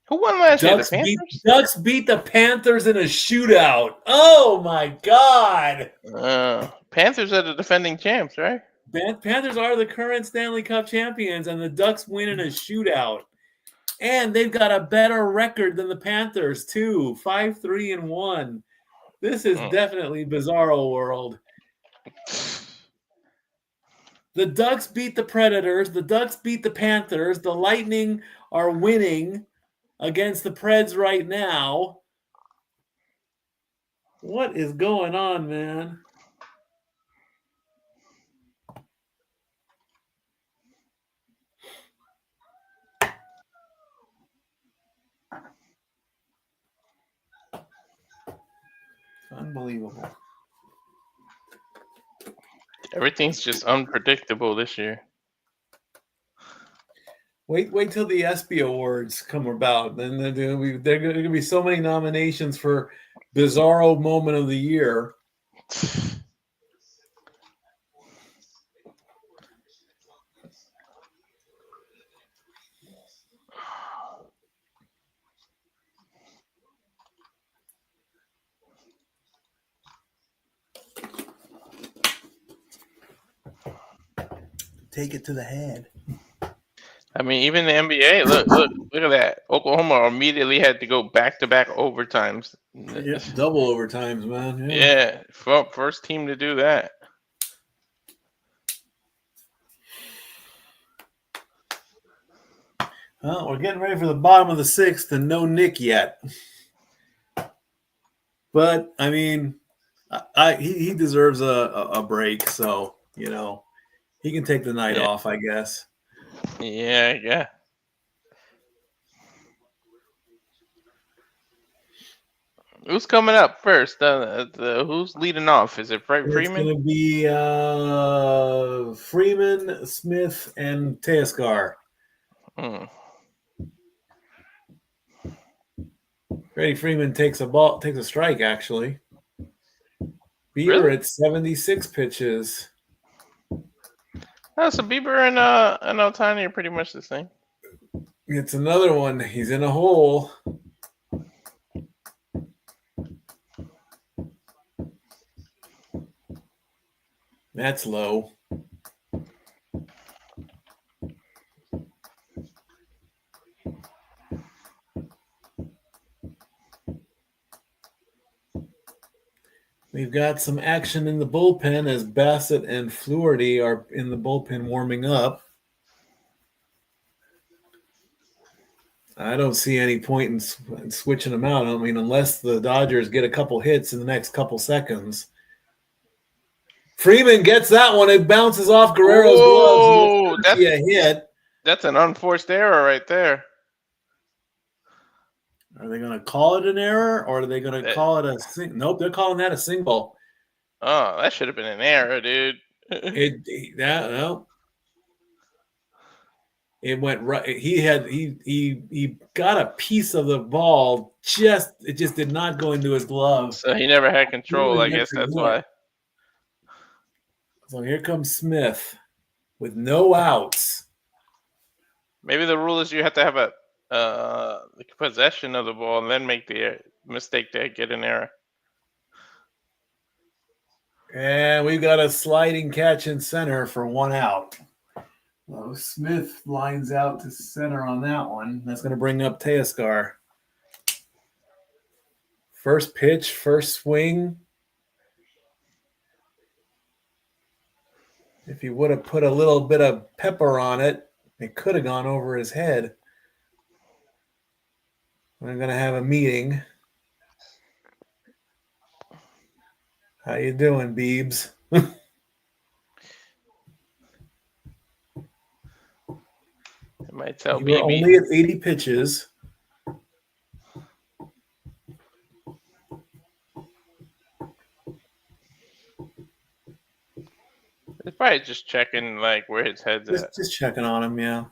Who won last year? The Panthers? Ducks beat the Panthers in a shootout. Oh, my God. Panthers are the defending champs, right? Panthers are the current Stanley Cup champions, and the Ducks win in a shootout. And they've got a better record than the Panthers, too. 5-3-1. This is definitely bizarro world. The Ducks beat the Predators. The Ducks beat the Panthers. The Lightning are winning against the Preds right now. What is going on, man? Unbelievable. Everything's just unpredictable this year. Wait till the ESPY Awards come about. Then there are going to be so many nominations for Bizarro Moment of the Year. Take it to the head. I mean, even the NBA. Look at that. Oklahoma immediately had to go back-to-back overtimes. Yeah, double overtimes, man. Yeah, first team to do that. Well, we're getting ready for the bottom of the 6th, and no Nick yet. But I mean, he deserves a break, so he can take the night off, I guess. Yeah. Who's coming up first? Who's leading off? Is it Freeman? It's going to be Freeman, Smith, and Teoscar. Freddie Freeman takes a strike, actually. Bieber Really? at 76 pitches. Oh, so Bieber and Otani are pretty much the same. It's another one. He's in a hole. That's low. We've got some action in the bullpen as Bassett and Fluharty are in the bullpen warming up. I don't see any point in switching them out. I mean, unless the Dodgers get a couple hits in the next couple seconds. Freeman gets that one. It bounces off Guerrero's gloves. That's a hit. That's an unforced error right there. Are they going to call it an error, or are they going to call it a single? Nope, they're calling that a single. Oh, that should have been an error, dude. No. It went right. He got a piece of the ball. It just did not go into his glove. So he never had control. I guess that's why. So here comes Smith with no outs. Maybe the rule is you have to have a possession of the ball and then make the mistake to get an error. And we've got a sliding catch in center for 1 out. So Smith lines out to center on that one. That's going to bring up Teoscar. First pitch, first swing. If he would have put a little bit of pepper on it, it could have gone over his head. We're going to have a meeting. How you doing, Beebs? It might tell We're BB. only at 80 pitches. It's probably just checking like where his head's at. Just checking on him, yeah.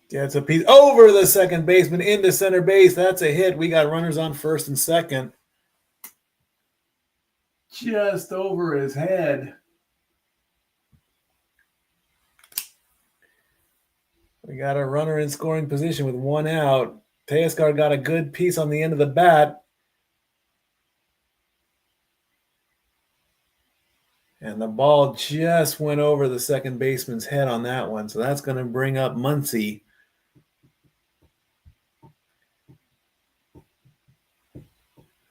Gets a piece over the second baseman into center base. That's a hit. We got runners on first and second. Just over his head. We got a runner in scoring position with 1 out. Teoscar got a good piece on the end of the bat. And the ball just went over the second baseman's head on that one. So that's going to bring up Muncy.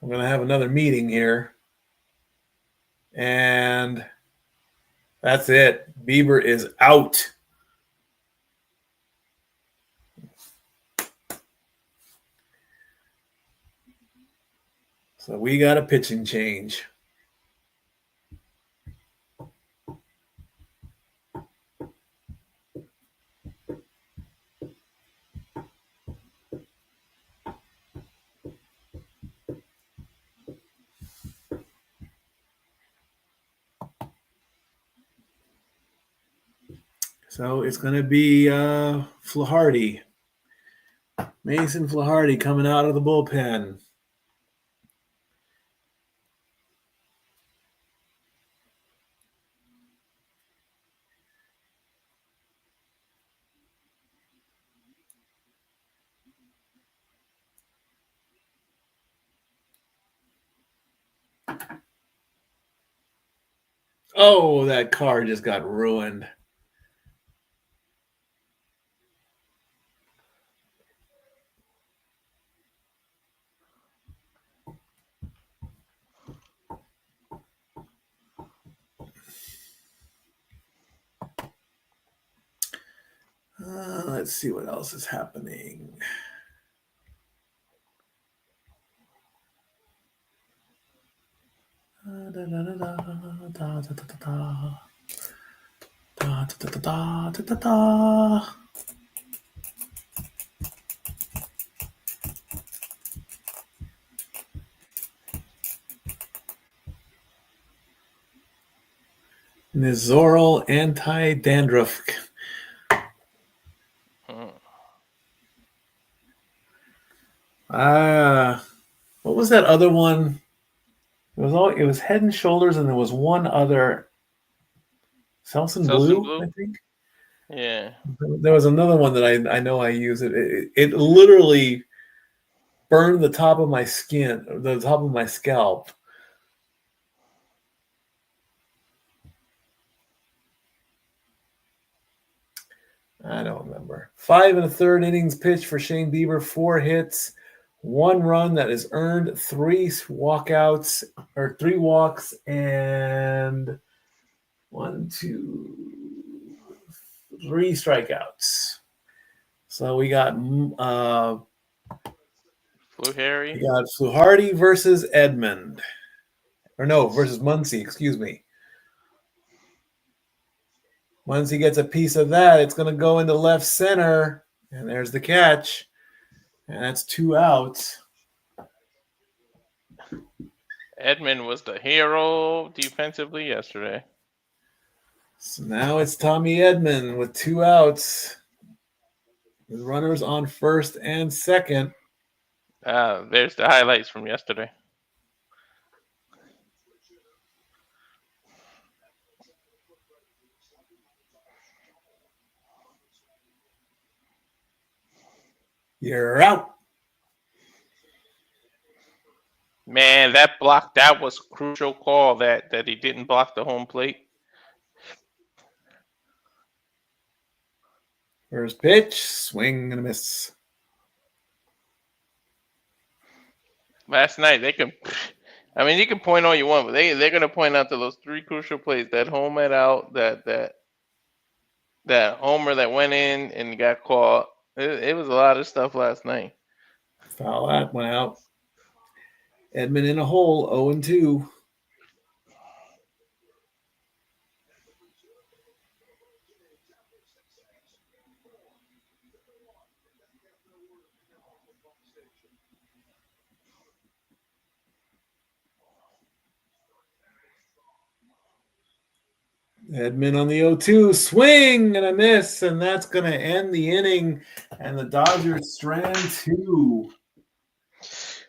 I'm going to have another meeting here. And that's it. Bieber is out. So we got a pitching change. So it's going to be Flaharty. Mason Flaharty coming out of the bullpen. Oh, that car just got ruined. Let's see what else is happening. Da, da, da, da, da, da, da. Nizoral anti-dandruff. What was that other one? It was Head and Shoulders, and there was one other. Selsun Selsun Blue, Blue? I think. Yeah. There was another one that I know I use it. It literally burned the top of my skin, the top of my scalp. I don't remember. 5 1/3 innings pitched for Shane Bieber, 4 hits, 1 run that is earned, 3 walkouts or 3 walks, and 1, 2, 3 strikeouts. So we got Blue Harry. we got Fluharty versus Edmund. Or no, versus Muncy, excuse me. Once he gets a piece of that, it's going to go into left center, and there's the catch. And that's 2 outs. Edmund was the hero defensively yesterday. So now it's Tommy Edman with 2 outs. With runners on first and second. There's the highlights from yesterday. You're out. Man, that was a crucial call that he didn't block the home plate. First pitch, swing and a miss. Last night you can point all you want, but they're gonna point out to those 3 crucial plays. That home at out, that homer that went in and got caught. It was a lot of stuff last night. Foul that went out. Edman in a hole, 0-2. Edman on the 0-2, swing and a miss, and that's going to end the inning. And the Dodgers strand 2.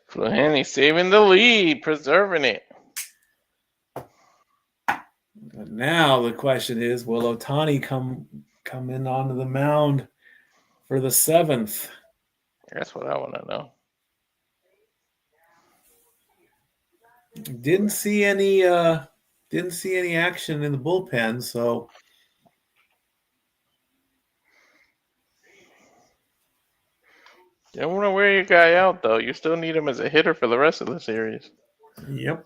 Fluhaney saving the lead, preserving it. But now the question is, will Ohtani come in onto the mound for the 7th? That's what I want to know. Didn't see any action in the bullpen, so You don't want to wear your guy out, though. You still need him as a hitter for the rest of the series. yep.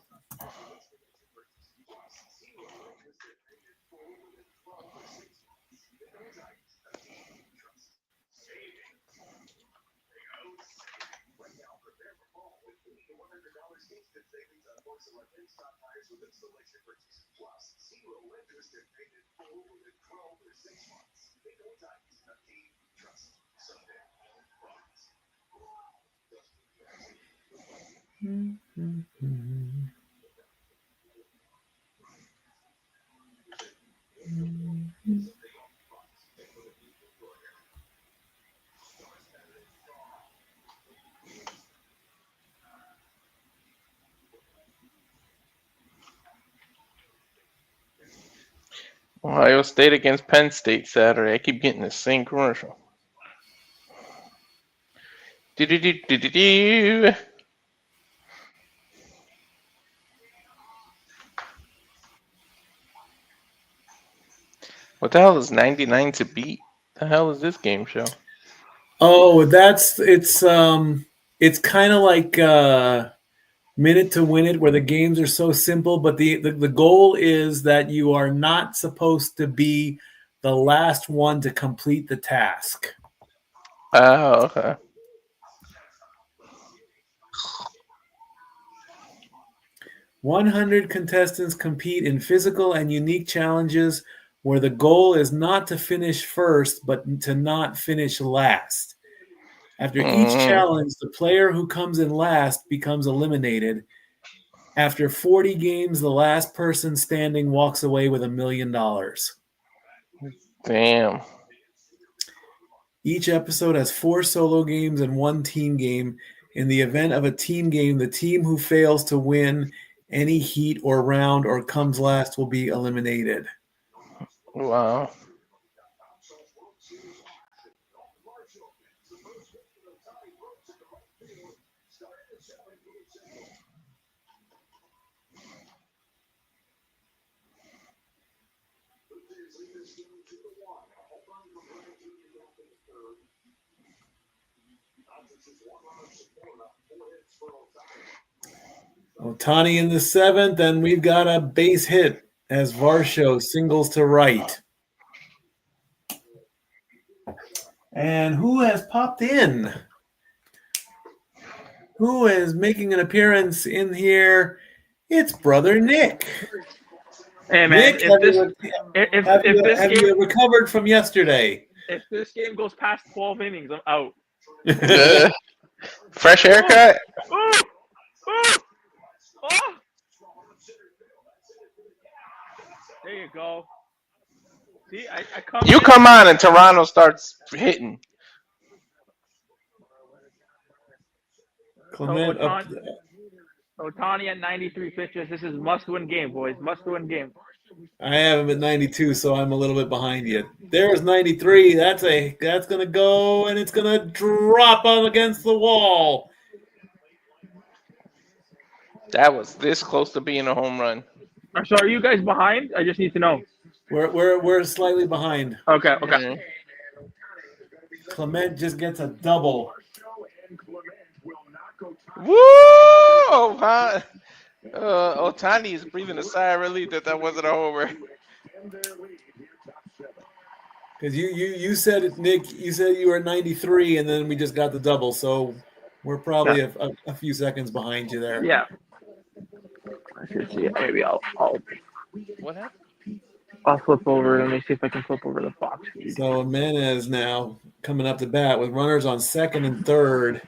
Ohio State against Penn State Saturday. I keep getting the same commercial. Do-do-do-do-do-do. What the hell is 99 to beat? The hell is this game show? Oh, it's kind of like Minute to Win It, where the games are so simple, but the goal is that you are not supposed to be the last one to complete the task. Oh, okay. "100 contestants compete in physical and unique challenges where the goal is not to finish first, but to not finish last. After each challenge, the player who comes in last becomes eliminated. After 40 games, the last person standing walks away with $1 million. Damn. Each episode has 4 solo games and 1 team game. In the event of a team game, the team who fails to win any heat or round or comes last will be eliminated. Wow. Ohtani in the 7th, and we've got a base hit as Varsho singles to right. And who has popped in? Who is making an appearance in here? It's brother Nick. Hey man, Nick, have you recovered from yesterday? If this game goes past 12 innings, I'm out. Fresh haircut? Ooh! Ooh! Oh! There you go. See, I come. You come on and Toronto starts hitting. Clement up. Ohtani at 93 pitches. This is must-win game, boys. Must-win game. I have him at 92, so I'm a little bit behind you. There's 93. That's gonna go, and it's gonna drop on against the wall. That was this close to being a home run. So are you guys behind? I just need to know. We're slightly behind. Okay. Clement just gets a double. Woo! Ohtani is breathing a sigh of relief that wasn't a homer. Because you said it, Nick. You said you were at 93, and then we just got the double. So we're probably a few seconds behind you there. Yeah. I should see it. Maybe I'll What happened? I'll flip over. Let me see if I can flip over the box. So Jimenez now coming up to bat with runners on second and third.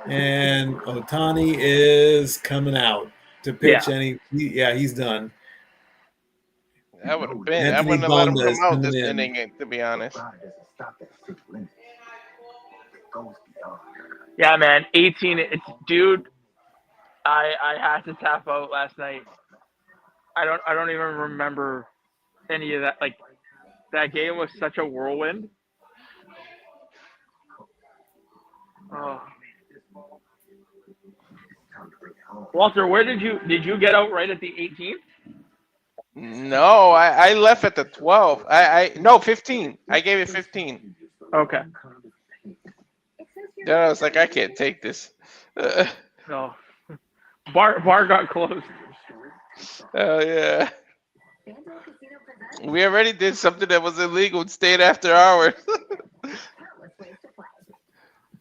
And Ohtani is coming out to pitch, and he's done. That would have been. Anthony I wouldn't have let him Bonda come out is this coming in. inning, to be honest. Yeah, man. 18. It's dude. I had to tap out last night. I don't even remember any of that. Like that game was such a whirlwind. Oh. Walter, where did you get out right at the 18th? No, I left at the 12. No 15. I gave it 15. Okay. Yeah, I was like, I can't take this. No. Bar got closed. Oh yeah. We already did something that was illegal and stayed after hours.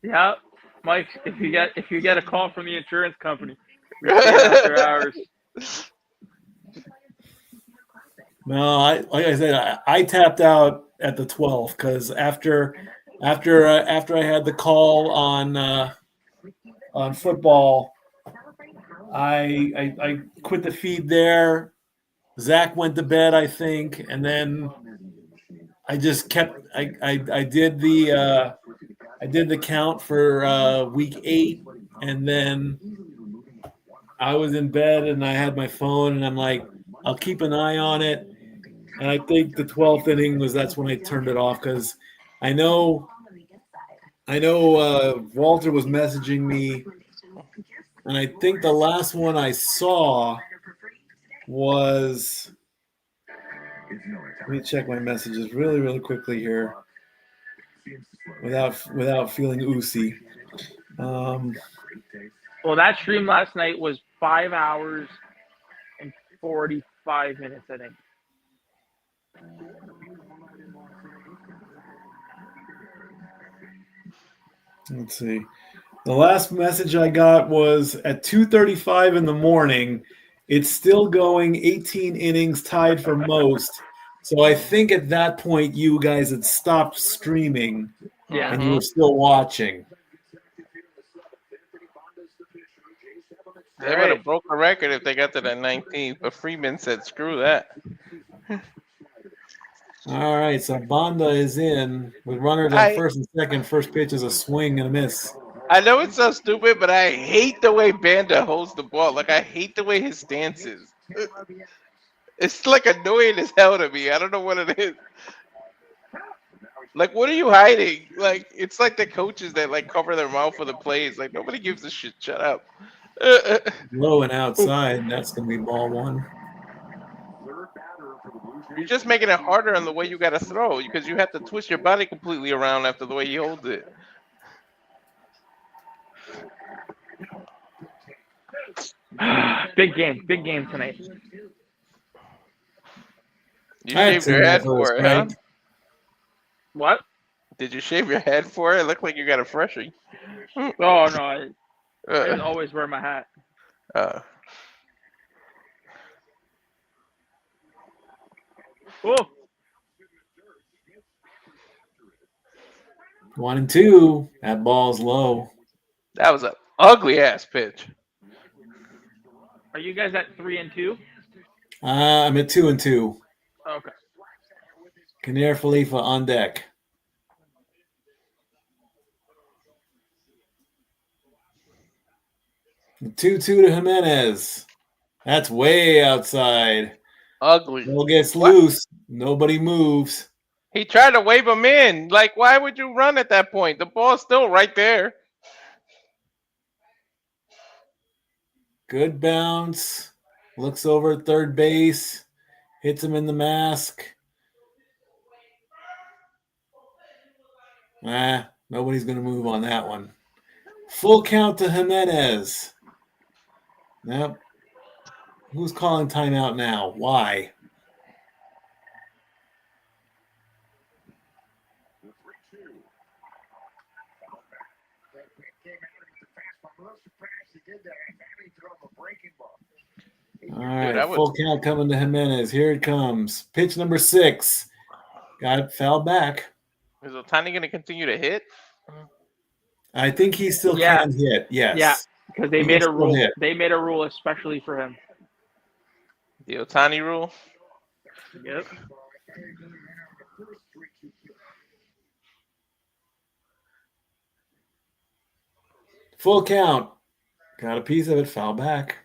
Yeah, Mike. If you get a call from the insurance company, we stay after hours. No, like I said, I tapped out at the 12th because after I had the call on football, I quit the feed there. Zach went to bed, I think, and then I just kept. I did the count for week 8, and then I was in bed and I had my phone, and I'm like, I'll keep an eye on it. And I think the 12th inning that's when I turned it off because I know Walter was messaging me, and I think the last one I saw was. Let me check my messages really, really quickly here, without feeling oozy. Well, that stream last night was 5 hours and 45 minutes, I think. Let's see. The last message I got was at 2:35 in the morning. It's still going, 18 innings, tied for most. So I think at that point you guys had stopped streaming Yeah. and you were still watching. They would have broke a record if they got to that 19th, but Freeman said, "Screw that." All right, so Banda is in with runners on first and second. First pitch is a swing and a miss. I know it's so stupid, but I hate the way Banda holds the ball. Like, I hate the way his stance is. It's like annoying as hell to me. I don't know what it is. Like, what are you hiding? Like, it's like the coaches that like cover their mouth for the plays. Like, nobody gives a shit. Shut up. Low and outside. That's going to be ball one. You're just making it harder on the way you got to throw because you have to twist your body completely around after the way he holds it. Big game tonight. You shaved your head for it, huh? What? Did you shave your head for it? It looked like you got a freshie. Oh no, I always wear my hat. Oh. 1-2. That ball's low. That was an ugly ass pitch. Are you guys at 3-2? I'm at 2-2. Okay. Kanair Khalifa on deck. The 2-2 to Jimenez. That's way outside. Ugly. Ball gets loose. Nobody moves. He tried to wave him in. Like, why would you run at that point? The ball's still right there. Good bounce. Looks over at third base. Hits him in the mask. Nobody's going to move on that one. Full count to Jimenez. Yep. Who's calling timeout now? Why? All right, full count coming to Jimenez. Here it comes. Pitch number 6. Got it, foul back. Is Ohtani going to continue to hit? I think he still can hit. Yes. Yeah, because they made a rule. They made a rule especially for him. The Ohtani rule? Yep. Full count. Got a piece of it. Foul back.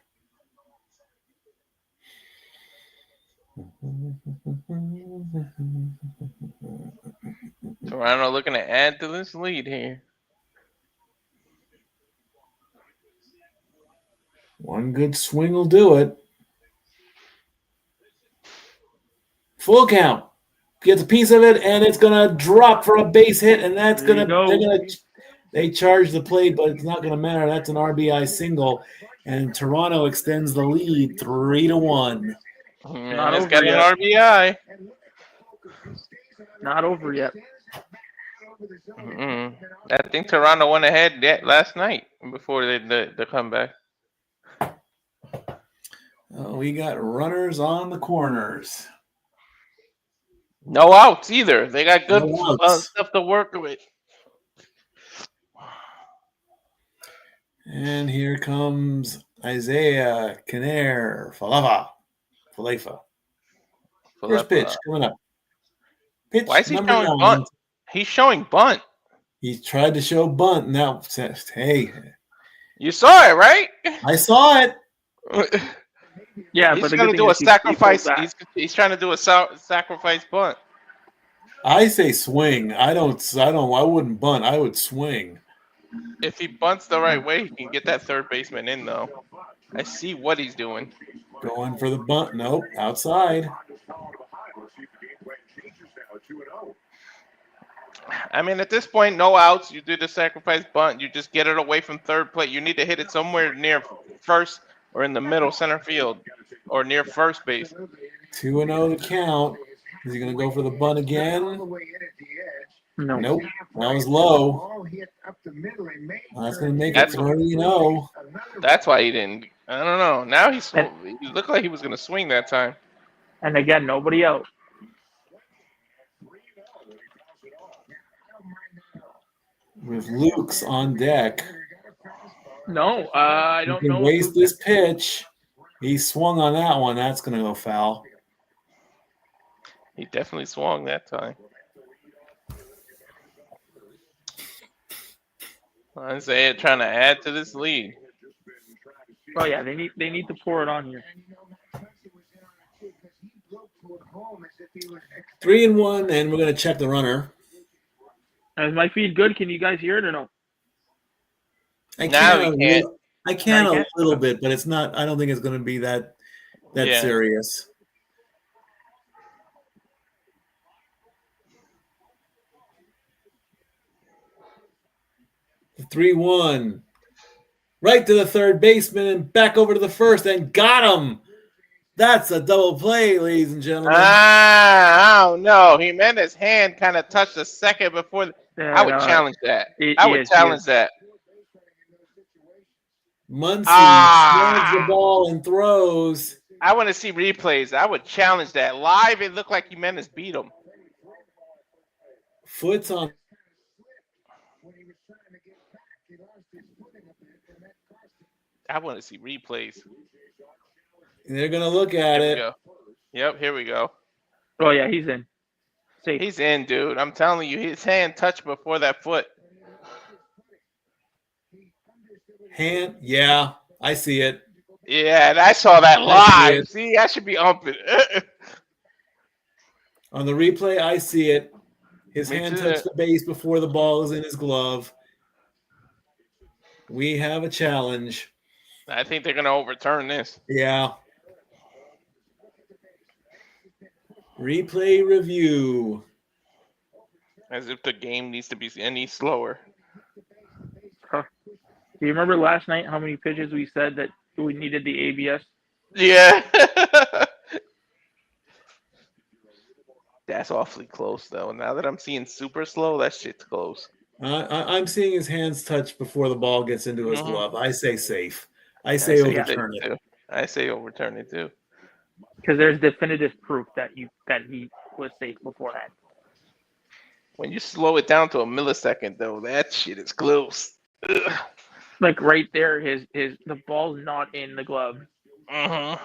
Toronto looking to add to this lead here. One good swing will do it. Full count. Gets a piece of it, and it's going to drop for a base hit, and that's going to they charge the plate, but it's not going to matter. That's an RBI single, and Toronto extends the lead 3-1. It's got an RBI. Not over yet. I think Toronto went ahead last night before the comeback. We got runners on the corners. No outs either. They got good stuff to work with. And here comes Isaiah Kanair Khalifa. First pitch coming up. Pitch. Why is he showing bunt? He's showing bunt. He tried to show bunt. Now, hey. You saw it, right? I saw it. Yeah, he's but going to do a sacrifice. He's trying to do a sacrifice bunt. I say swing. I wouldn't bunt. I would swing. If he bunts the right way, he can get that third baseman in, though. I see what he's doing. Going for the bunt. Nope, outside. I mean, at this point, no outs. You do the sacrifice bunt. You just get it away from third plate. You need to hit it somewhere near first or in the middle center field or near first base. 2-0 to count. Is he going to go for the bunt again? No. Nope. That was low. That's going to make it 3-0. That's why he didn't. I don't know. Now he looked like he was going to swing that time. And again, nobody out. with Luke's on deck. No, I You don't can know. waste this pitch. He swung on that one. That's going to go foul. He definitely swung that time. I'm saying, trying to add to this lead. Oh yeah, they need to pour it on here. 3-1, and we're going to check the runner. Is my feed good? Can you guys hear it or no? I Now can. we can't. I can Now you a can't? little bit, but it's not. I don't think it's going to be that Yeah. serious. The 3-1. Right to the third baseman and back over to the first and got him. That's a double play, ladies and gentlemen. I don't know. Jimenez's hand kind of touched the second before. I would challenge that. I would challenge that. Muncy snags the ball and throws. I want to see replays. I would challenge that. Live, it looked like Jimenez beat him. Foot's on. I want to see replays. They're going to look at it. Go. Yep, here we go. Oh yeah, he's in. Safe. He's in, dude. I'm telling you, his hand touched before that foot. Hand, yeah, I see it. Yeah, and I saw that live. See, I should be umping. On the replay, I see it. His hand touched the base before the ball is in his glove. We have a challenge. I think they're going to overturn this. Yeah. Replay review. As if the game needs to be any slower. Huh. Do you remember last night how many pitches we said that we needed the ABS? Yeah. That's awfully close, though. Now that I'm seeing super slow, that shit's close. I'm seeing his hands touch before the ball gets into his glove. I say safe. I say overturn it. Too. I say overturn it, too. Because there's definitive proof that he was safe beforehand. When you slow it down to a millisecond, though, that shit is close. Ugh. Like right there, the ball's not in the glove. Mm-hmm.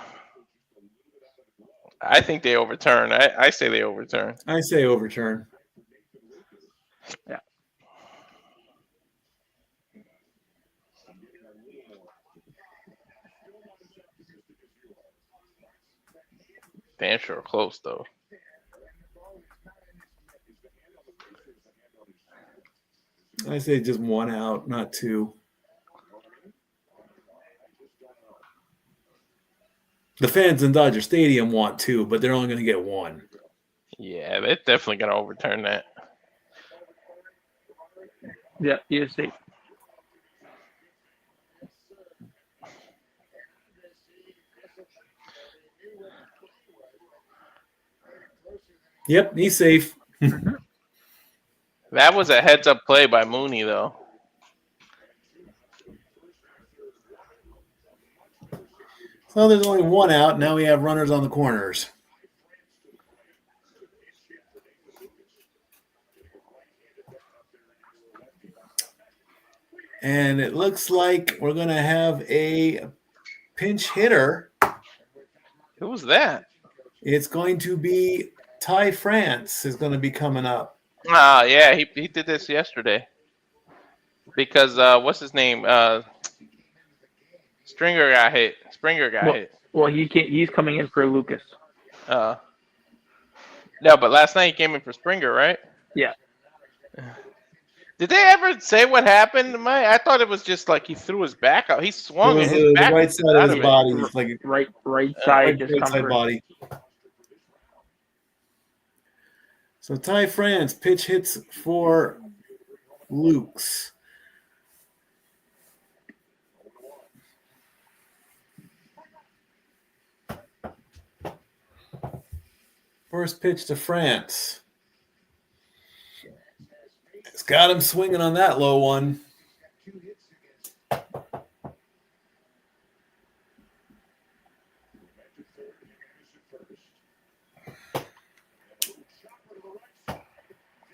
I think they overturn. I say they overturn. I say overturn. Yeah. Damn sure close, though. I say just one out, not two. The fans in Dodger Stadium want two, but they're only going to get one. Yeah, they're definitely going to overturn that. Yeah, you're safe. Yep, he's safe. That was a heads-up play by Mooney, though. So there's only one out. Now we have runners on the corners. And it looks like we're going to have a pinch hitter. Who was that? It's going to be Ty France is going to be coming up. Yeah, he did this yesterday. Because, what's his name? Springer got hit. Well, he's coming in for Lucas. No, but last night he came in for Springer, right? Yeah. Did they ever say what happened? I thought it was just like he threw his back out. He swung It was his back the right side of his body. It's like right side discomfort. Right side body. So Ty France pitch hits for Luke's. First pitch to France. It's got him swinging on that low one.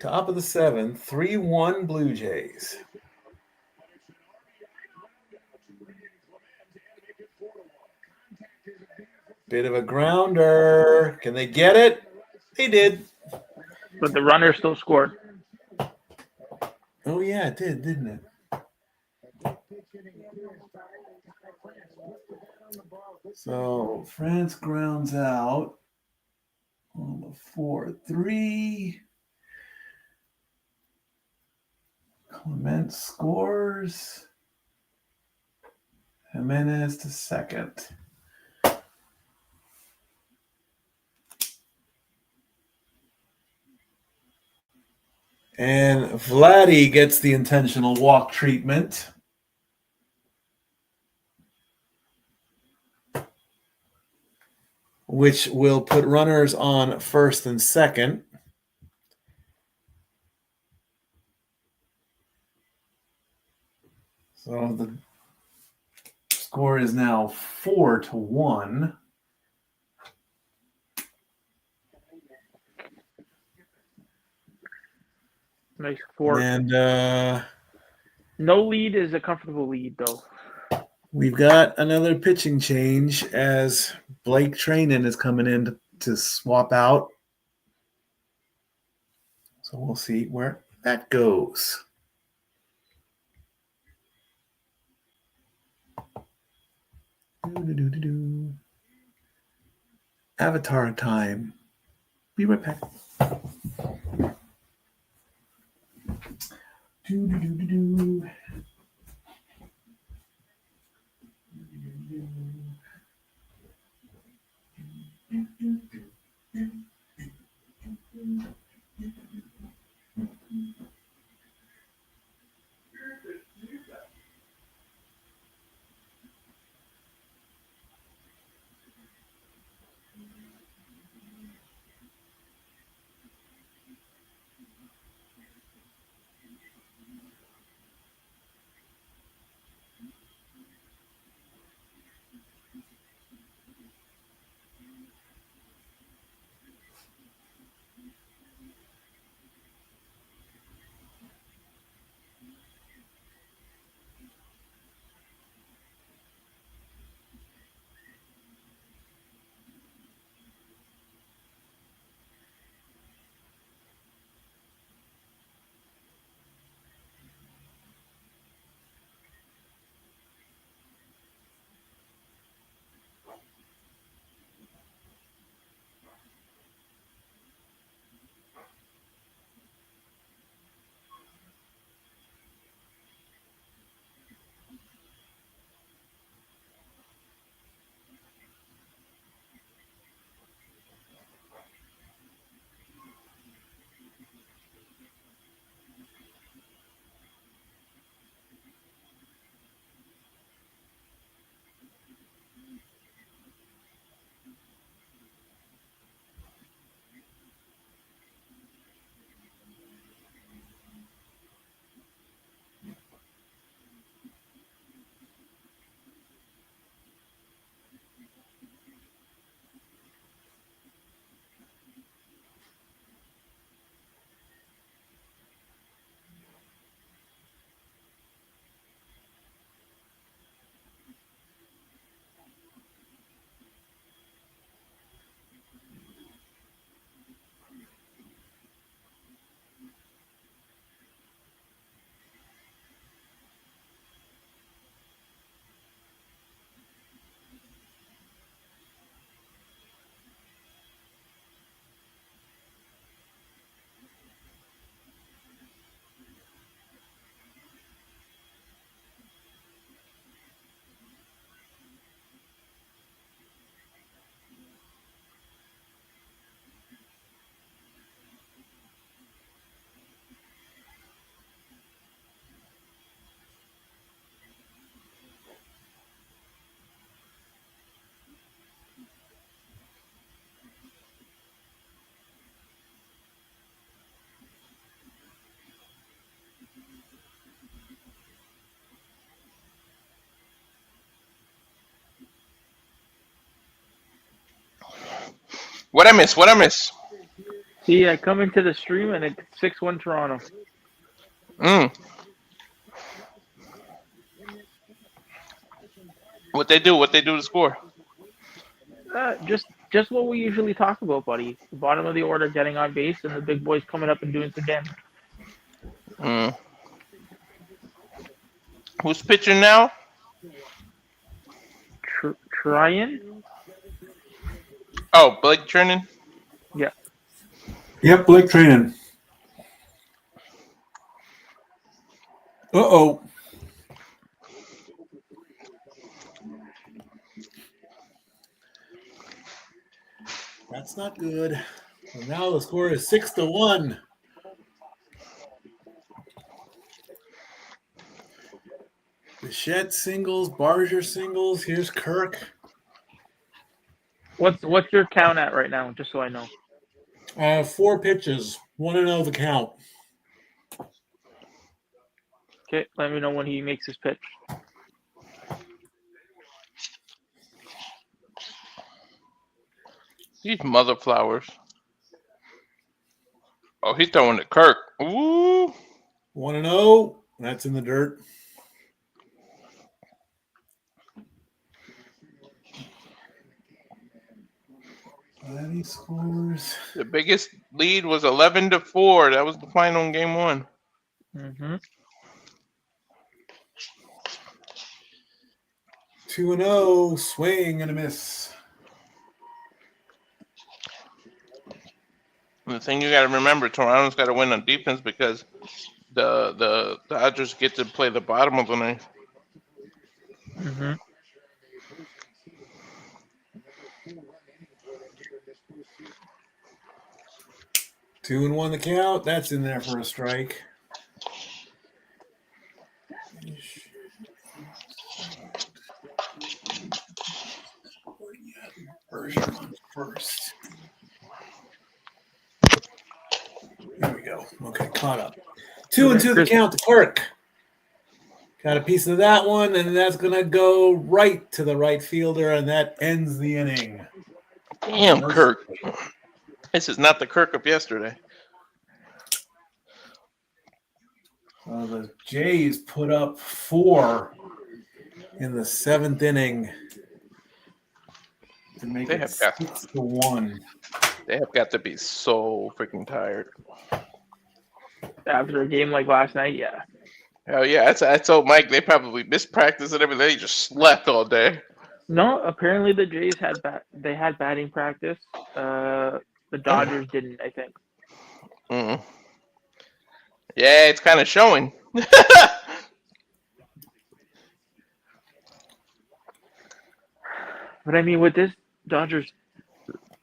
Top of the 7th, 3-1 Blue Jays. Bit of a grounder. Can they get it? They did. But the runner still scored. Oh, yeah, it did, didn't it? So France grounds out on the 4-3. Clement scores. Jimenez to second. And Vladdy gets the intentional walk treatment. Which will put runners on first and second. So the score is now 4-1. Makes 4. And No lead is a comfortable lead, though. we've got another pitching change as Blake Trainin is coming in to swap out. So we'll see where that goes. Do-do-do-do-do. Avatar time. Be right back. Do-do-do-do-do. What I miss? What I miss? See, I come into the stream and it's 6-1 Toronto. What they do? What they do to score? Just what we usually talk about, buddy. The bottom of the order getting on base and the big boys coming up and doing some damage. Who's pitching now? Trying? Oh, Blake Trinan. Yeah. Yep, Blake training. Uh-oh. That's not good. Well, now the score is 6-1. Bichette singles, Barger singles. Here's Kirk. What's your count at right now, just so I know? 4 pitches. 1-0 the count. Okay, let me know when he makes his pitch. These mother flowers. Oh, he's throwing to Kirk. Ooh. 1-0. That's in the dirt. He scores. The biggest lead was 11-4. That was the final in game 1. Mm-hmm. 2-0. Swing and a miss. The thing you got to remember, Toronto's got to win on defense because the Dodgers get to play the bottom of the ninth. Mm-hmm. Two and 1 the count. That's in there for a strike. Berger on first. There we go. Okay, caught up. 2-2 the count to Kirk. Got a piece of that one, and that's going to go right to the right fielder, and that ends the inning. Damn, Kirk. This is not the Kirk of yesterday. The Jays put up 4 in the 7th inning to make it 6-1. They have got to be so freaking tired. After a game like last night, yeah. Hell yeah, I told Mike they probably missed practice and everything. They just slept all day. No, apparently the Jays had batting practice. The Dodgers didn't, I think. Mm-hmm. Yeah, it's kind of showing. But I mean, with this Dodgers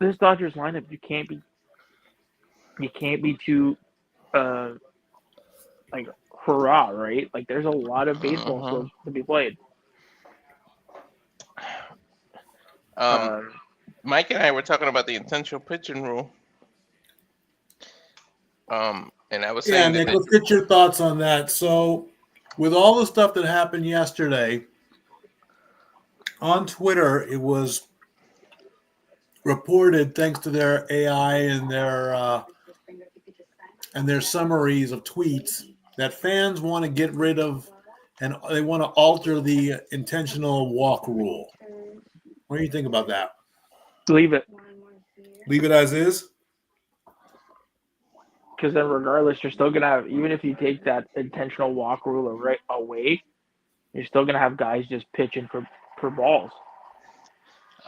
lineup, you can't be too like hurrah, right? Like there's a lot of baseball still to be played. Mike and I were talking about the intentional pitching rule. And I was saying, Nick, let's get your thoughts on that. So, with all the stuff that happened yesterday on Twitter, it was reported, thanks to their AI and their summaries of tweets, that fans want to get rid of and they want to alter the intentional walk rule. What do you think about that? Leave it. Leave it as is? Because then regardless, you're still going to have, even if you take that intentional walk rule right away, you're still going to have guys just pitching for balls.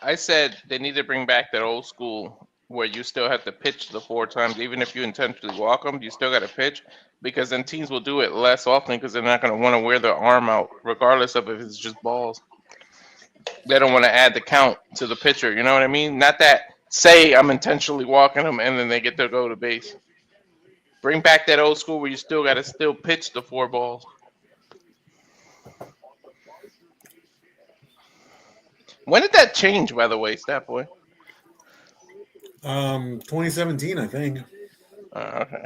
I said they need to bring back that old school where you still have to pitch the 4 times. Even if you intentionally walk them, you still got to pitch, because then teams will do it less often because they're not going to want to wear their arm out, regardless of if it's just balls. They don't want to add the count to the pitcher. You know what I mean? Not that, say I'm intentionally walking them and then they get to go to base. Bring back that old school where you still got to pitch the 4 balls. When did that change, by the way, Stat Boy? 2017, I think. Okay.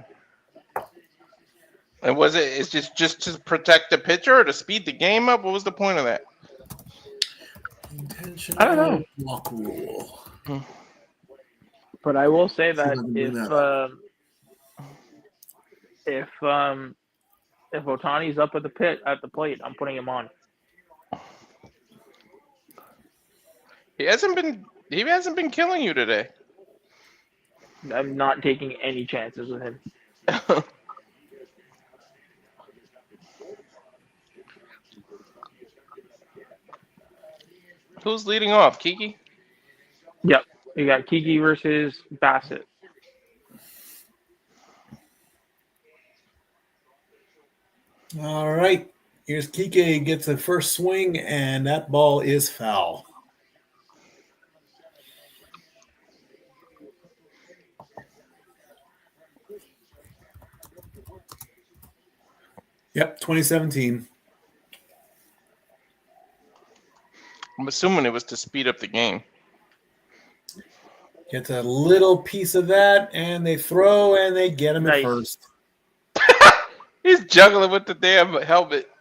And was it? It's just to protect the pitcher or to speed the game up? What was the point of that? Intentional I don't know. walk rule. But I will say See if I that can bring that up. if Otani's up at the plate, I'm putting him on. He hasn't been killing you today. I'm not taking any chances with him. Who's leading off? Kiki? Yep. You got Kiki versus Bassett. All right. Here's Kike gets the first swing, and that ball is foul. Yep, 2017. I'm assuming it was to speed up the game. Gets a little piece of that, and they throw, and they get him at Nice. first. He's juggling with the damn helmet.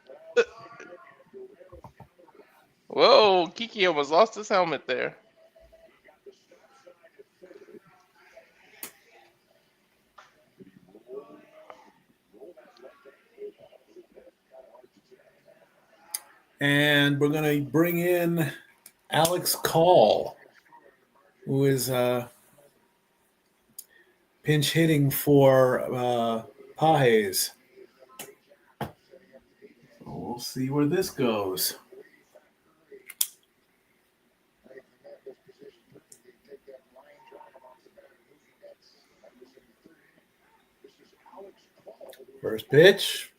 Whoa, Kiki almost lost his helmet there. And we're going to bring in Alex Call, who is pinch hitting for Pages. We'll see where this goes. First pitch.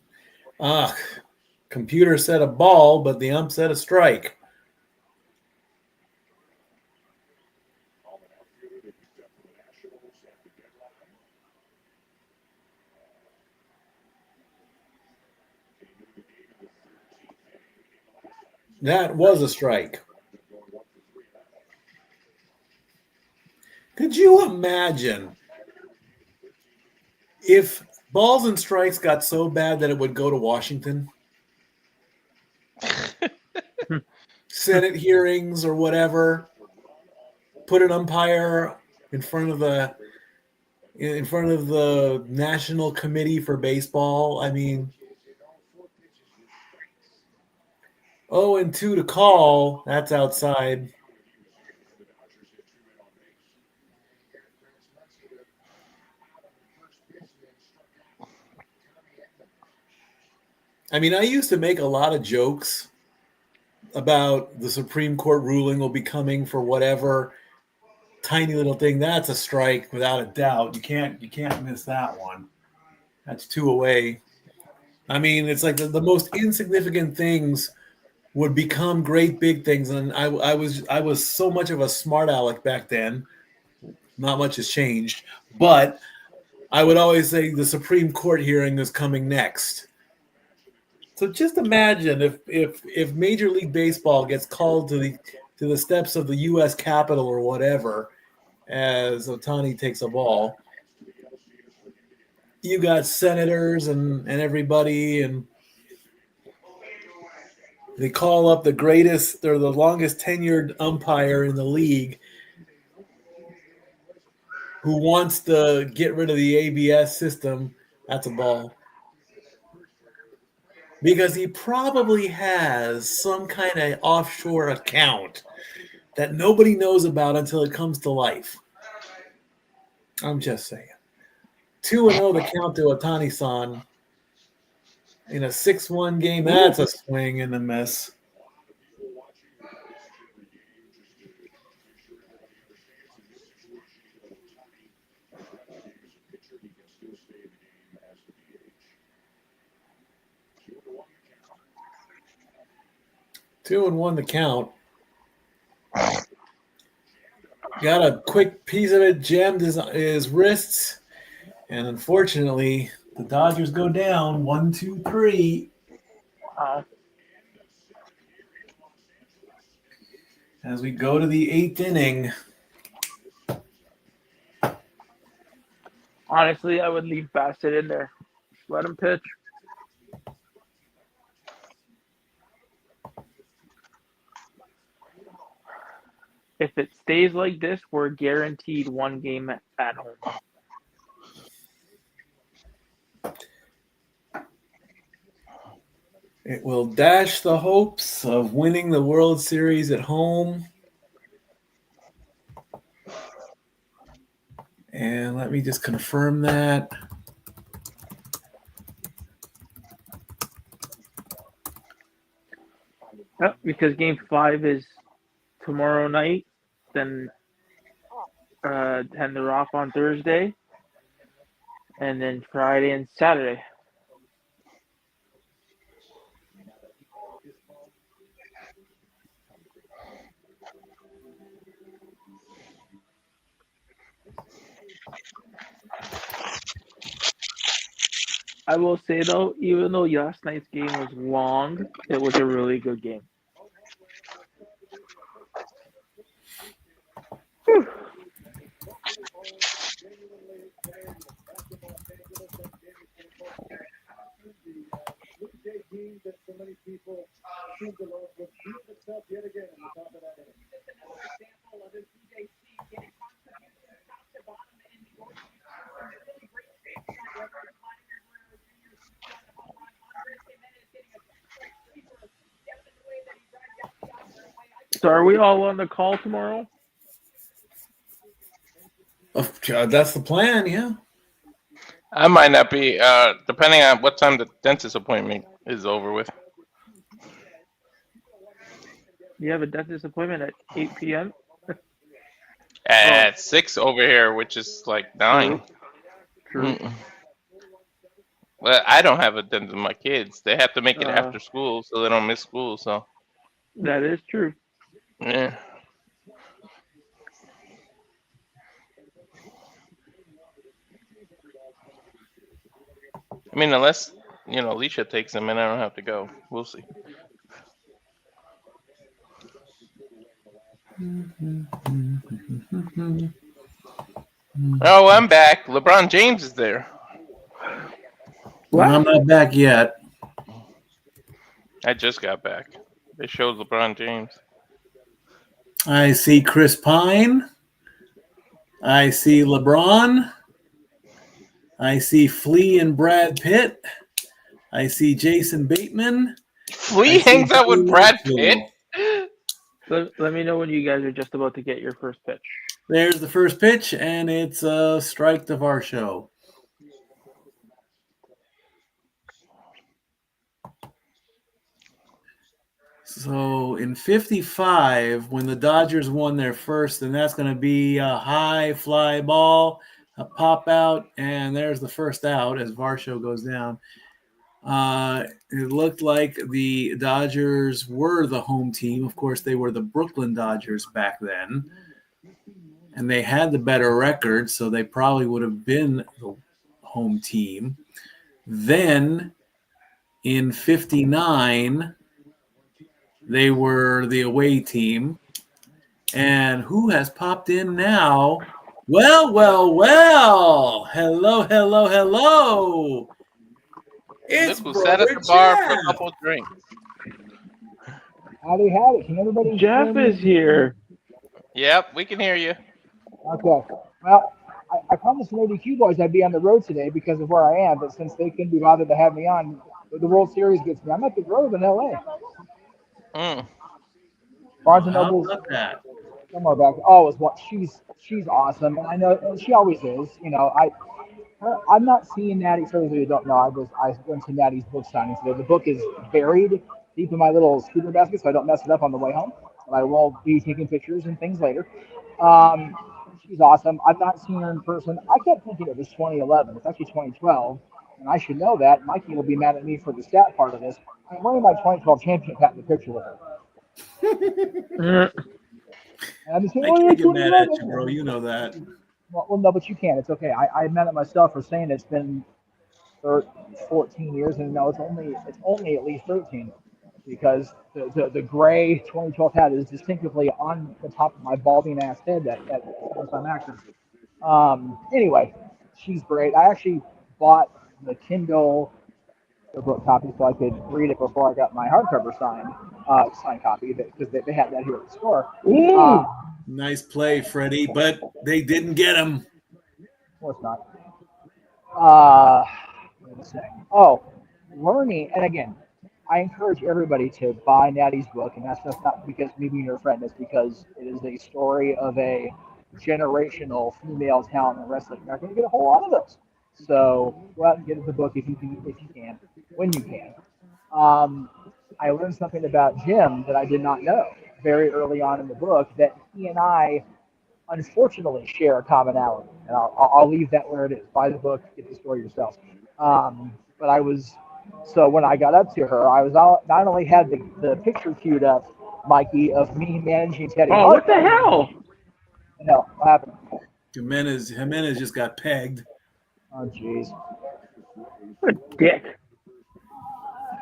Computer said a ball, but the ump said a strike. That was a strike. Could you imagine if balls and strikes got so bad that it would go to Washington? Senate hearings or whatever. Put an umpire in front of the National Committee for Baseball. I mean, 0-2 to call. That's outside. I mean, I used to make a lot of jokes about the Supreme Court ruling will be coming for whatever tiny little thing. That's a strike without a doubt. You can't miss that one. That's 2 away. I mean, it's like the most insignificant things would become great big things. And I was so much of a smart aleck back then. Not much has changed, but I would always say the Supreme Court hearing is coming next. So just imagine if Major League Baseball gets called to the steps of the U.S. Capitol or whatever as Otani takes a ball. You got senators and everybody, and they call up the greatest or the longest tenured umpire in the league who wants to get rid of the ABS system. That's a ball. Because he probably has some kind of offshore account that nobody knows about until it comes to life. I'm just saying. 2-0 the count to Otani-san in a 6-1 game. That's a swing and a miss. Two and one the count. Got a quick piece of it, jammed his wrists, and unfortunately, the Dodgers go down 1-2-3. As we go to the 8th inning. Honestly, I would leave Bassett in there. Let him pitch. if it stays like this, we're guaranteed one game at home. It will dash the hopes of winning the World Series at home. And let me just confirm that. Yep, because Game 5 is tomorrow night, then they're off on Thursday, and then Friday and Saturday. I will say though, even though last night's game was long, it was a really good game. Whew. So are we all on the call tomorrow? Oh, God, that's the plan, yeah. I might not be, depending on what time the dentist appointment is over with. You have a dentist appointment at 8 p.m.? At 6 over here, which is like 9. True. Well, I don't have a dentist. My kids, they have to make it Uh, after school, so they don't miss school. So That is true. yeah. I mean, unless Alicia takes them and I don't have to go. We'll see. Oh, I'm back. LeBron James is there. Well, I'm not back yet. I just got back. They showed LeBron James. I see Chris Pine. I see LeBron. I see Flea and Brad Pitt. I see Jason Bateman. Flea hangs out with Brad Pitt. Let me know when you guys are just about to get your first pitch. There's the first pitch, and it's a strike to Varsho. So in 55, when the Dodgers won their first, and that's going to be a high fly ball, a pop out, and there's the first out as Varsho goes down. It looked like the Dodgers were the home team. Of course, they were the Brooklyn Dodgers back then, and they had the better record, so they probably would have been the home team. Then in 59, they were the away team. And who has popped in now? Well. Hello. It's Look who sat at the bar for a Jeff. couple of drinks. Howdy. Can everybody Jeff hear me? is here. Yep, we can hear you. Okay. Well, I promised the ADQ boys I'd be on the road today because of where I am, but since they couldn't be bothered to have me on, the World Series gets me. I'm at the Grove in LA. Barnes and How Noble's about that? somewhere back. Oh, it's what she's awesome, and I know and she always is. I'm not seeing Natty. For those of you who don't know, I went to Natty's book signing today. The book is buried deep in my little scooter basket, so I don't mess it up on the way home. But I will be taking pictures and things later. She's awesome. I've not seen her in person. I kept thinking it was 2011. It's actually 2012, and I should know that. Mikey will be mad at me for the stat part of this. I'm wearing my 2012 championship hat in the picture with her. And I'm just saying, I can't get mad at you, bro. You know that. Well, no, but you can. It's okay. I'm mad at myself for saying it's been 14 years, and no, it's only at least 13, because the gray 2012 hat is distinctively on the top of my balding ass head that I'm acting. Anyway, she's great. I actually bought the Kindle book copy so I could read it before I got my hardcover signed copy because they had that here at the store. Nice play, Freddie, but they didn't get him. Well, it's not. What was I saying? Oh, learning, and again, I encourage everybody to buy Natty's book, and that's just not because me being your friend. It's because it is a story of a generational female talent in wrestling. You're not going to get a whole lot of those. So go out and get the book if you can, when you can. I learned something about Jim that I did not know very early on in the book, that he and I unfortunately share a commonality, and I'll leave that where it is. Buy the book, get the story yourself. But so when I got up to her, I was not only had the picture queued up, Mikey, of me managing Teddy. Oh, what the hell? No, what happened? Jimenez just got pegged. Oh, jeez. What a dick.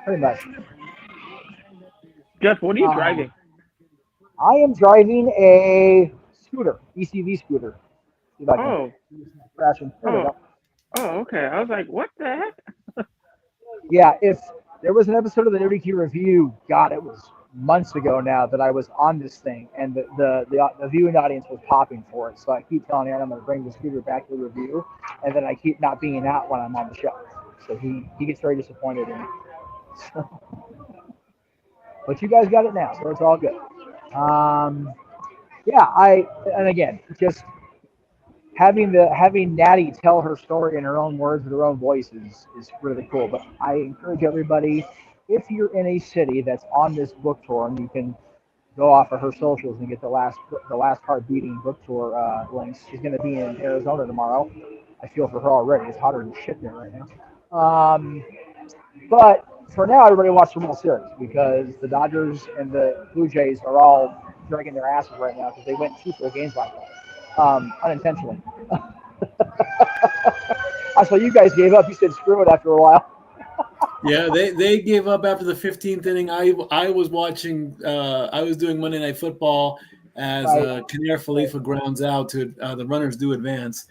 Pretty much. Jeff, what are you driving? I am driving a scooter, ECV scooter. See if I can Oh. crash him. There we go. Oh, okay. I was like, what the heck? Yeah, if there was an episode of the Nerdy Key Review, God, it was months ago now that I was on this thing, and the viewing audience was popping for it. So I keep telling Aaron I'm going to bring the scooter back to the review, and then I keep not being out when I'm on the show. So he gets very disappointed in me. But you guys got it now, so it's all good. And again, just having Natty tell her story in her own words with her own voice is really cool. But I encourage everybody, if you're in a city that's on this book tour, and you can go off of her socials and get the last heart beating book tour links. She's going to be in Arizona tomorrow. I feel for her already. It's hotter than shit there right now. But for now, everybody watch the World Series because the Dodgers and the Blue Jays are all dragging their asses right now because they went 2 full games like that, unintentionally. I saw you guys gave up. You said screw it after a while. Yeah, they gave up after the 15th inning. I was watching. I was doing Monday Night Football as Kanair Khalifa grounds out to the runners do advance.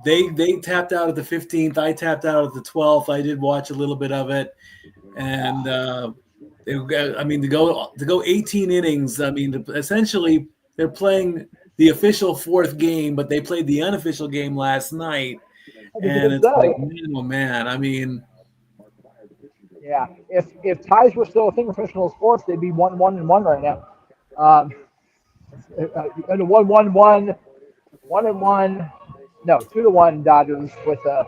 They tapped out at the 15th. I tapped out at the 12th. I did watch a little bit of it, and to go 18 innings. I mean, essentially they're playing the official 4th game, but they played the unofficial game last night, and it's like, man, oh man. I mean, yeah. If ties were still a thing in professional sports, they'd be 1-1 right now. And 1-1, 1-1. No, 2-1 Dodgers with a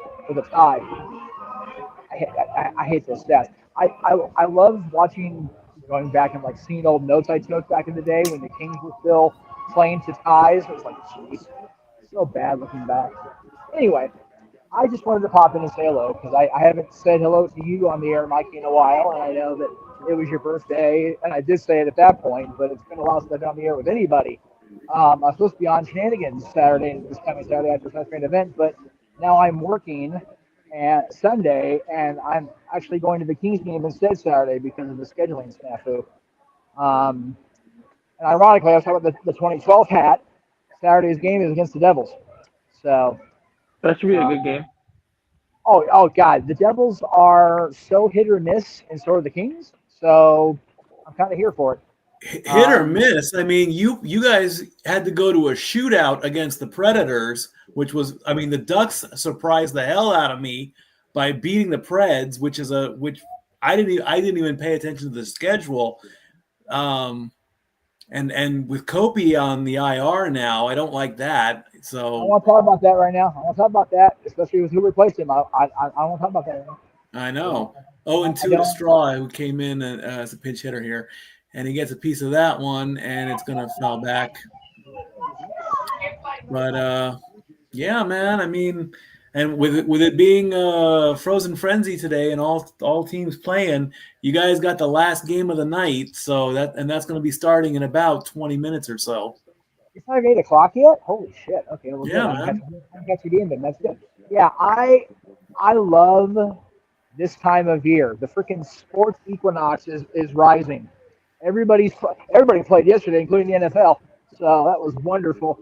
tie. I hate those stats. I love watching, going back and like seeing old notes I took back in the day when the Kings were still playing to ties. It was like, jeez, so bad looking back. Anyway, I just wanted to pop in and say hello because I haven't said hello to you on the air, Mikey, in a while, and I know that it was your birthday, and I did say it at that point, but it's been a while since I've been on the air with anybody. I was supposed to be on Shenanigans this coming Saturday after the main event, but now I'm working Sunday, and I'm actually going to the Kings game instead Saturday because of the scheduling snafu. And ironically, I was talking about the 2012 hat. Saturday's game is against the Devils. So that should be a good game. Oh God, the Devils are so hit or miss, and so are the Kings. So I'm kind of here for it. Hit or miss. I mean, you guys had to go to a shootout against the Predators, which was, I mean, the Ducks surprised the hell out of me by beating the Preds, which I didn't even pay attention to the schedule. And with Kopi on the IR now, I don't like that. So I want to talk about that right now. I want to talk about that, especially with who replaced him. I want to talk about that right now. I know. And 2 to Straw, who came in as a pinch hitter here. And he gets a piece of that one, and it's going to fall back. But, yeah, man, I mean, and with it being Frozen Frenzy today and all teams playing, you guys got the last game of the night, so that's going to be starting in about 20 minutes or so. It's not 8 o'clock yet? Holy shit. Okay, well, yeah, man. I got you the end, that's good. Yeah, I love this time of year. The freaking sports equinox is rising. Everybody played yesterday, including the NFL. So that was wonderful.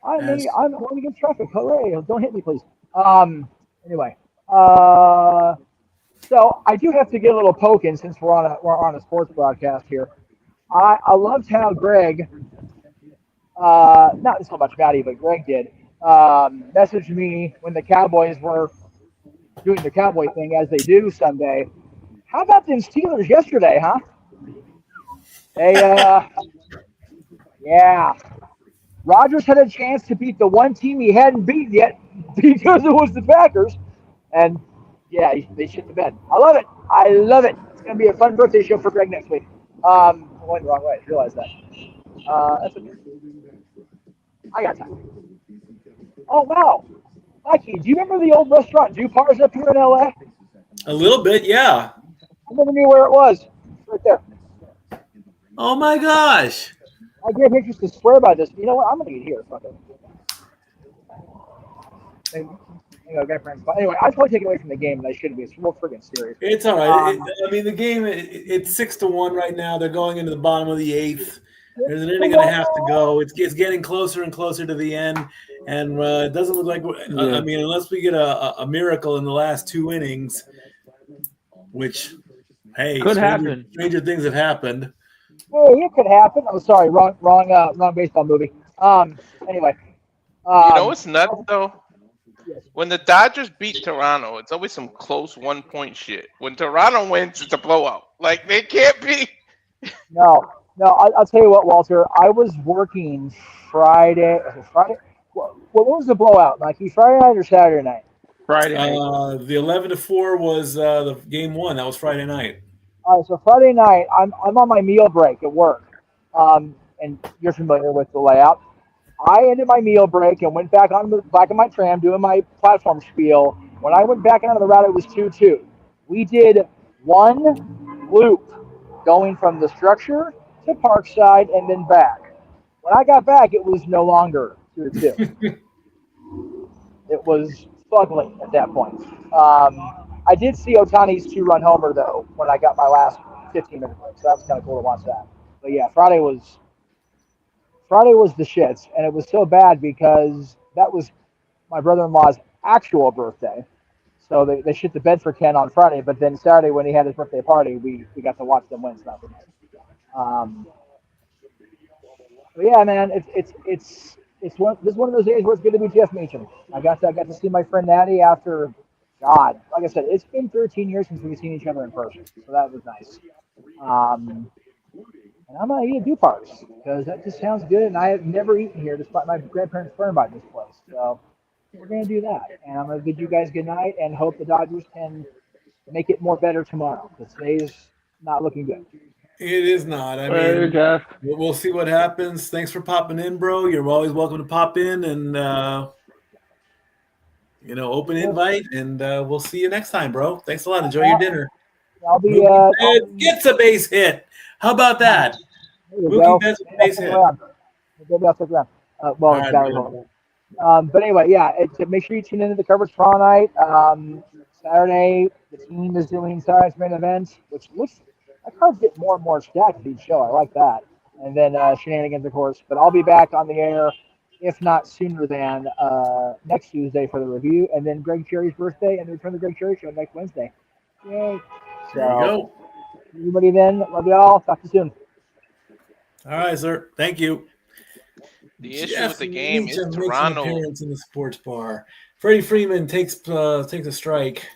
I'm going against traffic. Hooray! Don't hit me, please. Anyway, so I do have to get a little poking since we're on a sports broadcast here. I loved how Greg, not so much Maddie, but Greg did, messaged me when the Cowboys were doing the Cowboy thing as they do Sunday. How about them Steelers yesterday, huh? They, yeah. Rodgers had a chance to beat the one team he hadn't beaten yet because it was the Packers. And yeah, they shit the bed. I love it. I love it. It's going to be a fun birthday show for Greg next week. I went the wrong way. I realized that. That's okay. I got time. Oh, wow. Mikey, do you remember the old restaurant Dupar's up here in LA? A little bit, yeah. I never knew where it was. It's right there. Oh my gosh. I get pictures to swear by this. You know what? I'm going to eat here. Fuck it. Anyway, I totally take it away from the game, and I shouldn't be. It's real friggin' serious. It's all right. I mean, the game, it's 6-1 right now. They're going into the bottom of the 8th. There's an inning and a half to go. It's getting closer and closer to the end, and it doesn't look like. I mean, unless we get a miracle in the last 2 innings, which, hey, Could happen. Stranger things have happened. Hey, it could happen. Oh, sorry, wrong baseball movie. Anyway. You know what's nuts though? When the Dodgers beat Toronto, it's always some close 1-point shit. When Toronto wins, it's a blowout. Like, they can't be. No. I'll tell you what, Walter. I was working Friday. What was the blowout, Mikey? Friday night or Saturday night? Friday night. The 11-4 was the game 1. That was Friday night. All right, so Friday night, I'm on my meal break at work, and you're familiar with the layout. I ended my meal break and went back on the back of my tram doing my platform spiel. When I went back onto the route, it was 2-2. We did one loop going from the structure to Parkside and then back. When I got back, it was no longer 2-2. It was fugly at that point. I did see Otani's 2-run homer, though, when I got my last 15-minute break, so that was kind of cool to watch that. But yeah, Friday was the shits, and it was so bad because that was my brother-in-law's actual birthday. So they shit the bed for Ken on Friday, but then Saturday when he had his birthday party, we got to watch them win. So that was nice. But yeah, man, this is one of those days where it's good to be Jeff Meacham. I got to see my friend Natty after, God, like I said, it's been 13 years since we've seen each other in person, so that was nice. And I'm gonna eat at Dupar's because that just sounds good, and I have never eaten here despite my grandparents swearing by this place. So we're gonna do that, and I'm gonna bid you guys good night and hope the Dodgers can make it more better tomorrow because today's not looking good. It is not. I Hey, mean, Jeff. we'll see what happens. Thanks for popping in, bro. You're always welcome to pop in and open invite, and we'll see you next time, bro. Thanks a lot. Enjoy your dinner. I'll be. Gets a base hit. How about that? Mookie Betts with a base hit. Maybe I'll stick around. But anyway, yeah. Make sure you tune into the coverage tomorrow night. Saturday, the team is doing Saturday's main event, which looks. I can't get more and more stacked with each show. I like that. And then shenanigans, of course. But I'll be back on the air, if not sooner than next Tuesday for the review. And then Greg Cherry's birthday and the Return of the Greg Cherry Show next Wednesday. Yay. So, there you go. Everybody then. Love y'all. Talk to you soon. All right, sir. Thank you. The issue with the game is Toronto. Appearance in the sports bar. Freddie Freeman takes a strike.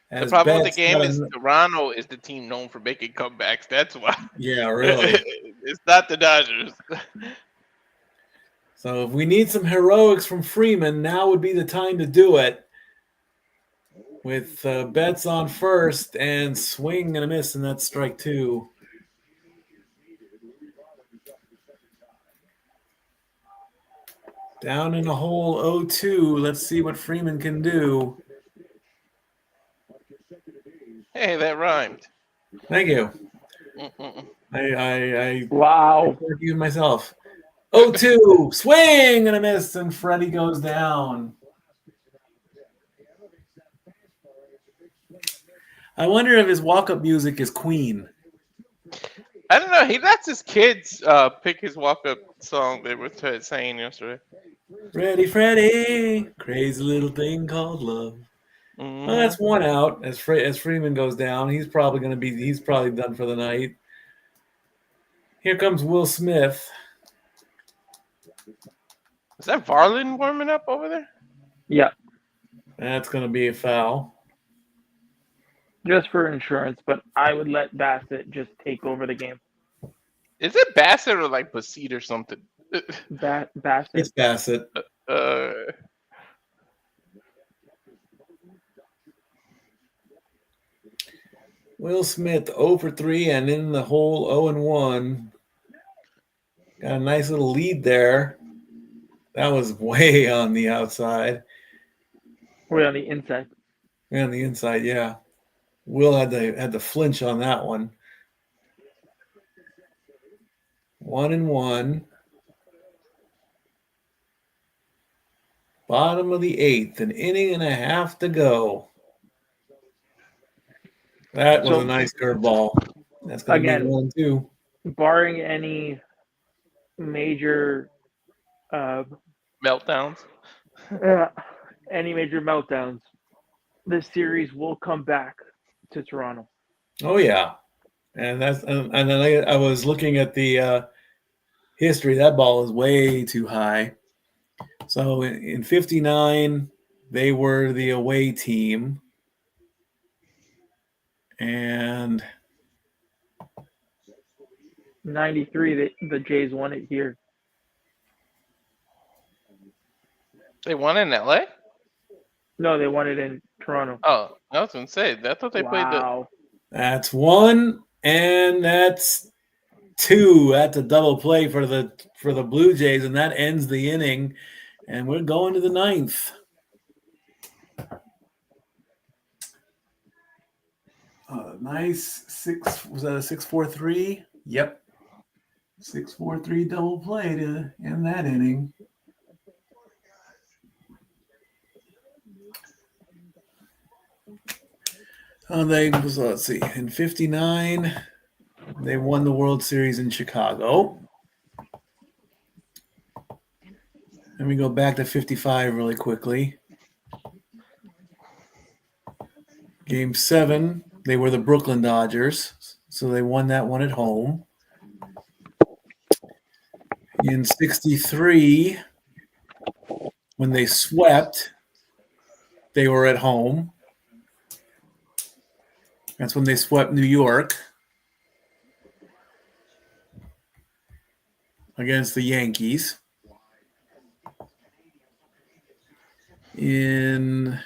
The problem with the game is Toronto is the team known for making comebacks. That's why. Yeah, really. It's not the Dodgers. So if we need some heroics from Freeman, now would be the time to do it. With Betts on first and swing and a miss, and that's strike 2. Down in the hole 0-2. Let's see what Freeman can do. Hey, that rhymed. Thank you. I Wow. you myself. 0-2. Swing and a miss, and Freddie goes down. I wonder if his walk-up music is Queen. I don't know. He lets his kids pick his walk-up song they were saying yesterday. Freddie, crazy little thing called love. Mm-hmm. Well, that's one out. As Freeman goes down, he's probably done for the night. Here comes Will Smith. Is that Varlin warming up over there? Yeah, That's going to be a foul. just for insurance, but I would let Bassett just take over the game. Is it Bassett or like Bassett or something? Bassett. It's Bassett. Will Smith 0 for 3 and in the hole 0 and 1. Got a nice little lead there. That was way on the outside. Way on the inside. Way on the inside, yeah. Will had to flinch on that one. 1 and 1. Bottom of the 8th, an inning and a half to go. That was a nice curveball. That's going to be 1-2. Barring any major Meltdowns. Any major meltdowns, this series will come back to Toronto. Oh yeah, and then I was looking at the history. That ball is way too high. So in '59, they were the away team, and 93, the Jays won it here. They won in LA? No, they won it in Toronto. Oh, I was gonna say. I thought they played the. That's 1, and that's 2. That's a double play for the Blue Jays, and that ends the inning. And we're going to the 9th. Nice 6. Was that a 6-4-3? Yep. 6-4-3 double play to end that inning. Let's see. In '59, they won the World Series in Chicago. Let me go back to '55 really quickly. Game 7, they were the Brooklyn Dodgers, so they won that one at home. In '63, when they swept, they were at home. That's when they swept New York against the Yankees. In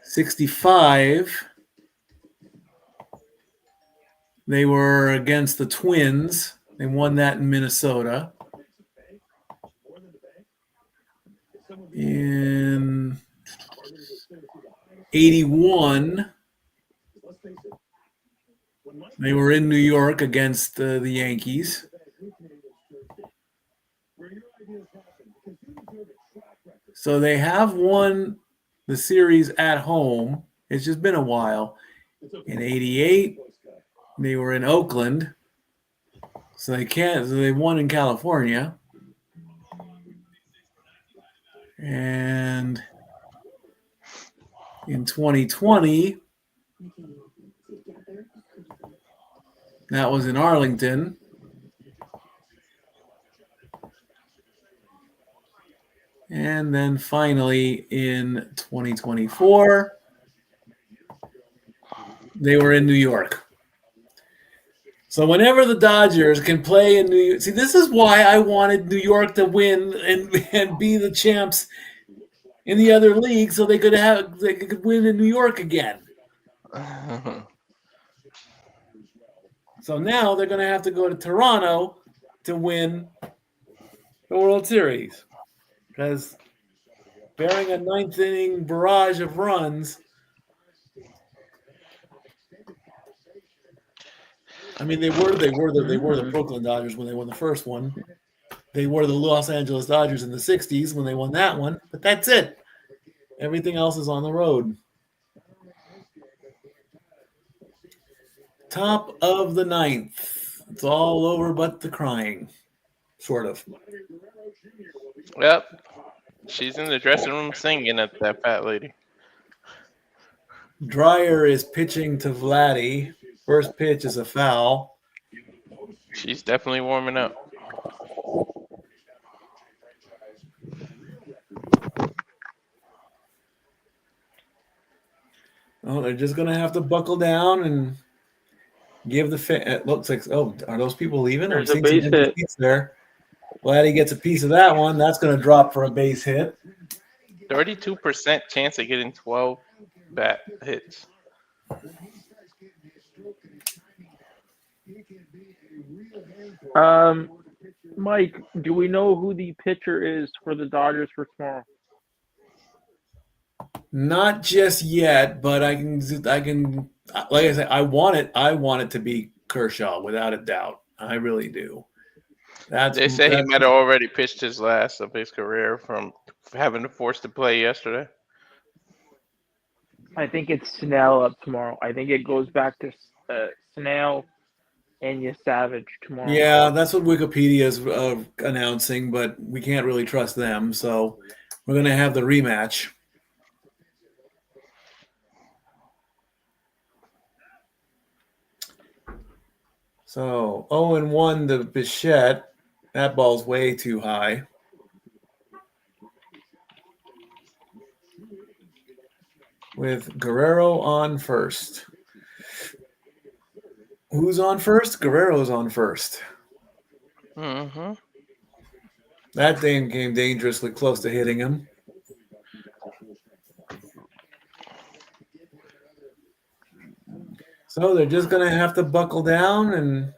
'65, they were against the Twins. They won that in Minnesota. In '81, they were in New York against the Yankees. So they have won the series at home. It's just been a while. In '88, they were in Oakland. So they won in California. And in 2020, that was in Arlington. And then finally in 2024, they were in New York. So whenever the Dodgers can play in New York, see, this is why I wanted New York to win and be the champs in the other league, so they could win in New York again. So now they're going to have to go to Toronto to win the World Series, because bearing a 9th inning barrage of runs. I mean, they were the Brooklyn Dodgers when they won the first one. They were the Los Angeles Dodgers in the '60s when they won that one. But that's it. Everything else is on the road. Top of the 9th. It's all over but the crying, sort of. Yep. She's in the dressing room singing at that fat lady. Dreyer is pitching to Vladdy. First pitch is a foul. She's definitely warming up. Oh, they're just gonna have to buckle down and give the it looks like, oh, are those people leaving? I'm There's a seeing some base empty hit. seats there. Glad he gets a piece of that one. That's gonna drop for a base hit. 32% chance of getting 12 bat hits. Mike, do we know who the pitcher is for the Dodgers for tomorrow? Not just yet, but I can, like I said, I want it to be Kershaw without a doubt. I really do. They say he might have already pitched his last of his career from having to force to play yesterday. I think it's Snell up tomorrow. I think it goes back to Snell and Savage tomorrow. Yeah, that's what Wikipedia is announcing, but we can't really trust them. So we're going to have the rematch. So 0-1 to Bichette. That ball's way too high. With Guerrero on first. Who's on first? Guerrero's on first. Mm-hmm. That thing came dangerously close to hitting him. So they're just going to have to buckle down and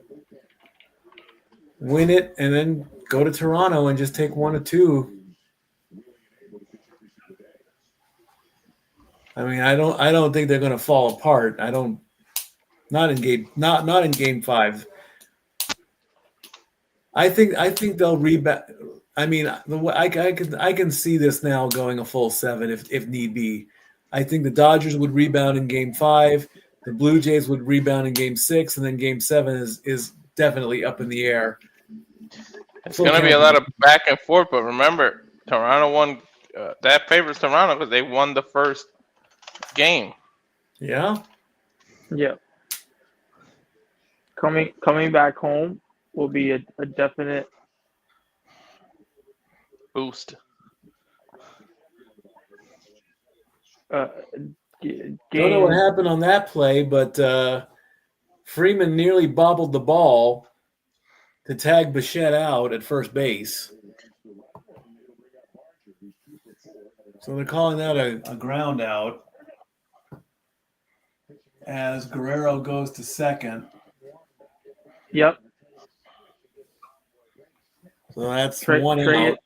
win it and then go to Toronto and just take 1 or 2. I mean, I don't think they're going to fall apart. Not in game 5. I think they'll rebound. I mean, I can see this now going a full 7 if need be. I think the Dodgers would rebound in game 5. The Blue Jays would rebound in game 6, and then game 7 is definitely up in the air. It's going to be a lot of back and forth, but remember, Toronto won. That favors Toronto because they won the first game. Yeah. Yeah. Coming back home will be a definite boost. Don't know what happened on that play, but Freeman nearly bobbled the ball to tag Bichette out at first base. So they're calling that a ground out as Guerrero goes to second. Yep. So that's one out.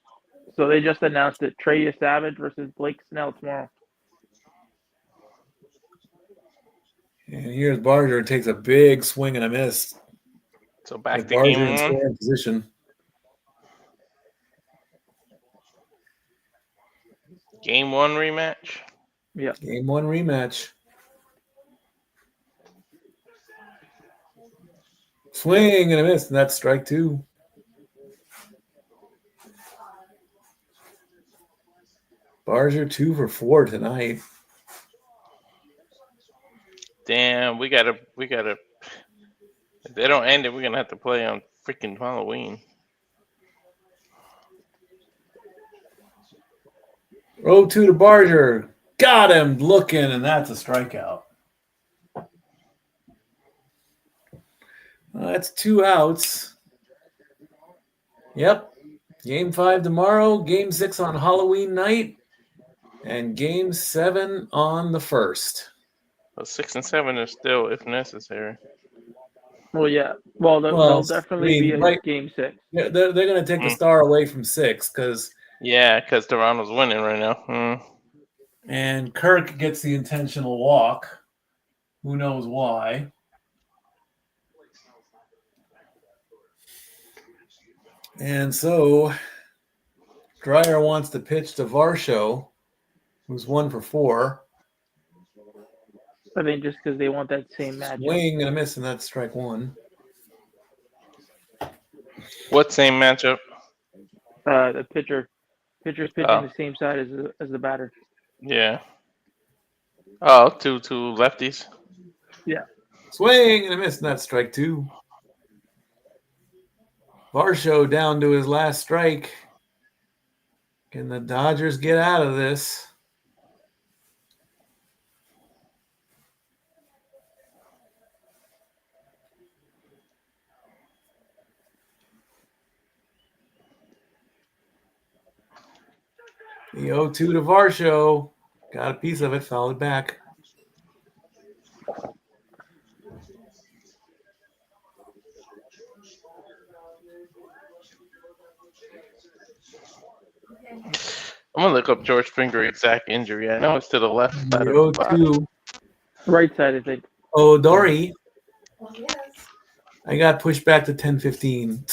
So they just announced it. Trey Savage versus Blake Snell tomorrow. And here's Barger takes a big swing and a miss. So back to Barger game in 1. scoring position. Game 1 rematch. Yeah. Game 1 rematch. Swing and a miss, and that's strike 2. Barger 2 for 4 tonight. Damn, we gotta. If they don't end it, we're gonna have to play on freaking Halloween. 0-2 to Barger. Got him looking, and that's a strikeout. That's 2 outs. Yep. Game 5 tomorrow, Game 6 on Halloween night, and Game 7 on the 1st. But 6 and 7 is still if necessary. Well, yeah. Well, they'll definitely be a Game 6. They're going to take the star away from 6 because. Yeah, because Toronto's winning right now. And Kirk gets the intentional walk. Who knows why? And so Dreyer wants to pitch to Varsho, who's 1 for 4. I think just because they want that same matchup. Swing and a miss, and that's strike 1. What same matchup? The pitcher's pitching the same side as the batter. Yeah. Oh, two lefties. Yeah. Swing and a miss, and that's strike 2. Varsho down to his last strike. Can the Dodgers get out of this? The 0-2 to Varsho. Got a piece of it, fouled back. I'm gonna look up George Springer exact injury. I know it's to the left The side of the body. 0-2. Right side, I think. Oh, Dory. Well, yes. I got pushed back to 10-15.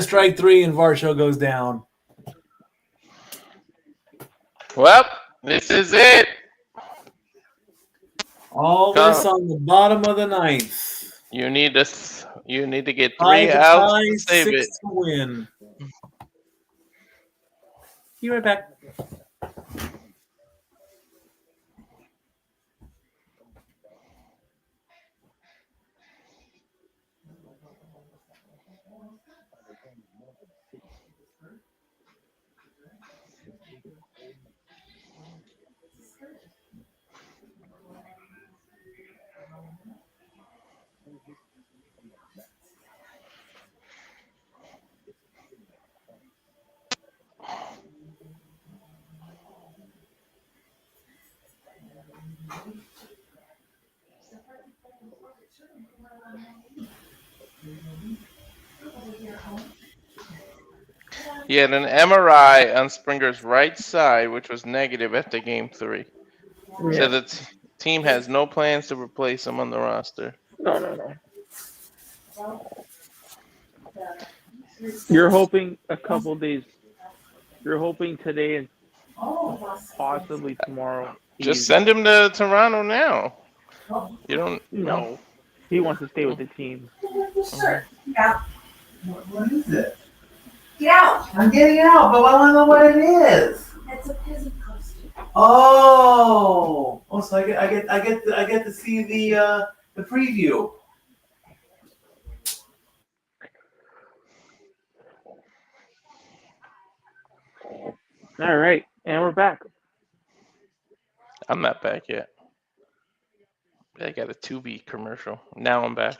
Strike 3 and Varsho goes down. Well, this is it. All this on the bottom of the ninth. You need to get 3 Five to outs tie, to save 6 it. to win. Be right back. He had an MRI on Springer's right side, which was negative after Game 3. So the team has no plans to replace him on the roster. No. You're hoping a couple days. You're hoping today and possibly tomorrow. Just send him to Toronto now. You don't No. He wants to stay with the team. Sure. Yeah. What is it? Get out. I'm getting out, but I want to know what it is. It's a peasant costume. Oh, so I get to see the preview. All right, and we're back. I'm not back yet. I got a Tubi commercial. Now I'm back.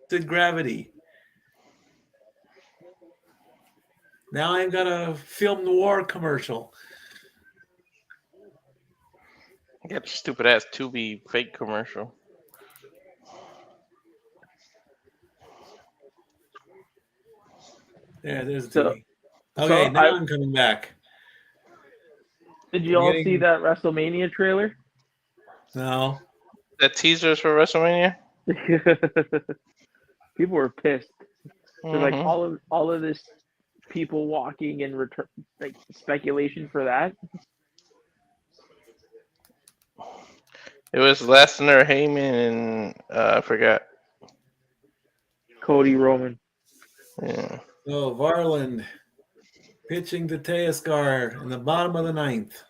Did gravity. Now I've got a film noir commercial. I got a stupid ass Tubi fake commercial. There's So- TV. Okay, so now I'm coming back. Did you all see that WrestleMania trailer? No. That teasers for WrestleMania? People were pissed. So like Mhm. all of this people walking and return like speculation for that. It was Lesnar, Heyman, and I forgot. Cody Roman. Yeah. So Varland pitching to Teoscar in the bottom of the ninth.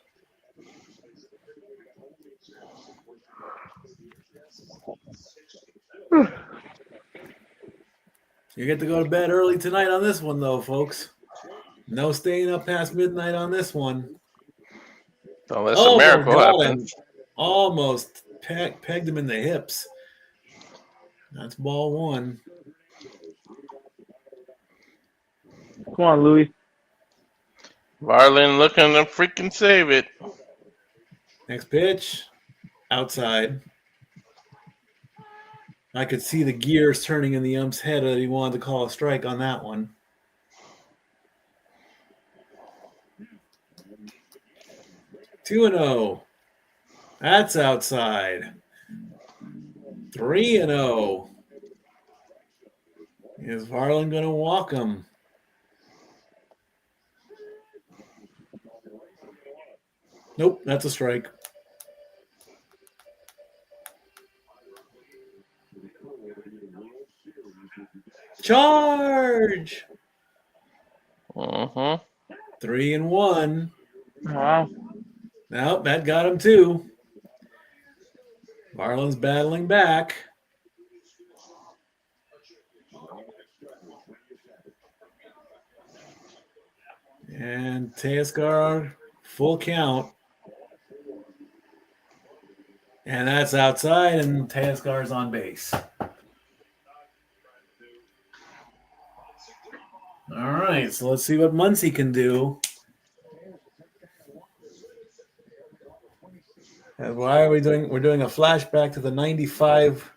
You get to go to bed early tonight on this one, though, folks. No staying up past midnight on this one. Unless a miracle happens. Almost pegged him in the hips. That's ball one. Come on, Louis. Varlin looking to freaking save it. Next pitch, outside. I could see the gears turning in the ump's head that he wanted to call a strike on that one. Two and 0. That's outside. 3 and 0. Is Varlin going to walk him? Nope, that's a strike. Charge! 3 and 1. Wow. Nope, that got him too. Marlins battling back. And Teoscar, full count. And that's outside, and Teoscar's on base. All right, so let's see what Muncy can do. And why are we doing? We're doing a flashback to the '95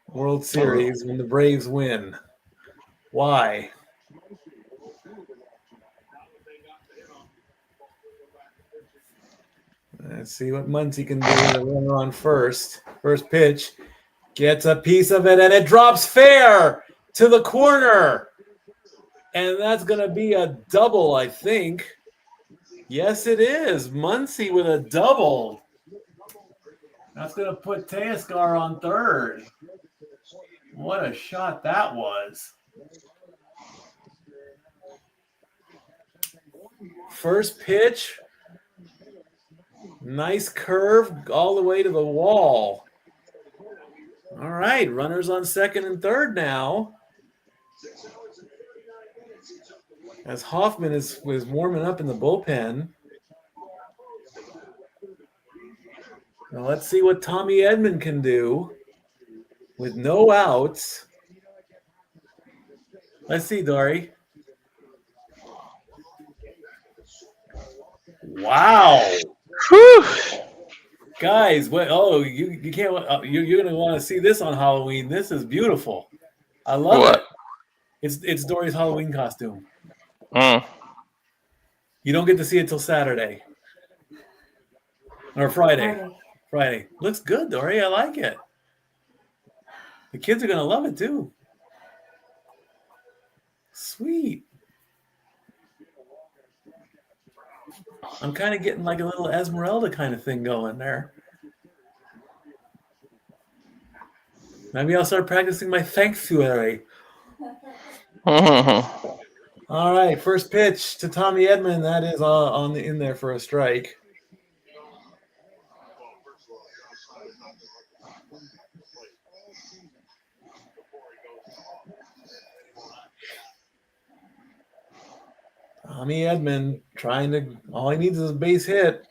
World Series when the Braves win. Why? Let's see what Muncy can do with a runner on first. First pitch. Gets a piece of it, and it drops fair to the corner. And that's going to be a double, I think. Yes, it is. Muncy with a double. That's going to put Teoscar on third. What a shot that was. First pitch. Nice curve all the way to the wall. All right, runners on second and third now. As Hoffman is warming up in the bullpen. Now let's see what Tommy Edman can do with no outs. Let's see, Dory. Wow. Whew. Guys, what? Oh, you can't. You're gonna want to see this on Halloween. This is beautiful. I love it. It's Dory's Halloween costume. You don't get to see it till Saturday or Friday. Friday. Looks good, Dory. I like it. The kids are gonna love it too. Sweet. I'm kind of getting like a little Esmeralda kind of thing going there. Maybe I'll start practicing my sanctuary. All right, first pitch to Tommy Edman. That is in there for a strike. Tommy Edman all he needs is a base hit.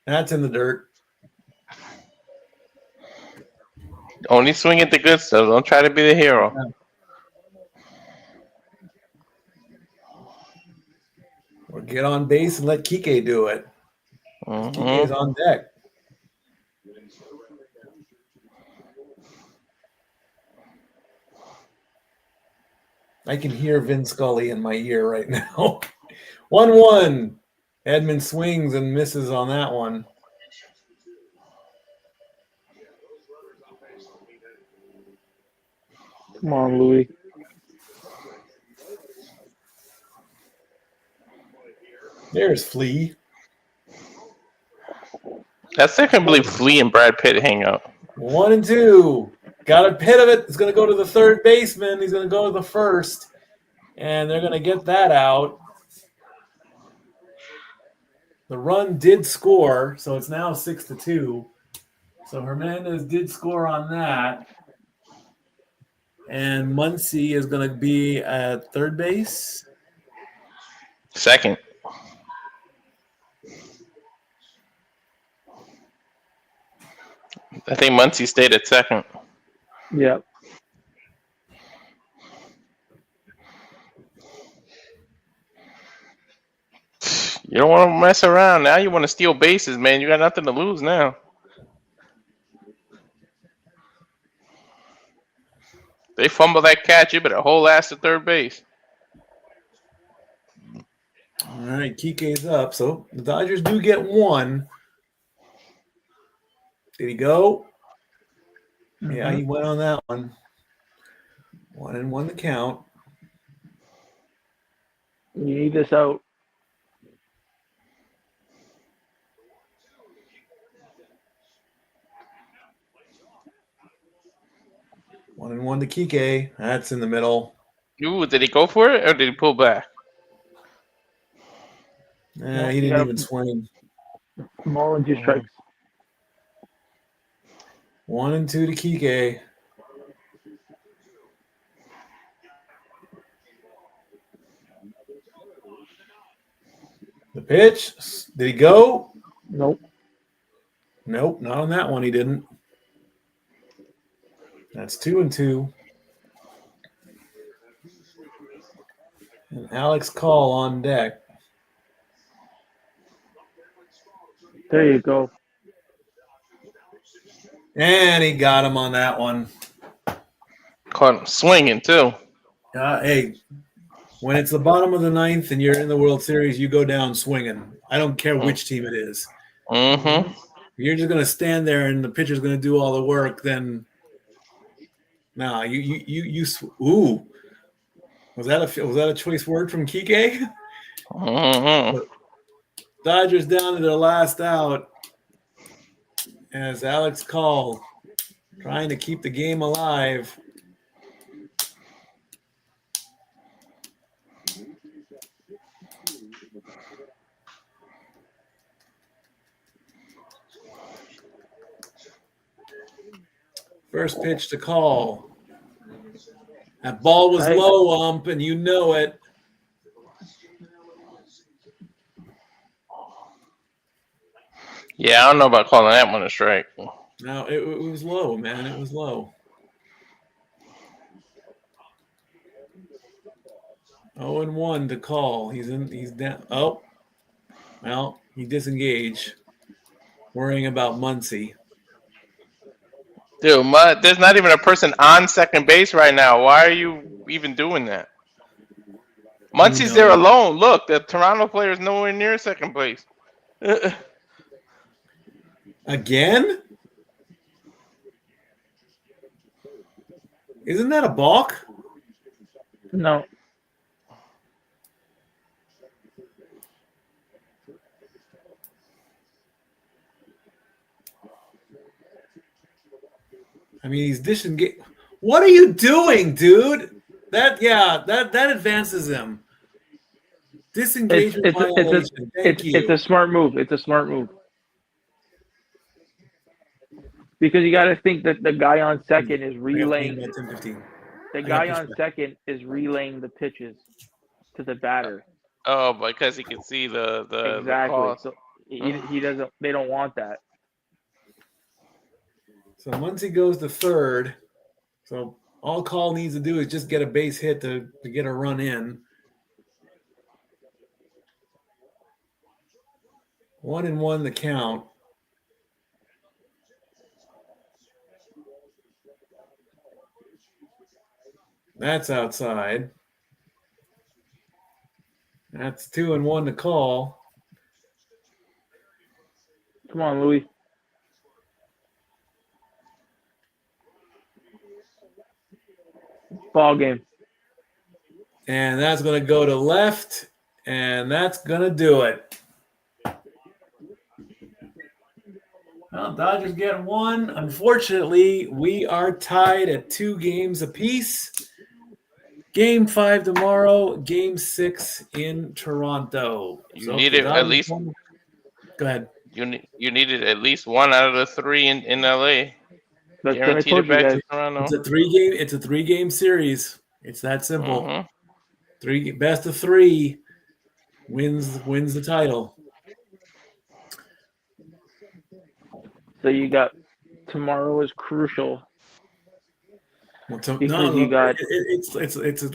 That's in the dirt. Only swing at the good stuff. Don't try to be the hero. Yeah. Or get on base and let Kike do it. Kike's on deck. I can hear Vin Scully in my ear right now. 1-1. Edman swings and misses on that one. Come on, Louis. There's Flea. I still can't believe Flea and Brad Pitt hang out. 1-2. Got a hit of it. It's going to go to the third baseman. He's going to go to the first. And they're going to get that out. The run did score, so it's now 6-2. So Hernandez did score on that. And Muncy is going to be at third base. Second. I think Muncy stayed at second. Yep. You don't want to mess around now. You want to steal bases, man. You got nothing to lose now. They fumble that catch, you better hold ass to third base. All right, Kike's up. So the Dodgers do get one. Did he go? Mm-hmm. Yeah, he went on that one. 1-1 the count. You need this out. One and one to Kike. That's in the middle. Ooh, did he go for it or did he pull back? He didn't even swing. Ball and 2 strikes. 1-2 to Kike. The pitch. Did he go? Nope. Nope, not on that one. He didn't. That's 2-2. And Alex Call on deck. There you go. And he got him on that one. Caught him swinging too. Hey, when it's the bottom of the ninth and you're in the World Series, you go down swinging. I don't care which team it is. Mm-hmm. If you're just going to stand there and the pitcher's going to do all the work, then no, ooh. Was that a choice word from Kike? Mm-hmm. Dodgers down to their last out as Alex Call trying to keep the game alive. First pitch to Call. That ball was low, Ump, and you know it. Yeah, I don't know about calling that one a strike. No, it was low, man. It was low. 0-1 to Call. He's down. Oh, well, he disengaged, worrying about Muncy. Dude, there's not even a person on second base right now. Why are you even doing that? Muncy's there alone. Look, the Toronto player is nowhere near second base. Again? Isn't that a balk? No. I mean, he's disengaged. What are you doing, dude? That advances him. Disengagement violation. It's a smart move. It's a smart move. Because you got to think that the guy on second is relaying. The guy on second is relaying the pitches to the batter. Oh, because he can see the exactly. The so he doesn't. They don't want that. So Muncy goes to third. So all Call needs to do is just get a base hit to get a run in. 1-1 the count. That's outside. That's 2-1 to Call. Come on, Louis. Ball game. And that's going to go to left, and that's going to do it. Well, Dodgers get one. Unfortunately, we are tied at 2 games apiece. Game 5 tomorrow, Game 6 in Toronto. You needed at least. Go ahead. You needed at least 1 out of the 3 in LA. Guaranteed it back to Toronto. It's a 3-game series. It's that simple. Mm-hmm. Best of 3 wins the title. So you got tomorrow is crucial. Well, it's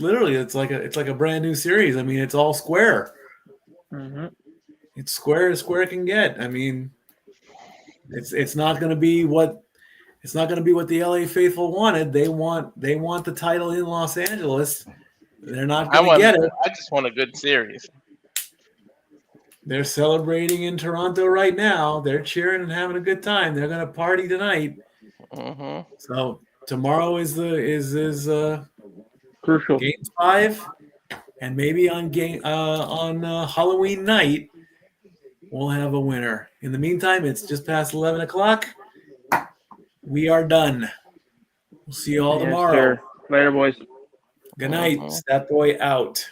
literally it's like a brand new series. I mean, it's all square. Mm-hmm. It's square as square can get. I mean, it's not going to be what the LA faithful wanted. They want the title in Los Angeles. They're not going to get it. I just want a good series. They're celebrating in Toronto right now. They're cheering and having a good time. They're going to party tonight. Mm-hmm. So tomorrow is crucial Game 5, and maybe on Halloween night we'll have a winner. In the meantime, it's just past 11 o'clock. We are done. We'll see you all tomorrow. Sir. Later, boys. Good night. Stat Boy out.